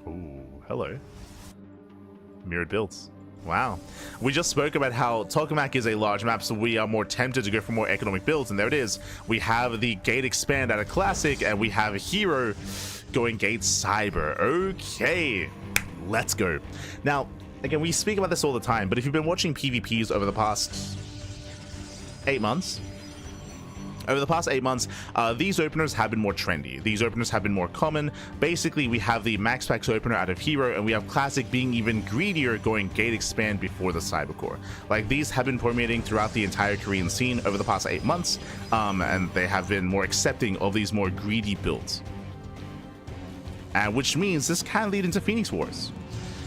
Ooh, hello. Mirrored builds. Wow. We just spoke about how Tokamak is a large map, so we are more tempted to go for more economic builds, and there it is. We have the Gate Expand at a Classic, and we have herO going Gate Cyber. Okay, let's go. Now, again, we speak about this all the time, but if you've been watching PvPs over the past 8 months, these openers have been more trendy. These openers have been more common. Basically, we have the Max Packs opener out of herO, and we have Classic being even greedier, going Gate Expand before the Cybercore. Like, these have been permeating throughout the entire Korean scene over the past 8 months, and they have been more accepting of these more greedy builds. Which means this can lead into Phoenix Wars.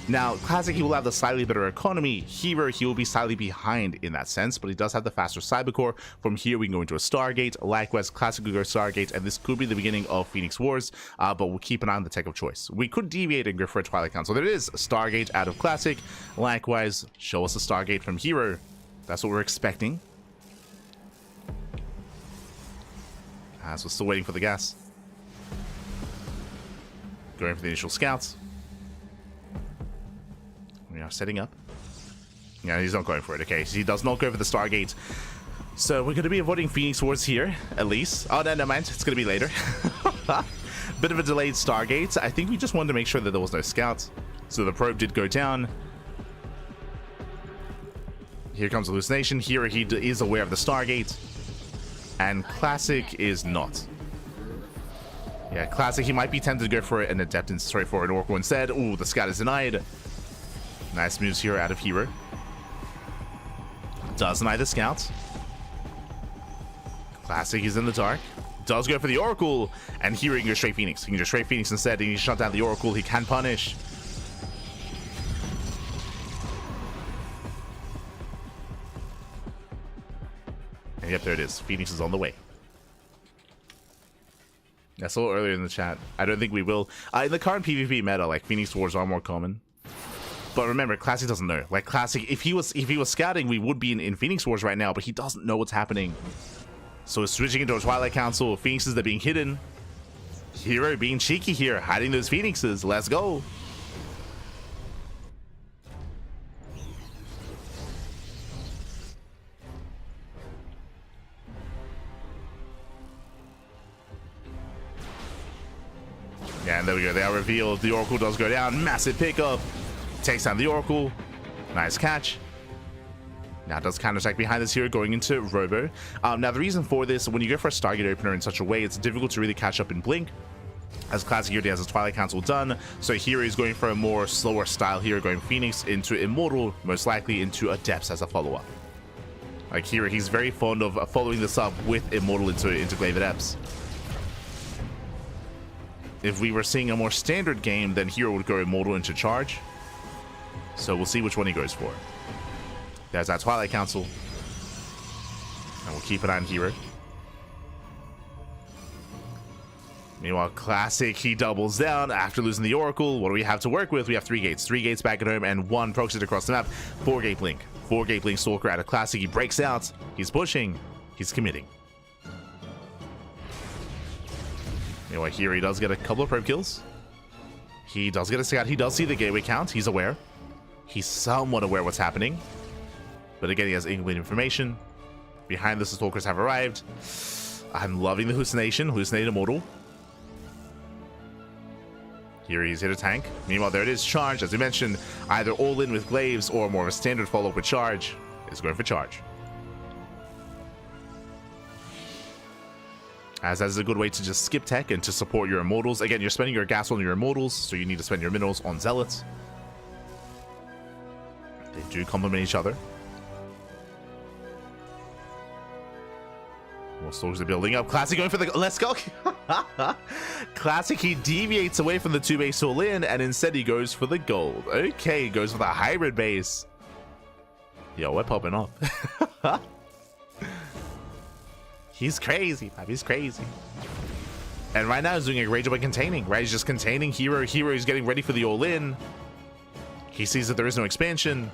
Now, Classic, he will have the slightly better economy. herO, he will be slightly behind in that sense, but he does have the faster Cybercore. From here, we can go into a Stargate. Likewise, Classic will go Stargate, and this could be the beginning of Phoenix Wars, but we'll keep an eye on the tech of choice. We could deviate and go for a Twilight Council. There it is, Stargate out of Classic. Likewise, show us a Stargate from herO. That's what we're expecting. As we're still waiting for the gas. Going for the initial scouts. We are setting up. Yeah, he's not going for it. Okay, so he does not go for the Stargate. So we're going to be avoiding Phoenix Wars here, at least. Oh, no, never mind. It's going to be later. Bit of a delayed Stargate. I think we just wanted to make sure that there was no scouts. So the probe did go down. Here comes Hallucination. Here he is aware of the Stargate. And Classic is not. Yeah, Classic, he might be tempted to go for an Adept and sorry, for an Oracle instead. Ooh, the scout is denied. Nice moves here out of herO. Does deny the scout. Classic is in the dark. Does go for the Oracle. And here he can go straight Phoenix. He can go straight Phoenix instead. He can shut down the Oracle. He can punish. And yep, there it is. Phoenix is on the way. I saw earlier in the chat. I don't think we will. In the current PvP meta, like Phoenix Wars are more common. But remember, Classic doesn't know. Like Classic, if he was scouting, we would be in Phoenix Wars right now. But he doesn't know what's happening. So it's switching into a Twilight Council. Phoenixes that are being hidden. herO being cheeky here, hiding those Phoenixes. Let's go. Yeah, and there we go. They are revealed. The Oracle does go down. Massive pickup. Takes down the Oracle. Nice catch. Now does counterattack behind this here, going into Robo. Now the reason for this, when you go for a Stargate opener in such a way, it's difficult to really catch up in Blink. As Classic here has his Twilight Council done. So here he's going for a more slower style here, going Phoenix into Immortal, most likely into Adepts as a follow-up. Like here, he's very fond of following this up with Immortal into Glaive Adepts. If we were seeing a more standard game, then herO would go Immortal into Charge. So we'll see which one he goes for. There's that Twilight Council. And we'll keep an eye on herO. Meanwhile, Classic, he doubles down after losing the Oracle. What do we have to work with? We have 3 gates. 3 gates back at home and 1 proxy across the map. 4-gate Blink. 4-gate Blink Stalker out of Classic. He breaks out. He's pushing. He's committing. Anyway, here he does get a couple of probe kills. He does get a scout. He does see the gateway count. He's aware. He's somewhat aware what's happening. But again, he has incomplete information. Behind this, the Stalkers have arrived. I'm loving the Hallucination. Hallucinate Immortal. Here he's hit a tank. Meanwhile, there it is. Charge. As we mentioned, either all in with Glaives or more of a standard follow-up with Charge. Is going for Charge. As that is a good way to just skip tech and to support your Immortals. Again, you're spending your gas on your Immortals, so you need to spend your minerals on Zealots. They do complement each other. More Stalkers are building up. Classic going for the... Let's go! Classic, he deviates away from the 2-base all-in, and instead he goes for the gold. Okay, he goes for the hybrid base. Yo, we're popping off. He's crazy, man. He's crazy. And right now he's doing a great job at containing, right? He's just containing herO. herO is getting ready for the all-in. He sees that there is no expansion.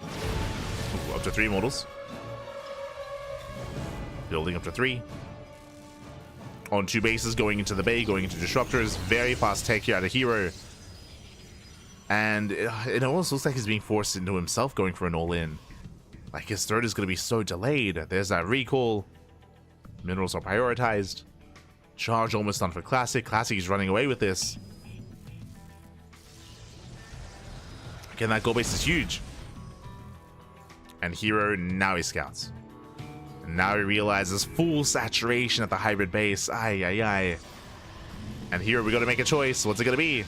Ooh, up to 3 Immortals. Building up to 3. On 2 bases, going into the bay, going into Disruptors. Very fast tech here out of herO. And it almost looks like he's being forced into himself going for an all-in. Like, his third is going to be so delayed. There's that recall. Minerals are prioritized. Charge almost done for Classic. Classic is running away with this. Again, that goal base is huge. And herO, now he scouts. And now he realizes full saturation at the hybrid base. Ay, ay, ay. And here we got to make a choice. What's it going to be?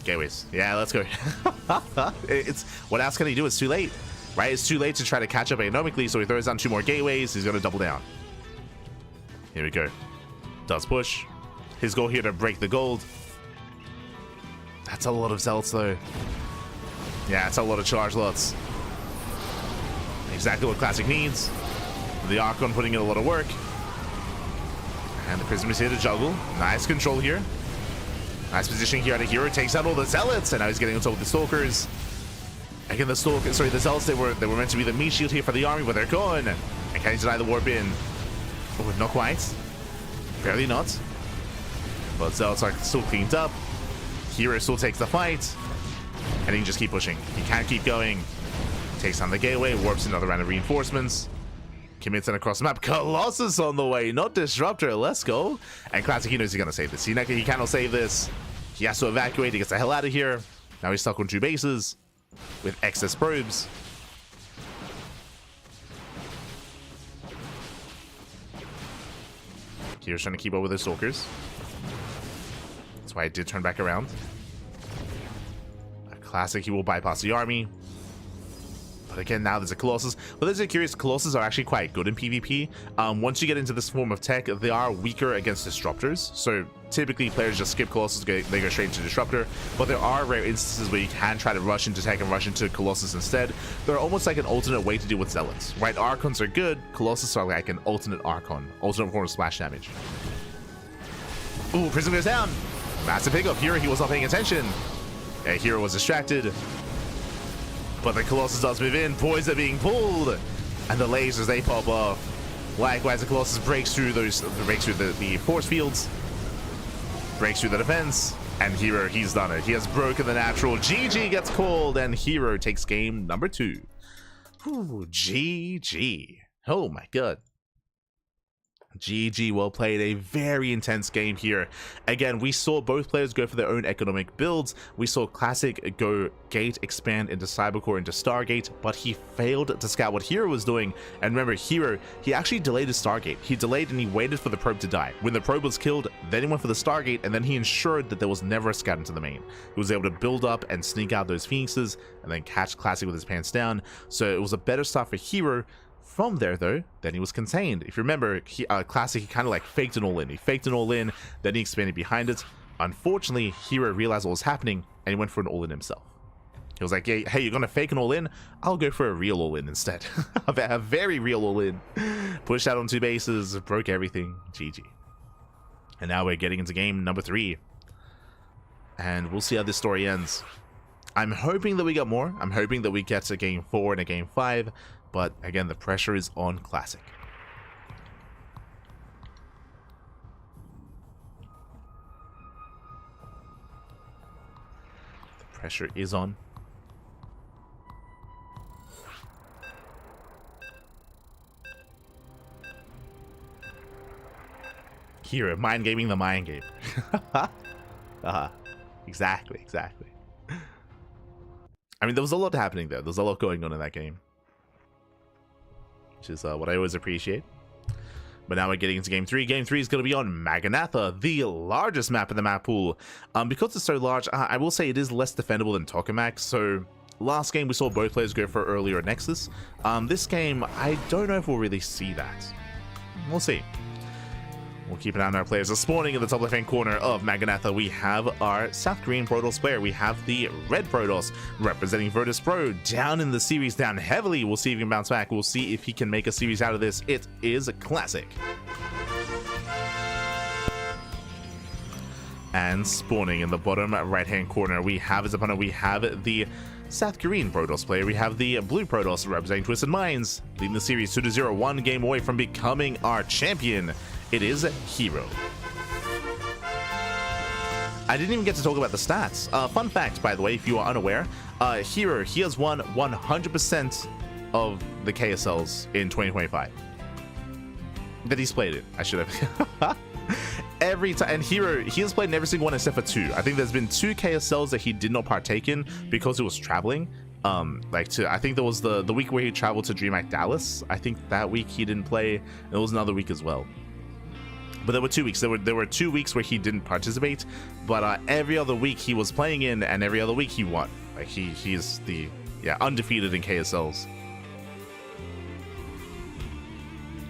Gateways. Yeah, let's go. It's what else can he do? It's too late. Right? It's too late to try to catch up economically, so he throws down 2 more gateways. He's going to double down. Here we go. Does push. His goal here to break the gold. That's a lot of Zealots, though. Yeah, it's a lot of charge lots. Exactly what Classic needs. The Archon putting in a lot of work. And the Prism is here to juggle. Nice control here. Nice positioning here out of herO. Takes out all the Zealots, and now he's getting on top of the Stalkers. Again, the Zealots, they were meant to be the meat shield here for the army, but they're gone. And can he deny the warp in? Oh, not quite. Barely not. But Zealots are still cleaned up. herO still takes the fight. And he can just keep pushing. He can't keep going. Takes down the gateway, warps another round of reinforcements. Commits and across the map. Colossus on the way, not Disruptor. Let's go. And Classic, he knows he's gonna save this. He cannot save this. He has to evacuate. He gets the hell out of here. Now he's stuck on 2 bases with excess probes. Here's trying to keep up with his Stalkers. That's why I did turn back around. A Classic, he will bypass the army. But again, now there's a Colossus. But there's a curious, Colossus are actually quite good in PvP. Once you get into this form of tech, they are weaker against Disruptors. So typically players just skip Colossus, they go straight into Disruptor. But there are rare instances where you can try to rush into tech and rush into Colossus instead. They're almost like an alternate way to deal with Zealots, right? Archons are good, Colossus are like an alternate Archon, alternate form of splash damage. Ooh, Prism goes down. Massive pickup. herO, he was not paying attention. Yeah, herO was distracted. But the Colossus does move in, boys are being pulled, and the lasers, they pop off. Likewise, the Colossus breaks through the force fields, breaks through the defense, and herO, he's done it. He has broken the natural. GG gets called, and herO takes game number 2. Ooh, GG. Oh my god. GG, well played. A very intense game here. Again, we saw both players go for their own economic builds. We saw Classic go gate expand into Cybercore into Stargate, but he failed to scout what herO was doing. And remember, herO, he actually delayed his Stargate. He delayed and he waited for the probe to die. When the probe was killed, then he went for the Stargate, and then he ensured that there was never a scout into the main. He was able to build up and sneak out those Phoenixes and then catch Classic with his pants down. So it was a better start for herO. From there, though, then he was contained. If you remember, Classic, he kind of like faked an all-in. He faked an all-in, then he expanded behind it. Unfortunately, herO realized what was happening, and he went for an all-in himself. He was like, hey, you're going to fake an all-in? I'll go for a real all-in instead. A very real all-in. Pushed out on 2 bases, broke everything. GG. And now we're getting into game number 3. And we'll see how this story ends. I'm hoping that we get more. I'm hoping that we get to game 4 and a game 5. But again, the pressure is on Classic. The pressure is on. herO, mind gaming the mind game. Exactly. I mean, there was a lot happening there. There's a lot going on in that game, which is what I always appreciate. But now we're getting into game 3. Game 3 is going to be on Maganatha, the largest map in the map pool. Because it's so large, I will say it is less defendable than Tokamak. So last game we saw both players go for earlier Nexus. This game, I don't know if we'll really see that. We'll see. We'll keep an eye on our players. Spawning in the top left-hand corner of Maganatha, we have our South Korean Protoss player. We have the Red Protoss representing Virtus Pro, down in the series, down heavily. We'll see if he can bounce back. We'll see if he can make a series out of this. It is Classic. And spawning in the bottom right-hand corner, we have his opponent. We have the South Korean Protoss player. We have the Blue Protoss representing Twisted Minds, leading the series 2-0, 1 game away from becoming our champion. It is herO. I didn't even get to talk about the stats. Fun fact, by the way, if you are unaware, herO, he has won 100% of the KSLs in 2025. That he's played it, I should have. Every time, and herO, he has played in every single one except for 2. I think there's been 2 KSLs that he did not partake in because he was traveling. I think there was the week where he traveled to DreamHack Dallas. I think that week he didn't play. There was another week as well. But there were 2 weeks. There were 2 weeks where he didn't participate, but every other week he was playing in, and every other week he won. Like he is the undefeated in KSLs.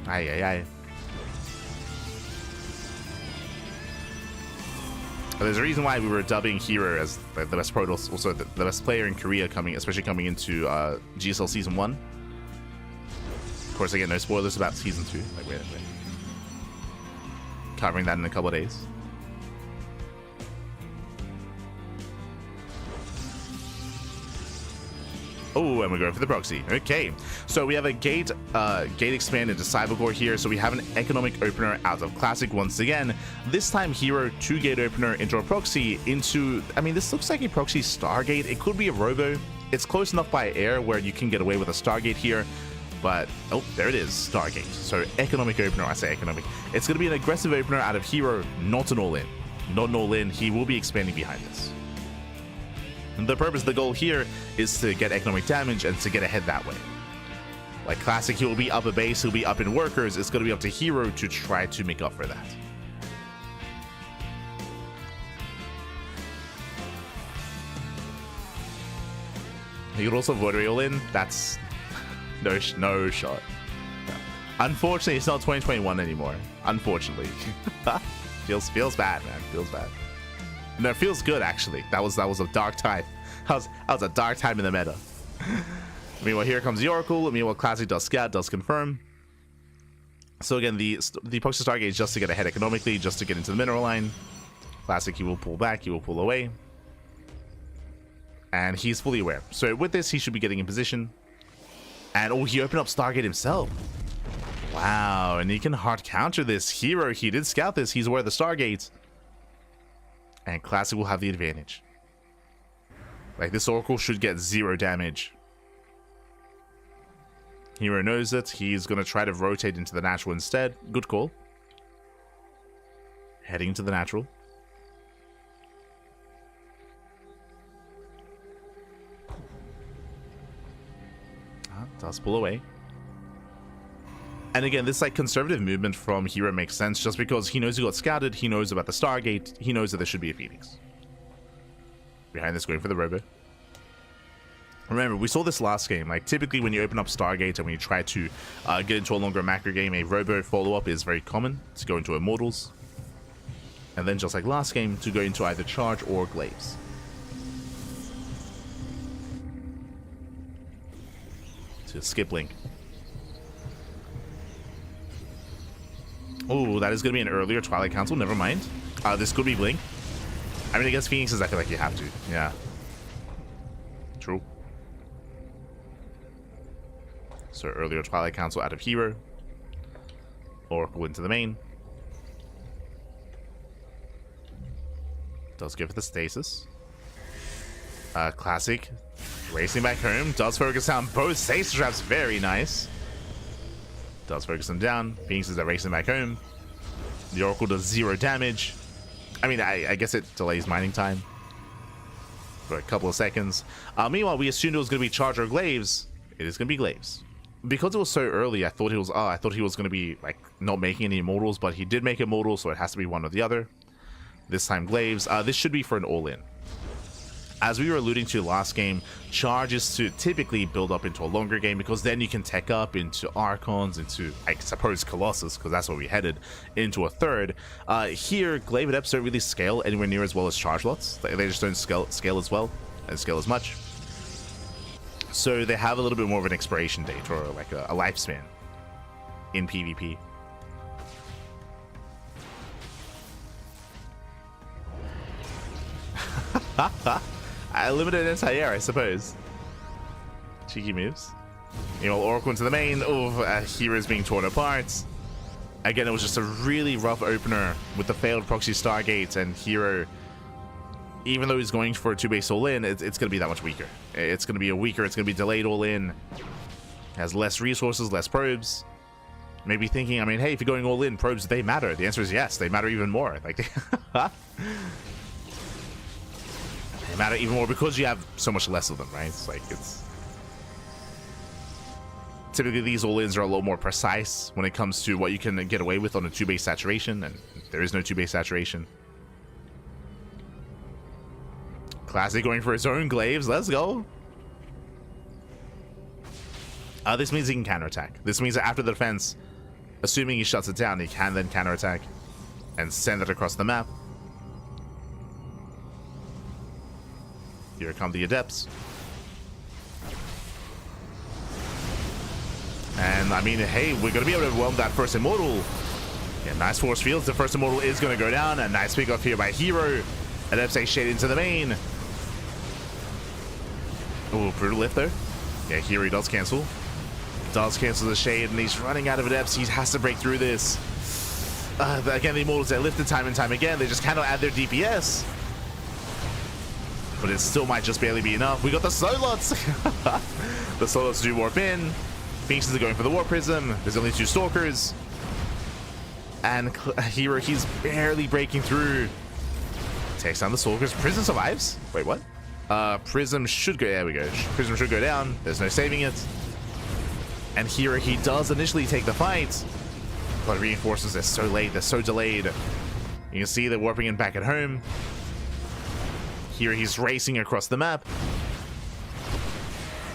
Aye. There's a reason why we were dubbing herO as the best Protoss, also the best player in Korea, especially coming into GSL Season 1. Of course, again, no spoilers about Season 2. Like, wait. Covering that in a couple of days. Oh, and we're going for the proxy. Okay, so we have a gate expand into Cybercore here. So we have an economic opener out of Classic once again. This time herO 2 gate opener into a proxy into, I mean, this looks like a proxy Stargate. It could be a Robo. It's close enough by air where you can get away with a Stargate here. But, oh, there it is, Stargate. So, economic opener, I say economic. It's going to be an aggressive opener out of herO, not an all-in. Not an all-in, he will be expanding behind this. And the purpose, the goal here is to get economic damage and to get ahead that way. Like Classic, he will be up a base, he'll be up in workers. It's going to be up to herO to try to make up for that. He could also avoid all in. That's no shot. No. Unfortunately, it's not 2021 anymore. Unfortunately, feels bad, man. Feels bad. No, it feels good actually. That was a dark time. That was a dark time in the meta. Meanwhile, here comes the Oracle. Meanwhile, Classic does scout, does confirm. So again, the Proxy Stargate is just to get ahead economically, just to get into the mineral line. Classic, he will pull back, he will pull away. And he's fully aware. So with this, he should be getting in position. And oh, he opened up Stargate himself. Wow, and he can hard counter this. herO, he did scout this. He's aware of the Stargate. And Classic will have the advantage. Like, this Oracle should get 0 damage. herO knows it. He's going to try to rotate into the natural instead. Good call. Heading into the natural. Does pull away. And again, this like conservative movement from herO makes sense just because he knows he got scouted, he knows about the Stargate, he knows that there should be a Phoenix. Behind this, going for the Robo. Remember, we saw this last game. Like, typically when you open up Stargate and when you try to get into a longer macro game, a Robo follow-up is very common to go into Immortals. And then just like last game, to go into either Charge or Glaives. To skip Link. Oh, that is going to be an earlier Twilight Council. Never mind. This could be Blink. I mean, against Phoenixes, I feel like you have to. Yeah. True. So earlier Twilight Council out of herO. Oracle into the main. Does go for the stasis. Classic. Racing back home. Does focus on both stasis traps. Very nice. Does focus them down. Phoenixes are racing back home. The Oracle does 0 damage. I mean, I guess it delays mining time for a couple of seconds. Meanwhile, we assumed it was going to be Charge or Glaives. It is going to be Glaives. Because it was so early, I thought he was going to be like not making any Immortals, but he did make Immortals, so it has to be one or the other. This time Glaives. This should be for an all-in. As we were alluding to last game, Charge is to typically build up into a longer game because then you can tech up into Archons, into, I suppose, Colossus, because that's where we headed, into a third. Here, Glaive and Eps don't really scale anywhere near as well as Charge lots. They just don't scale as well and scale as much. So they have a little bit more of an expiration date or like a lifespan in PvP. Limited anti-air, I suppose. Cheeky moves. Meanwhile, Oracle into the main. Oh, hero's being torn apart. Again, it was just a really rough opener with the failed proxy Stargate, and herO, even though he's going for a 2-base all-in, it's going to be that much weaker. It's going to be it's going to be delayed all-in. Has less resources, less probes. Maybe thinking, I mean, hey, if you're going all-in, probes, they matter. The answer is yes, they matter even more. Like, they matter even more because you have so much less of them, right? It's like, it's... Typically, these all-ins are a lot more precise when it comes to what you can get away with on a 2-base saturation, and there is no 2-base saturation. Classic going for his own Glaives. Let's go. This means he can counterattack. This means that after the defense, assuming he shuts it down, he can then counterattack and send it across the map. Here come the Adepts. And I mean, hey, we're going to be able to overwhelm that first Immortal. Yeah, nice force fields. The first Immortal is going to go down. A nice pick off here by herO. Adepts a shade into the main. Oh, brutal lift though. Yeah, herO does cancel. Does cancel the shade, and he's running out of Adepts. He has to break through this. Again, the Immortals, they lifted time and time again. They just cannot add their DPS. but it still might just barely be enough. We got the Solots. The Solots do warp in. Phoenixes are going for the Warp Prism. There's only 2 Stalkers. And herO, he's barely breaking through. Takes down the Stalkers. Prism survives. Wait, what? Prism should go. There we go. Prism should go down. There's no saving it. And herO, he does initially take the fight. But reinforcements, they're so late. They're so delayed. You can see they're warping in back at home. herO, he's racing across the map.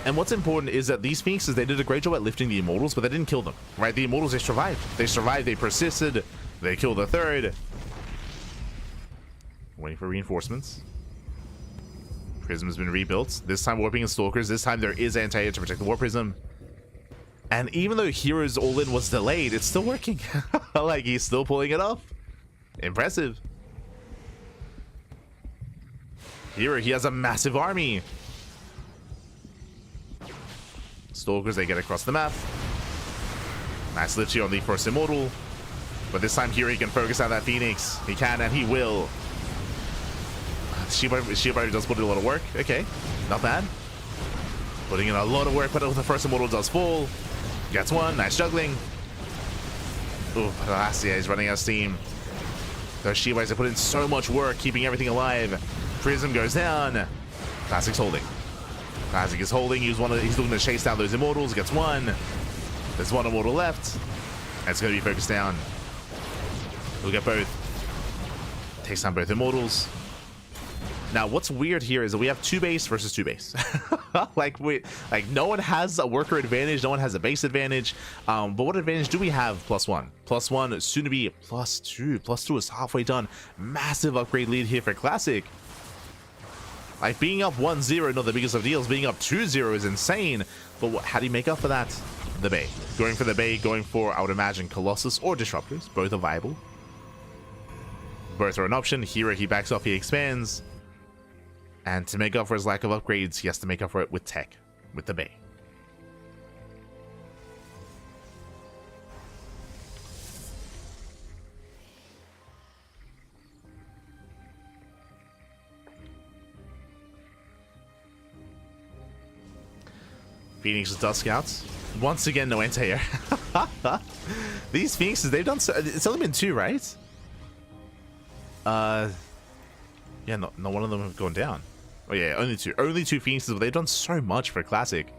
And what's important is that these Phoenixes, they did a great job at lifting the Immortals, but they didn't kill them, right? The Immortals, they survived. They survived, they persisted. They killed the 3rd. Waiting for reinforcements. Prism has been rebuilt. This time warping in Stalkers. This time there is anti-air to protect the Warp Prism. And even though herO's all-in was delayed, it's still working. Like, he's still pulling it off. Impressive. herO, he has a massive army. Stalkers, they get across the map. Nice lift here on the first Immortal. But this time herO, he can focus on that Phoenix. He can, and he will. Shiba does put in a lot of work. Okay, not bad. Putting in a lot of work, but the first Immortal does fall. Gets one. Nice juggling. Ooh, Palacia is running out of steam. Those Shibais have put in so much work keeping everything alive. Prism goes down. Classic's holding. Classic is holding. He's looking to chase down those Immortals. Gets one. There's 1 Immortal left. And it's going to be focused down. We'll get both. Takes down both Immortals. Now, what's weird here is that we have 2 base versus 2 base. like no one has a worker advantage, no one has a base advantage. But what advantage do we have? +1. +1, soon to be +2. +2 is halfway done. Massive upgrade lead here for Classic. Like, being up 1-0, not the biggest of deals. Being up 2-0 is insane. But how do you make up for that? The Bay. Going for the Bay, going for, I would imagine, Colossus or Disruptors. Both are viable. Both are an option. herO, he backs off, he expands. And to make up for his lack of upgrades, he has to make up for it with tech, with the Bay. Phoenix's Dust Scouts. Once again, no anti-air. These Phoenixes, they've done so. It's only been 2, right? Yeah, no one of them have gone down. Oh yeah, only 2. Only 2 Phoenixes, but they've done so much for Classic.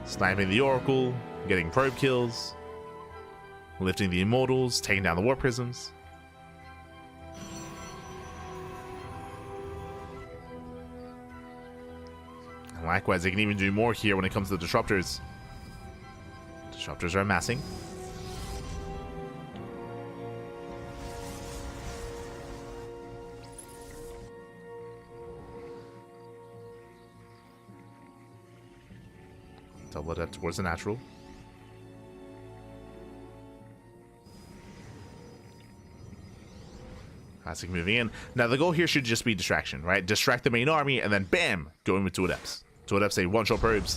Sniping the Oracle, getting probe kills, lifting the Immortals, taking down the Warp Prisms. And likewise, they can even do more here when it comes to the Disruptors. Disruptors are amassing. Double it up towards the natural. Classic moving in. Now the goal here should just be distraction, right? Distract the main army and then bam! Go in with 2 adepts. 2 adepts say one-shot probes.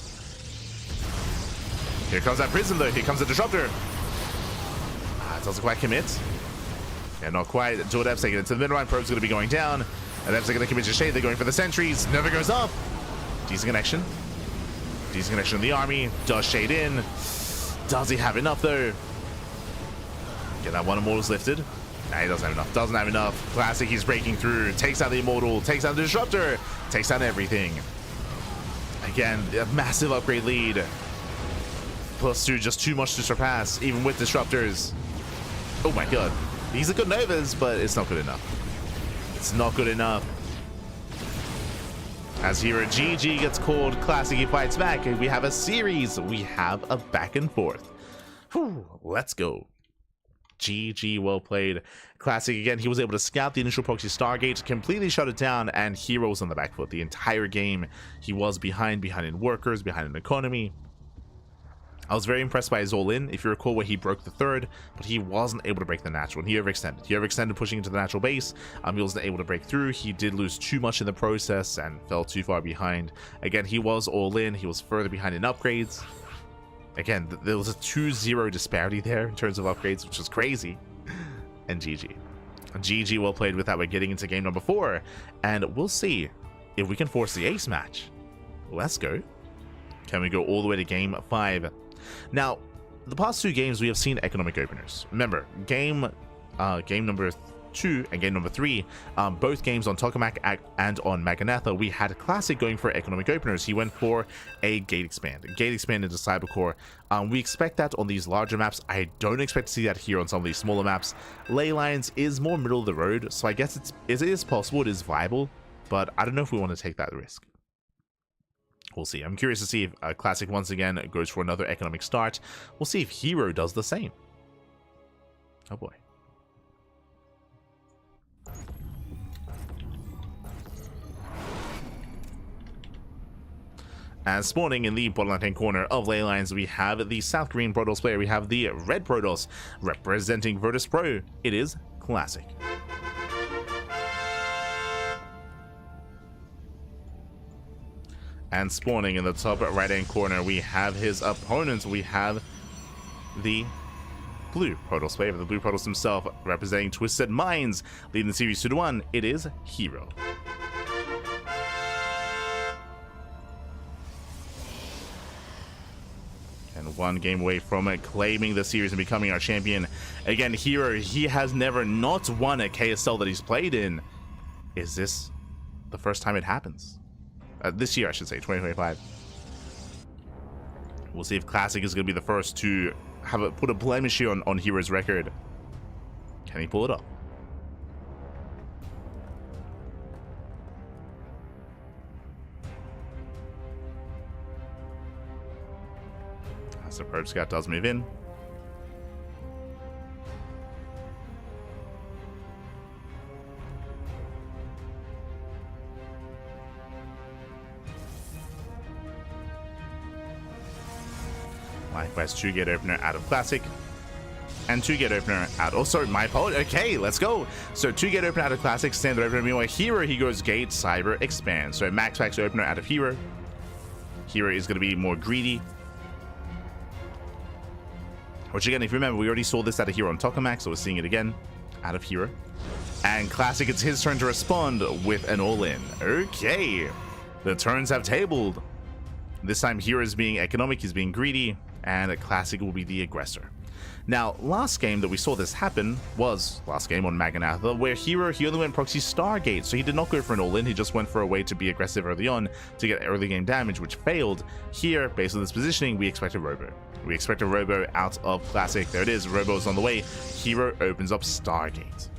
Here comes that Prism though. Here comes the Disruptor. It doesn't quite commit. Yeah, not quite. 2 adepts taking it to the mid-line. Probe's going to be going down. Adepts are going to commit to shade. They're going for the sentries. Never goes up. Decent connection. Decent connection of the army. Does shade in. Does he have enough though? Get that 1 Immortal's lifted. Nah, he doesn't have enough. Doesn't have enough. Classic, he's breaking through. Takes out the Immortal. Takes out the Disruptor. Takes down everything. Again, a massive upgrade lead. +2, just too much to surpass, even with Disruptors. Oh my god. These are good Novas, but it's not good enough. It's not good enough. As herO GG gets called, Classic, he fights back, and we have a series. We have a back and forth. Whew, let's go. GG, well played. Classic, again, he was able to scout the initial proxy Stargate, completely shut it down, and herO was on the back foot the entire game. He was behind in workers, behind in economy. I was very impressed by his all-in, if you recall, where he broke the 3rd, but he wasn't able to break the natural, and he overextended. He overextended pushing into the natural base. He wasn't able to break through. He did lose too much in the process and fell too far behind. Again, he was all-in. He was further behind in upgrades. Again, there was a 2-0 disparity there in terms of upgrades, which is crazy. And GG. GG, well played with that. We're getting into game number 4, and we'll see if we can force the ace match. Let's go. Can we go all the way to game 5? Now, the past 2 games we have seen economic openers. Remember, game number 2 and game number 3, both games on Tokamak and on Maganatha, we had Classic going for economic openers. He went for a gate expand into Cybercore. We expect that on these larger maps. I don't expect to see that here on some of these smaller maps. Ley Lines is more middle of the road, so I guess it is possible, it is viable, but I don't know if we want to take that risk. We'll see. I'm curious to see if Classic once again goes for another economic start. We'll see if herO does the same. Oh boy. And spawning in the bottom left-hand corner of Ley Lines, we have the South Green Protoss player. We have the Red Protoss representing Virtus Pro. It is Classic. And spawning in the top right-hand corner, we have his opponents. We have the Blue Protoss player, the Blue Protoss himself, representing Twisted Minds, leading the series 2-1. It is herO. And 1 game away from claiming the series and becoming our champion. Again, herO, he has never not won a KSL that he's played in. Is this the first time it happens? This year, I should say, 2025. We'll see if Classic is going to be the first to put a blemish here on herO's record. Can he pull it up? As the Probe Scout does move in. Likewise, 2 gate opener out of Classic. And 2 gate opener out. Oh, sorry, my apologies. Okay, let's go. So 2 gate opener out of Classic, standard opener. Meanwhile, herO, he goes gate, cyber, expand. So max opener out of herO. herO is going to be more greedy. Which again, if you remember, we already saw this out of herO on Tokamak, so we're seeing it again out of herO. And Classic, it's his turn to respond with an all-in. Okay, the turns have tabled. This time herO is being economic, he's being greedy, and a Classic will be the aggressor. Now, last game that we saw this happen was last game on Maganatha, where herO, he only went proxy Stargate, so he did not go for an all-in, he just went for a way to be aggressive early on to get early game damage, which failed. Here, based on this positioning, we expect a Robo. We expect a Robo out of Classic. There it is, Robo's on the way. herO opens up Stargate.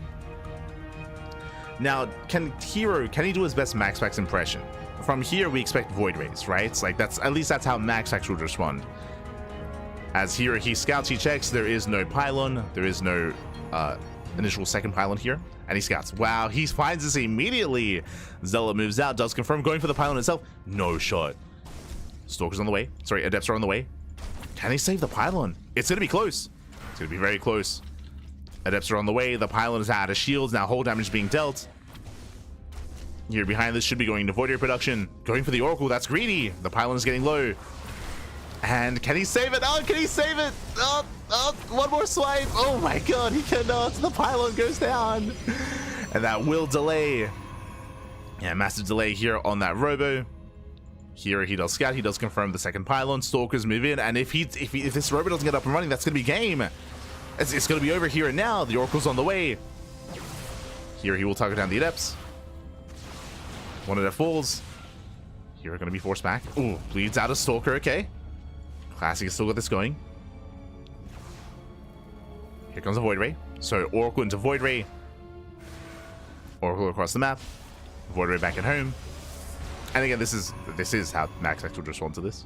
Now, can he do his best Maxfax impression? From here, we expect Void Rays, right? Like, at least that's how Maxfax would respond. As herO, he scouts, he checks, there is no pylon, there is no initial second pylon here, and he scouts. Wow, he finds this immediately. Zella moves out, does confirm, going for the pylon itself. No shot. Stalker's on the way. Sorry, Adepts are on the way. Can he save the pylon? It's gonna be close. It's gonna be very close. Adepts are on the way, the pylon is out of shields, now whole damage being dealt. Here behind this should be going to Void Ray production. Going for the Oracle, that's greedy. The pylon is getting low. And can he save it? Oh, can he save it? Oh, one more swipe. Oh my god, he cannot. The pylon goes down. And that will delay. Yeah, massive delay here on that Robo. Here he does scout, he does confirm the second pylon. Stalkers move in, and if this Robo doesn't get up and running, that's gonna be game. It's gonna be over here and now. The Oracle's on the way. Here he will target down the Adepts. One Adept falls. Here are gonna be forced back. Ooh, bleeds out a Stalker, okay. Classic has still got this going. Here comes a Void Ray. So Oracle into Void Ray. Oracle across the map. Void Ray back at home. And again, this is how Maxfax would respond to this.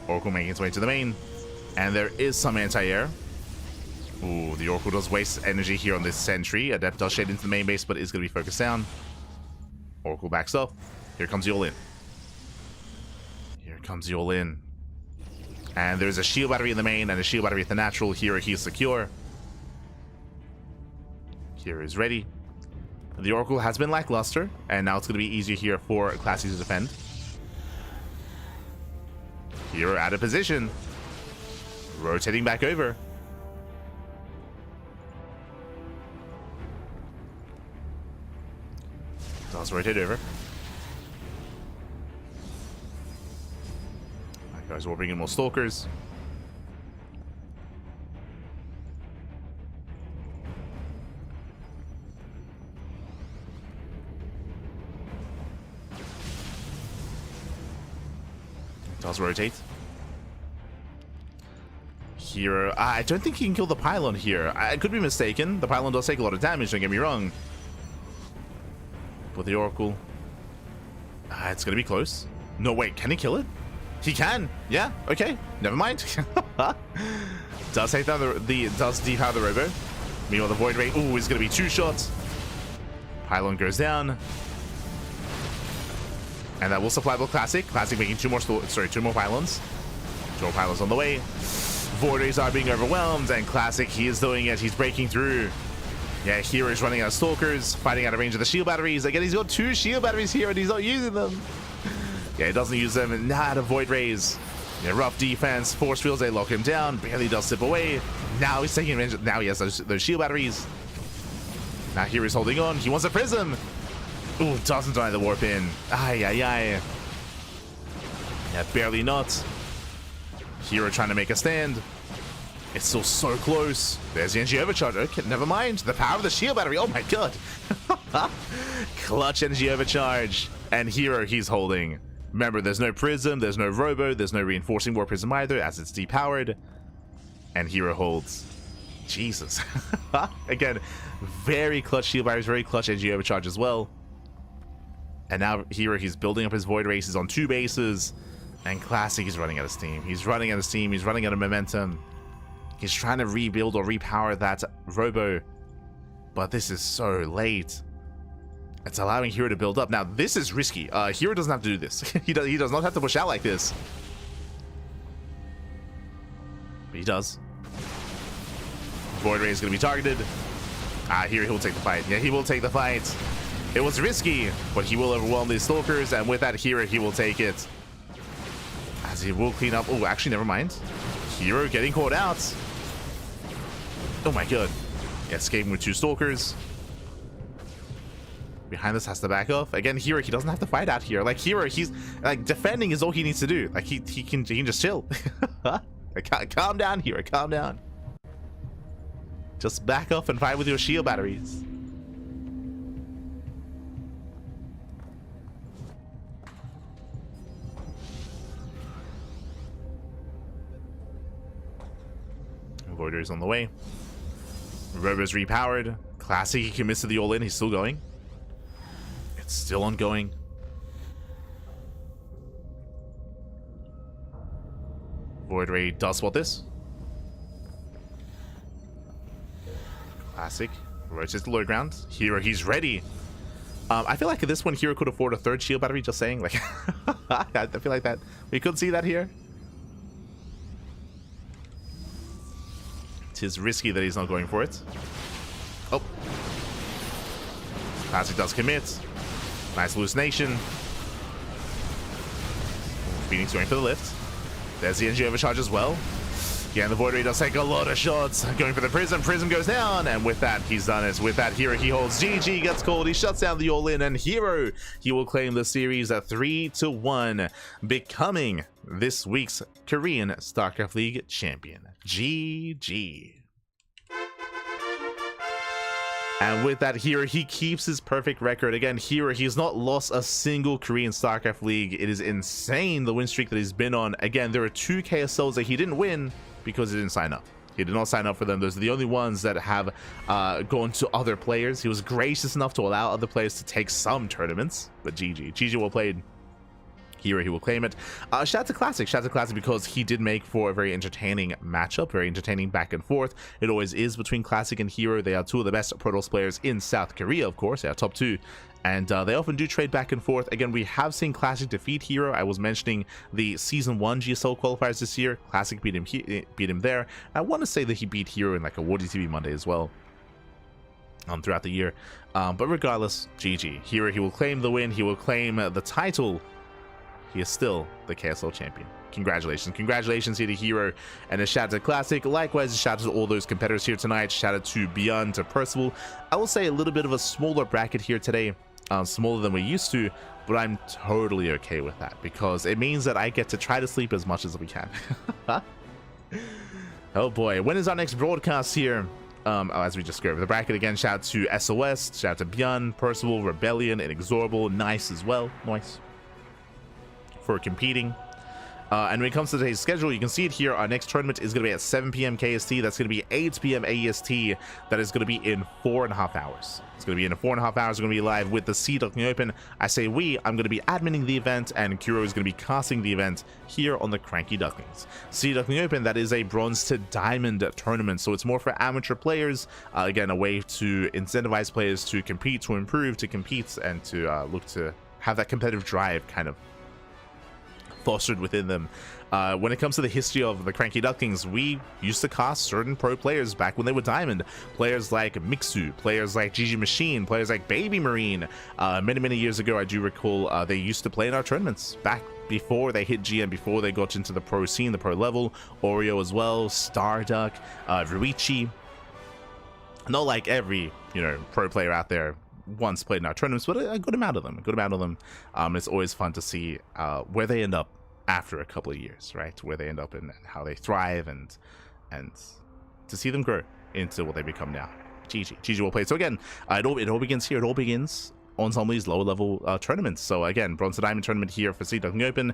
Oracle making its way to the main. And there is some anti-air. Ooh, the Oracle does waste energy here on this sentry. Adept does shade into the main base, but is going to be focused down. Oracle backs up. Here comes the all-in. Here comes the all-in. And there's a shield battery in the main and a shield battery at the natural. Here he's secure. Here is ready. The Oracle has been lackluster, and now it's going to be easier here for Classic to defend. Here out of position. Rotating back over. Does rotate over. Alright, guys, we'll bring in more stalkers. Does rotate. herO. I don't think he can kill the pylon here. I could be mistaken. The pylon does take a lot of damage, don't get me wrong. But the Oracle. It's going to be close. No, wait. Can he kill it? He can. Yeah. Okay. Never mind. Does take down does depower the robo. Meanwhile, the Void Ray. Ooh, is going to be 2 shots. Pylon goes down. And that will supply the Classic. Classic making 2 more pylons. 2 more pylons on the way. Void Rays are being overwhelmed, and Classic, he is doing it. He's breaking through. Yeah, herO is running out of stalkers, fighting out of range of the shield batteries. Again, he's got 2 shield batteries here, and he's not using them. Yeah, he doesn't use them, and now out of Void Rays. Yeah, rough defense, force fields, they lock him down. Barely does slip away. Now he's taking advantage. Now he has those shield batteries. Now herO's holding on. He wants a prism. Ooh, doesn't die the warp in. Ay, ay, ay. Yeah, barely not. herO trying to make a stand. It's still so close. There's the energy overcharge. Okay, never mind. The power of the shield battery. Oh my god. Clutch energy overcharge. And herO, he's holding. Remember, there's no prism, there's no robo, there's no reinforcing warp prism either, as it's depowered. And herO holds. Jesus. Again, very clutch shield batteries, very clutch energy overcharge as well. And now herO, he's building up his Void Races on 2 bases. And Classic is running out of steam. He's running out of steam. He's running out of momentum. He's trying to rebuild or repower that robo. But this is so late. It's allowing herO to build up. Now, this is risky. herO doesn't have to do this. He does not have to push out like this. But he does. Void Ray is going to be targeted. Here he'll take the fight. Yeah, he will take the fight. It was risky, but he will overwhelm these stalkers, and with that herO, he will take it. As he will clean up. Oh, actually, never mind. herO getting caught out. Oh my god. Yeah, escaping with 2 stalkers. Behind this has to back off. Again, herO, he doesn't have to fight out here. Like, herO, he's like, defending is all he needs to do. Like, he can just chill. Calm down, herO, calm down. Just back off and fight with your shield batteries. Void Rays on the way. Robo's repowered. Classic, he commits to the all-in. He's still going. It's still ongoing. Void Ray does spot this. Classic rotates the low ground. herO, he's ready. I feel like at this one, herO could afford a 3rd shield battery. Just saying, like, I feel like that we could see that here. It is risky that he's not going for it. Oh, Classic does commit. Nice hallucination. Phoenix going for the lift. There's the energy overcharge as well. Yeah, and the Void Ray does take a lot of shots. Going for the prism. Prism goes down. And with that, he's done it. With that, herO, he holds. GG gets called. He shuts down the all-in. And herO, he will claim the series at 3-1, becoming this week's Korean StarCraft League champion. GG. And with that, herO, he keeps his perfect record. Again, herO, he's not lost a single Korean StarCraft League. It is insane, the win streak that he's been on. Again, there are 2 KSLs that he didn't win because he didn't sign up. He did not sign up for them. Those are the only ones that have gone to other players. He was gracious enough to allow other players to take some tournaments. But GG. GG well played. herO, he will claim it. Shout out to Classic. Shout out to Classic because he did make for a very entertaining matchup, very entertaining back and forth. It always is between Classic and herO. They are 2 of the best Protoss players in South Korea, of course. They are top 2. And they often do trade back and forth. Again, we have seen Classic defeat herO. I was mentioning the Season 1 GSL qualifiers this year. Classic beat him there. I want to say that he beat herO in like a WarDTV Monday as well. Throughout the year. But regardless, GG. herO, he will claim the win. He will claim the title. He is still the KSL champion. Congratulations. Congratulations here to herO. And a shout out to Classic. Likewise, a shout out to all those competitors here tonight. Shout out to ByuN, to Percival. I will say a little bit of a smaller bracket here today. smaller than we're used to, but I'm totally okay with that because it means that I get to try to sleep as much as we can. Oh boy, when is our next broadcast here? As we just go over the bracket again, shout out to SOS, shout out to ByuN, Percival, Rebellion, Inexorable, Nice as well, nice for competing. And when it comes to today's schedule, you can see it here. Our next tournament is going to be at 7 p.m. KST. That's going to be 8 p.m. AEST. That is going to be in 4.5 hours. It's going to be in 4.5 hours. We're going to be live with the Ducklings Open. I say we. I'm going to be adminning the event, and herO is going to be casting the event here on the CranKy Ducklings. Ducklings Open, that is a bronze to diamond tournament, so it's more for amateur players. Again, a way to incentivize players to compete, to improve, to compete, and to look to have that competitive drive kind of fostered within them. When it comes to the history of the CranKy Ducklings, we used to cast certain pro players back when they were diamond. Players like Mixu, players like GG Machine, players like Baby Marine. Many years ago, I do recall they used to play in our tournaments back before they hit GM, before they got into the pro scene, the pro level. herO as well, Starduck, Ruichi. Not like every, pro player out there once played in our tournaments, but a good amount of them. It's always fun to see where they end up after a couple of years, right? Where they end up and how they thrive, and to see them grow into what they become now. GG well played. So again, it all begins here. It all begins on some of these lower level tournaments. So again, bronze to diamond tournament here for Ducklings Open.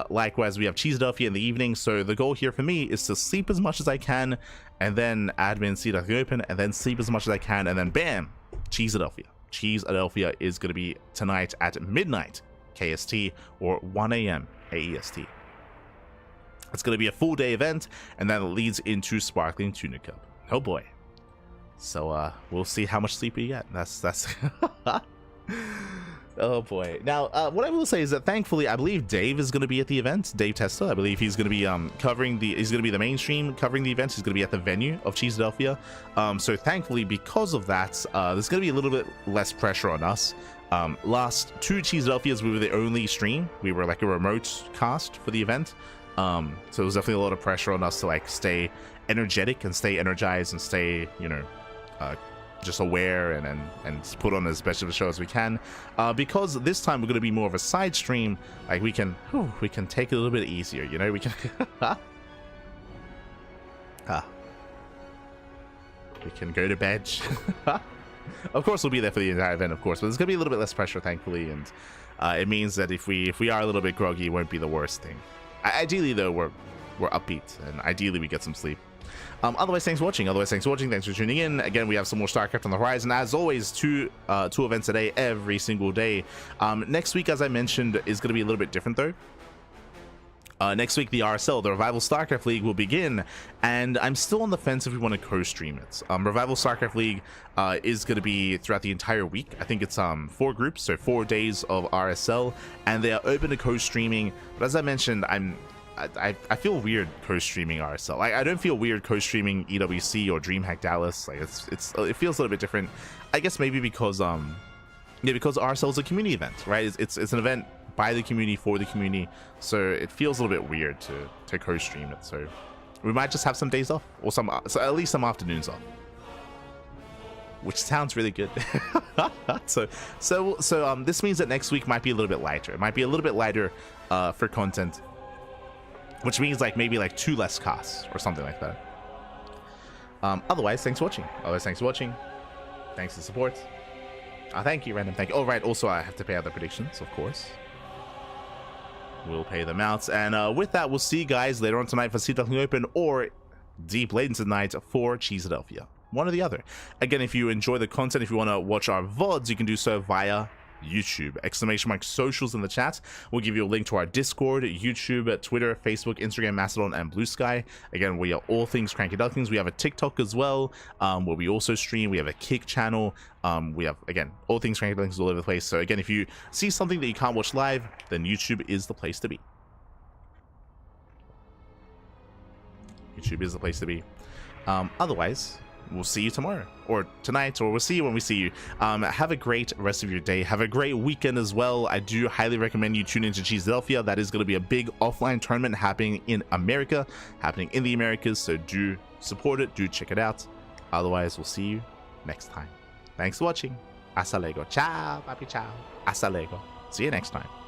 Likewise, we have Cheesedoffy in the evening. So the goal here for me is to sleep as much as I can, and then admin Ducklings Open, and then sleep as much as I can, and then bam, Cheesedoffy. Cheesedoffy is going to be tonight at midnight KST or 1 a.m. AEST. It's going to be a full day event, and that leads into Sparkling Tuna Cup. Oh boy. So we'll see how much sleep we get. That's oh boy. Now what I will say is that thankfully I believe Dave is going to be at the event. Dave Testa, I believe he's going to be he's going to be the mainstream covering the event. He's going to be at the venue of Cheesedoffy. So thankfully, because of that, there's going to be a little bit less pressure on us. Last two Cheesedoffy's, we were the only stream. We were like a remote cast for the event. So it was definitely a lot of pressure on us to like stay energetic and stay energized and stay, just aware and put on as best of a show as we can. Because this time we're going to be more of a side stream, like we can take it a little bit easier, we can we can go to bed. Of course we'll be there for the entire event, of course, but there's gonna be a little bit less pressure, thankfully, and it means that if we are a little bit groggy, it won't be the worst thing. Ideally though, we're upbeat, and ideally we get some sleep. Otherwise, thanks for watching. Thanks for tuning in. Again, we have some more StarCraft on the horizon. As always, two events a day, every single day. Next week, as I mentioned, is going to be a little bit different, though. Next week, the RSL, the Revival StarCraft League, will begin, and I'm still on the fence if we want to co-stream it. Revival StarCraft League is going to be throughout the entire week. I think it's 4 groups, so 4 days of RSL, and they are open to co-streaming. But as I mentioned, I feel weird co-streaming RSL. I don't feel weird co-streaming EWC or DreamHack Dallas. Like it feels a little bit different. I guess maybe because because RSL is a community event, right? It's an event by the community for the community, so it feels a little bit weird to co-stream it. So we might just have some days off, or so at least some afternoons off, which sounds really good. so this means that next week might be a little bit lighter. It might be a little bit lighter for content, which means like maybe like 2 less casts or something like that. Otherwise, thanks for watching. Thanks for the support. Thank you, random. Thank you. Oh, right. Also, I have to pay out the predictions, of course. We'll pay them out. And with that, we'll see you guys later on tonight for Ducklings Open, or deep late into the night for Cheesedoffy. One or the other. Again, if you enjoy the content, if you want to watch our VODs, you can do so via YouTube. ! Socials in the chat. We'll give you a link to our Discord, YouTube, Twitter, Facebook, Instagram, Mastodon, and Blue Sky. Again, we are all things CranKy Ducklings. We have a TikTok as well, where we also stream. We have a Kick channel. We have, again, all things CranKy Ducklings all over the place. So again, if you see something that you can't watch live, then YouTube is the place to be. YouTube is the place to be. Otherwise, we'll see you tomorrow or tonight, or we'll see you when we see you. Have a great rest of your day. Have a great weekend as well. I do highly recommend you tune into Cheesedoffy. That is going to be a big offline tournament happening in America, happening in the Americas. So do support it. Do check it out. Otherwise, we'll see you next time. Thanks for watching. Hasta luego. Ciao, papi, ciao. Hasta luego. See you next time.